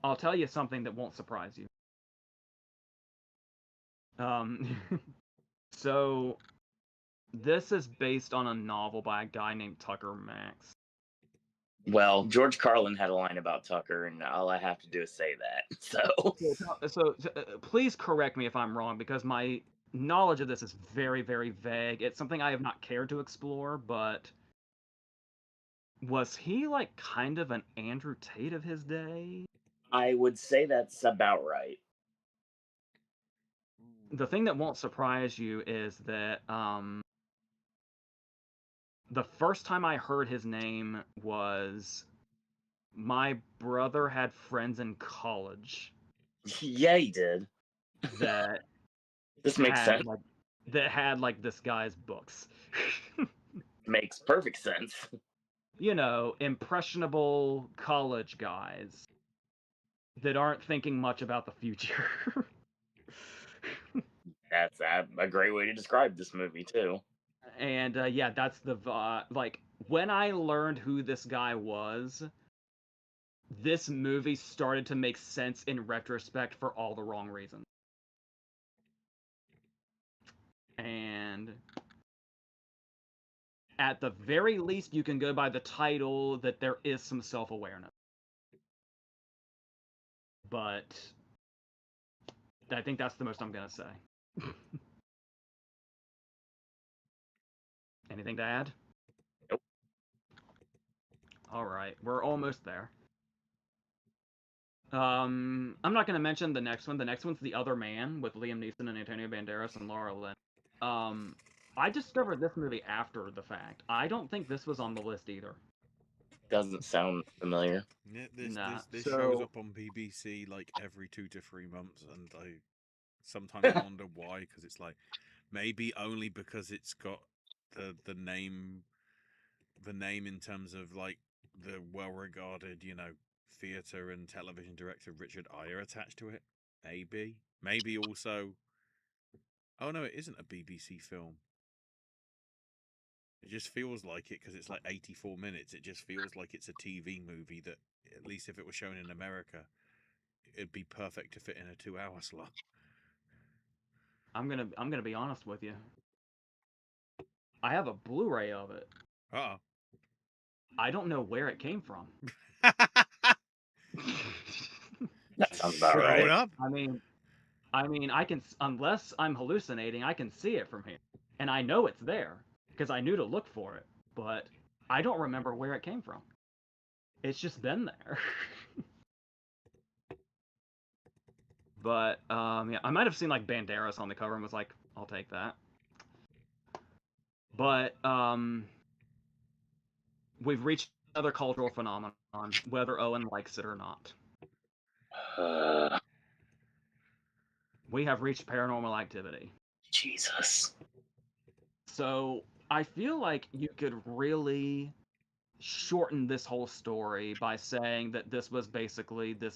Speaker 2: I'll tell you something that won't surprise you. So this is based on a novel by a guy named Tucker Max.
Speaker 3: Well, George Carlin had a line about Tucker, and all I have to do is say that.
Speaker 2: So please correct me if I'm wrong, because my knowledge of this is very, very vague. It's something I have not cared to explore, but was he like kind of an Andrew Tate of his day?
Speaker 3: I would say that's about right.
Speaker 2: The thing that won't surprise you is that the first time I heard his name was my brother had friends in college
Speaker 3: Yeah, he did.
Speaker 2: that
Speaker 3: This makes sense.
Speaker 2: had like this guy's books.
Speaker 3: Makes perfect sense.
Speaker 2: You know, impressionable college guys that aren't thinking much about the future.
Speaker 3: That's a great way to describe this movie too.
Speaker 2: And yeah, that's the like when I learned who this guy was, this movie started to make sense in retrospect for all the wrong reasons. And at the very least, you can go by the title that there is some self-awareness. But I think that's the most I'm gonna say. Anything to add?
Speaker 3: Nope.
Speaker 2: All right, we're almost there. I'm not gonna mention the next one. The next one's The Other Man with Liam Neeson and Antonio Banderas and Laura Linney. I discovered this movie after the fact. I don't think this was on the list either.
Speaker 3: Doesn't sound familiar.
Speaker 1: Yeah,
Speaker 2: Nah.
Speaker 1: this
Speaker 2: So
Speaker 1: shows up on BBC like every 2 to 3 months, and I sometimes wonder why, because it's like maybe only because it's got the name in terms of like the well-regarded, theatre and television director Richard Eyre attached to it. Maybe also. Oh no, it isn't a BBC film. It just feels like it because it's like 84 minutes. It just feels like it's a TV movie that, at least if it was shown in America, it'd be perfect to fit in a 2-hour slot.
Speaker 2: I'm gonna be honest with you. I have a Blu-ray of it.
Speaker 1: Oh.
Speaker 2: I don't know where it came from.
Speaker 3: That sounds about right.
Speaker 1: Up.
Speaker 2: I mean, I can, unless I'm hallucinating, I can see it from here, and I know it's there because I knew to look for it, but I don't remember where it came from. It's just been there. But yeah, I might have seen like Banderas on the cover and was like, I'll take that. But we've reached another cultural phenomenon, whether Owen likes it or not. We have reached Paranormal Activity.
Speaker 3: Jesus.
Speaker 2: So I feel like you could really shorten this whole story by saying that this was basically the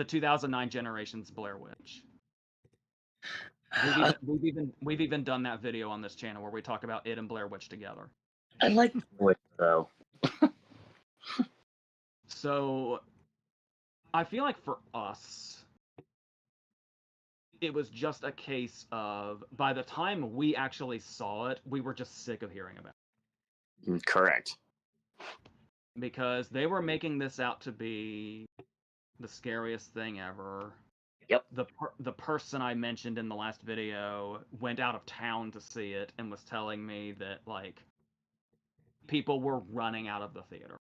Speaker 2: 2009 generation's Blair Witch. We've even done that video on this channel where we talk about it and Blair Witch together.
Speaker 3: I like Blair Witch though.
Speaker 2: So I feel like for us, it was just a case of by the time we actually saw it, we were just sick of hearing about it.
Speaker 3: Correct.
Speaker 2: Because they were making this out to be the scariest thing ever.
Speaker 3: Yep.
Speaker 2: The person I mentioned in the last video went out of town to see it and was telling me that like people were running out of the theater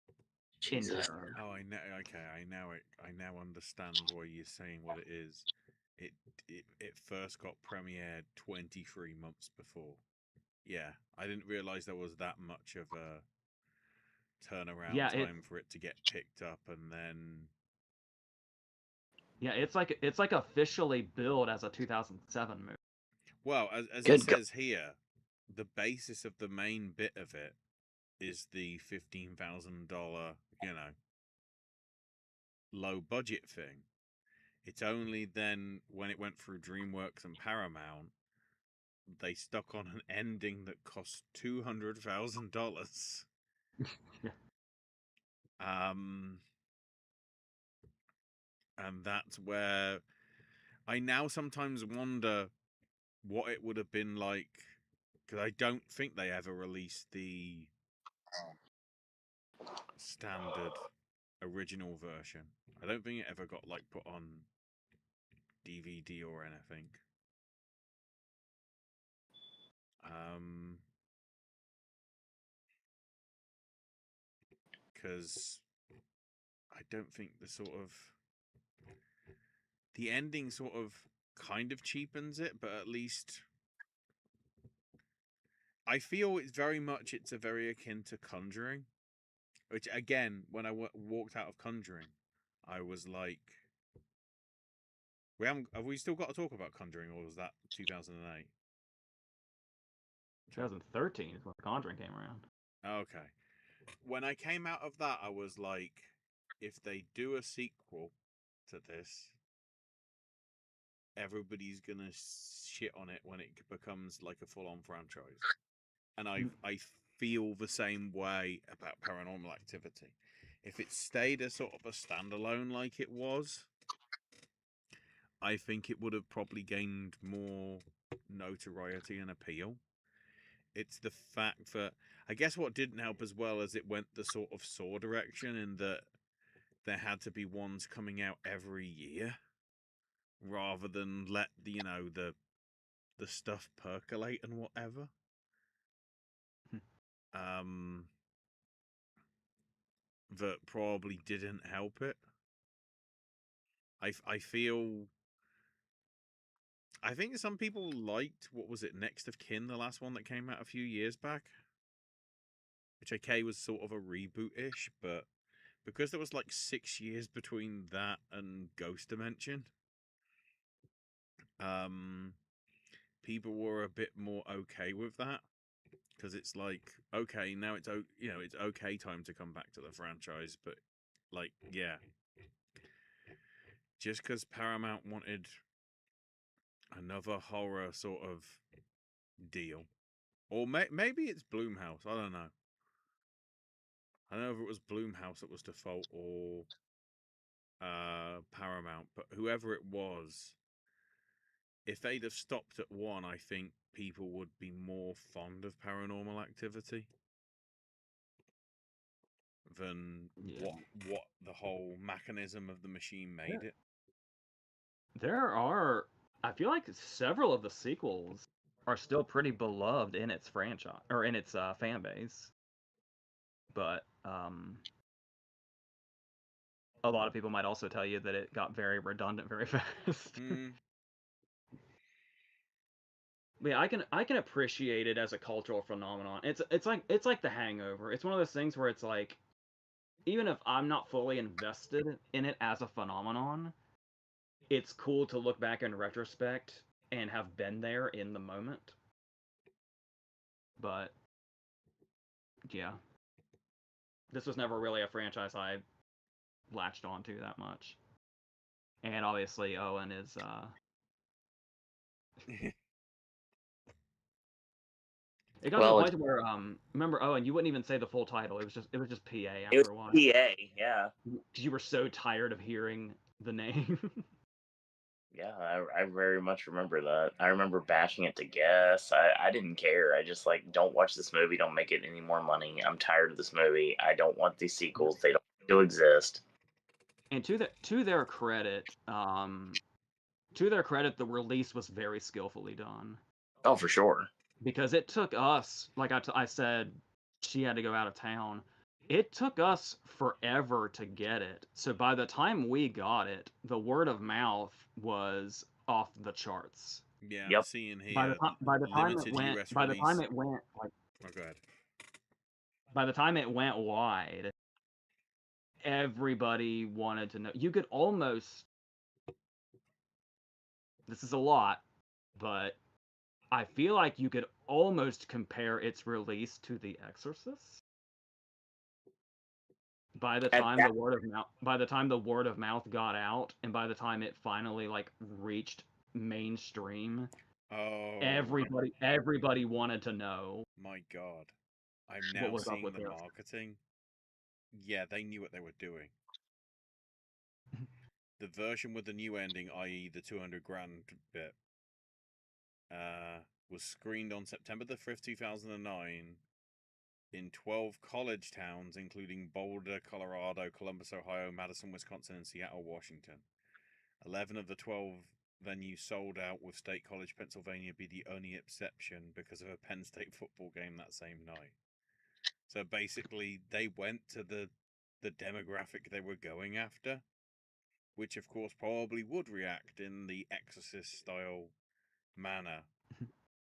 Speaker 3: Jesus.
Speaker 2: in terror.
Speaker 1: Oh, I know. Okay, I now understand why you're saying what it is. It first got premiered 23 months before. Yeah, I didn't realize there was that much of a turnaround time for it to get picked up, and then.
Speaker 2: Yeah, it's like officially billed as a 2007 movie.
Speaker 1: Well, as it says here, the basis of the main bit of it is the $15,000, low budget thing. It's only then when it went through DreamWorks and Paramount they stuck on an ending that cost $200,000.
Speaker 2: Yeah.
Speaker 1: And that's where I now sometimes wonder what it would have been like, because I don't think they ever released the standard original version. I don't think it ever got like put on DVD or anything. Because I don't think the ending sort of kind of cheapens it, but at least I feel it's a very akin to Conjuring, which again, when I walked out of Conjuring, I was like, have we still got to talk about Conjuring, or was that 2008?
Speaker 2: 2013 is when The Conjuring came around.
Speaker 1: Okay. When I came out of that, I was like, if they do a sequel to this, everybody's gonna shit on it when it becomes like a full-on franchise. And I feel the same way about Paranormal Activity. If it stayed as sort of a standalone like it was, I think it would have probably gained more notoriety and appeal. It's the fact that I guess what didn't help as well as it went the sort of Saw direction, in that there had to be ones coming out every year rather than let the stuff percolate and whatever. That probably didn't help it. I feel. I think some people liked, what was it, Next of Kin, the last one that came out a few years back, which was sort of a reboot-ish, but because there was like 6 years between that and Ghost Dimension, people were a bit more okay with that, because it's like, okay, now it's okay time to come back to the franchise, but like, yeah, just because Paramount wanted another horror sort of deal, or maybe it's Blumhouse, I don't know. I don't know if it was Blumhouse that was default or Paramount, but whoever it was, if they'd have stopped at one, I think people would be more fond of Paranormal Activity than what the whole mechanism of the machine made it.
Speaker 2: There are, I feel like several of the sequels are still pretty beloved in its franchise or in its fan base, but a lot of people might also tell you that it got very redundant very fast. But yeah, I can appreciate it as a cultural phenomenon. It's like The Hangover. It's one of those things where it's like, even if I'm not fully invested in it as a phenomenon, it's cool to look back in retrospect and have been there in the moment. But yeah, this was never really a franchise I latched onto that much. And obviously Owen is it got to the point where remember, Owen, you wouldn't even say the full title. It was just PA after a while.
Speaker 3: PA, yeah.
Speaker 2: Because you were so tired of hearing the name.
Speaker 3: Yeah, I very much remember that. I remember bashing it to Guess. I didn't care. I just like, don't watch this movie. Don't make it any more money. I'm tired of this movie. I don't want these sequels. They don't still exist.
Speaker 2: And to their credit, the release was very skillfully done.
Speaker 3: Oh, for sure.
Speaker 2: Because it took us, like I said, she had to go out of town. It took us forever to get it. So by the time we got it, the word of mouth was off the charts.
Speaker 1: Yeah,
Speaker 3: yep.
Speaker 1: Seeing here.
Speaker 2: By the time it went,
Speaker 1: US
Speaker 2: by the
Speaker 1: release.
Speaker 2: time it went, like,
Speaker 1: oh, go ahead.
Speaker 2: By the time it went wide, everybody wanted to know. You could almost. This is a lot, but I feel like you could almost compare its release to The Exorcist. By the time the word of mouth got out, and by the time it finally like reached mainstream,
Speaker 1: Oh
Speaker 2: Everybody wanted to know
Speaker 1: my god. I'm
Speaker 2: what
Speaker 1: now
Speaker 2: was up
Speaker 1: seeing
Speaker 2: with
Speaker 1: the
Speaker 2: this.
Speaker 1: marketing. Yeah, they knew what they were doing. The version with the new ending, i.e. the 200 grand bit, was screened on September the 5th, 2009 in 12 college towns, including Boulder, Colorado, Columbus, Ohio, Madison, Wisconsin, and Seattle, Washington. 11 of the 12 venues sold out, with State College, Pennsylvania be the only exception because of a Penn State football game that same night. So basically, they went to the demographic they were going after, which of course probably would react in the Exorcist style manner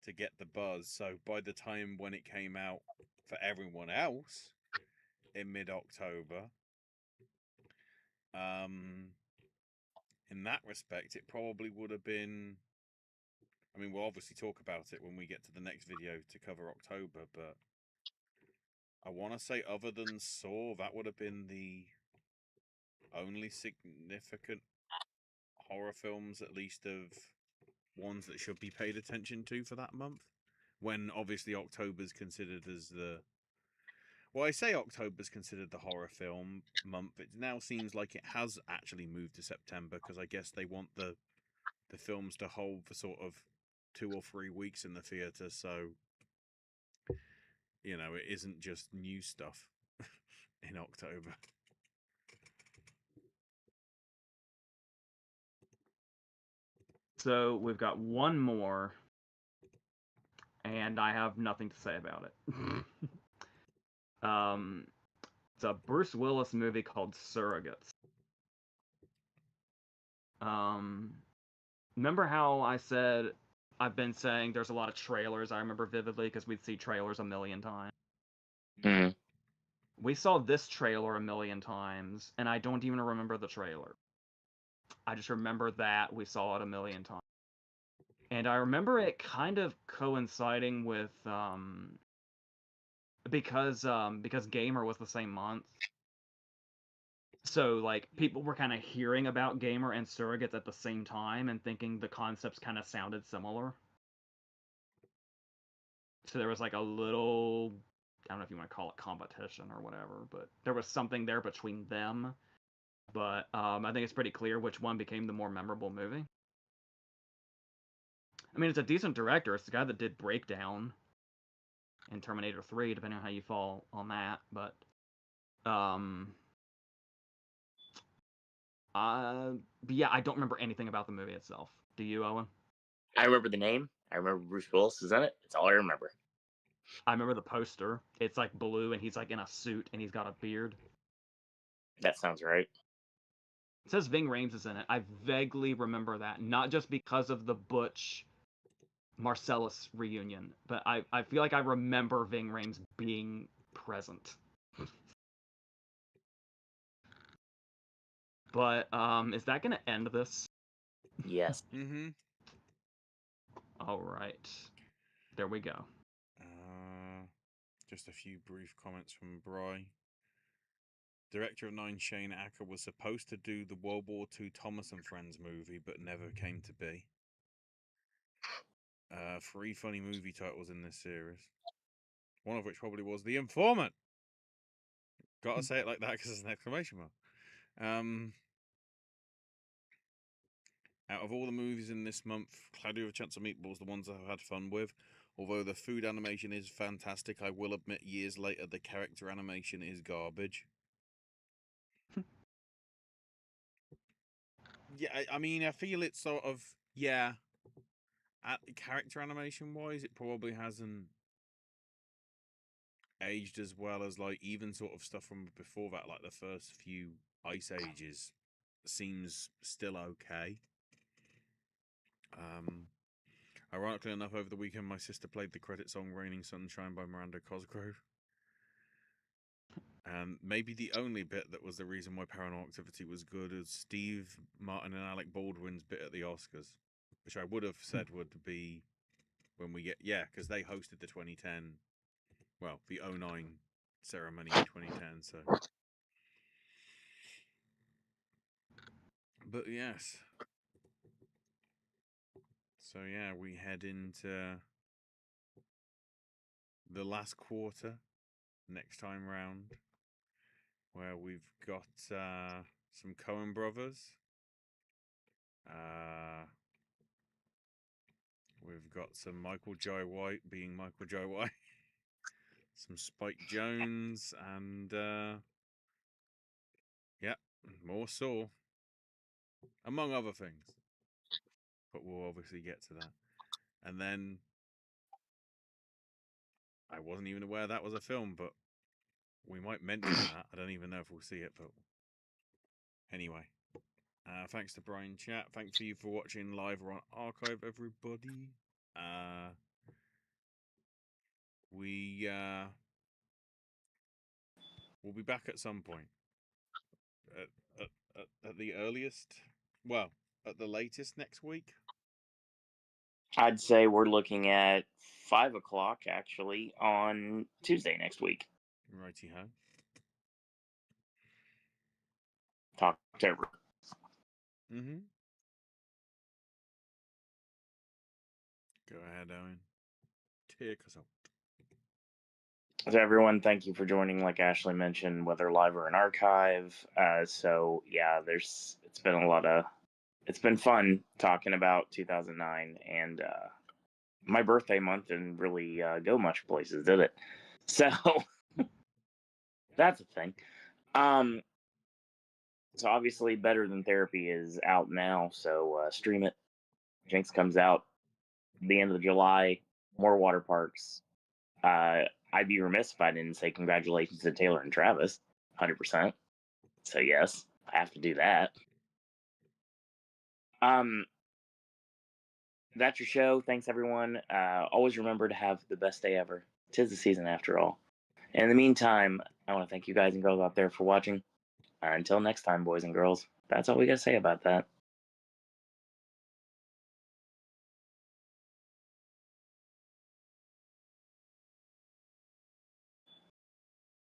Speaker 1: to get the buzz. So by the time when it came out for everyone else in mid-October, in that respect, it probably would have been. I mean, we'll obviously talk about it when we get to the next video to cover October, but I want to say, other than Saw, that would have been the only significant horror films, at least of ones that should be paid attention to for that month. When obviously October's considered as the. Well, I say October's considered the horror film month. It now seems like it has actually moved to September because I guess they want the films to hold for sort of 2 or 3 weeks in the theatre, so you know it isn't just new stuff in October.
Speaker 2: So we've got one more, and I have nothing to say about it. It's a Bruce Willis movie called Surrogates. Remember how I said I've been saying there's a lot of trailers? I remember vividly because we'd see trailers a million times.
Speaker 3: Mm.
Speaker 2: We saw this trailer a million times, and I don't even remember the trailer. I just remember that we saw it a million times. And I remember it kind of coinciding with because Gamer was the same month. So like people were kind of hearing about Gamer and Surrogates at the same time and thinking the concepts kind of sounded similar. So there was like a little, I don't know if you want to call it competition or whatever, but there was something there between them. But I think it's pretty clear which one became the more memorable movie. I mean, it's a decent director. It's the guy that did Breakdown and Terminator 3, depending on how you fall on that. But yeah, I don't remember anything about the movie itself. Do you, Owen?
Speaker 3: I remember the name. I remember Bruce Willis is in it. That's all I remember.
Speaker 2: I remember the poster. It's like blue, and he's like in a suit, and he's got a beard.
Speaker 3: That sounds right.
Speaker 2: It says Ving Rhames is in it. I vaguely remember that, not just because of the Butch Marcellus reunion, but I feel like I remember Ving Rhames being present. But is that gonna end this?
Speaker 3: Yes.
Speaker 1: Mm-hmm.
Speaker 2: All right, there we go.
Speaker 1: Just a few brief comments from Bry. Director of Nine, Shane Acker, was supposed to do the World War II Thomas and Friends movie, but never came to be. 3 funny movie titles in this series. One of which probably was The Informant. Gotta say it like that because it's an exclamation mark. Out of all the movies in this month, Cloudy with a Chance of Meatballs, the ones I've had fun with. Although the food animation is fantastic, I will admit years later the character animation is garbage. Yeah, I mean, I feel it's sort of, yeah, character animation wise, it probably hasn't aged as well as like even sort of stuff from before that, like the first few Ice Ages seems still okay. Ironically enough, over the weekend my sister played the credit song Raining Sunshine by Miranda Cosgrove. And maybe the only bit that was the reason why Paranormal Activity was good is Steve Martin and Alec Baldwin's bit at the Oscars, which I would have said would be when we get, yeah, because they hosted the 2010, well, the 09 ceremony in 2010, so. But yes. So yeah, we head into the last quarter next time round, where we've got some Coen brothers. We've got some Michael Jai White being Michael Jai White, some Spike Jonze, and yeah, more Saw, among other things. But we'll obviously get to that. And then I wasn't even aware that was a film, but we might mention that. I don't even know if we'll see it, but anyway. Thanks to Brian Chat. Thanks for you for watching live or on archive, everybody. We'll be back at some point. At the earliest, well, at the latest next week.
Speaker 3: I'd say we're looking at 5 o'clock actually on Tuesday next week.
Speaker 1: Righty ho.
Speaker 3: Talk to everyone.
Speaker 1: Mm-hmm. Go ahead, Owen. Take us out.
Speaker 3: So everyone, thank you for joining. Like Ashley mentioned, whether live or in archive. So yeah, it's been fun talking about 2009 and my birthday month didn't really go much places, did it? So that's a thing. So obviously, Better Than Therapy is out now, so stream it. Jinx comes out the end of July. More water parks. I'd be remiss if I didn't say congratulations to Taylor and Travis, 100%. So yes, I have to do that. That's your show. Thanks everyone. Always remember to have the best day ever. 'Tis the season after all. And in the meantime, I want to thank you guys and girls out there for watching. Until next time, boys and girls. That's all we got to say about that.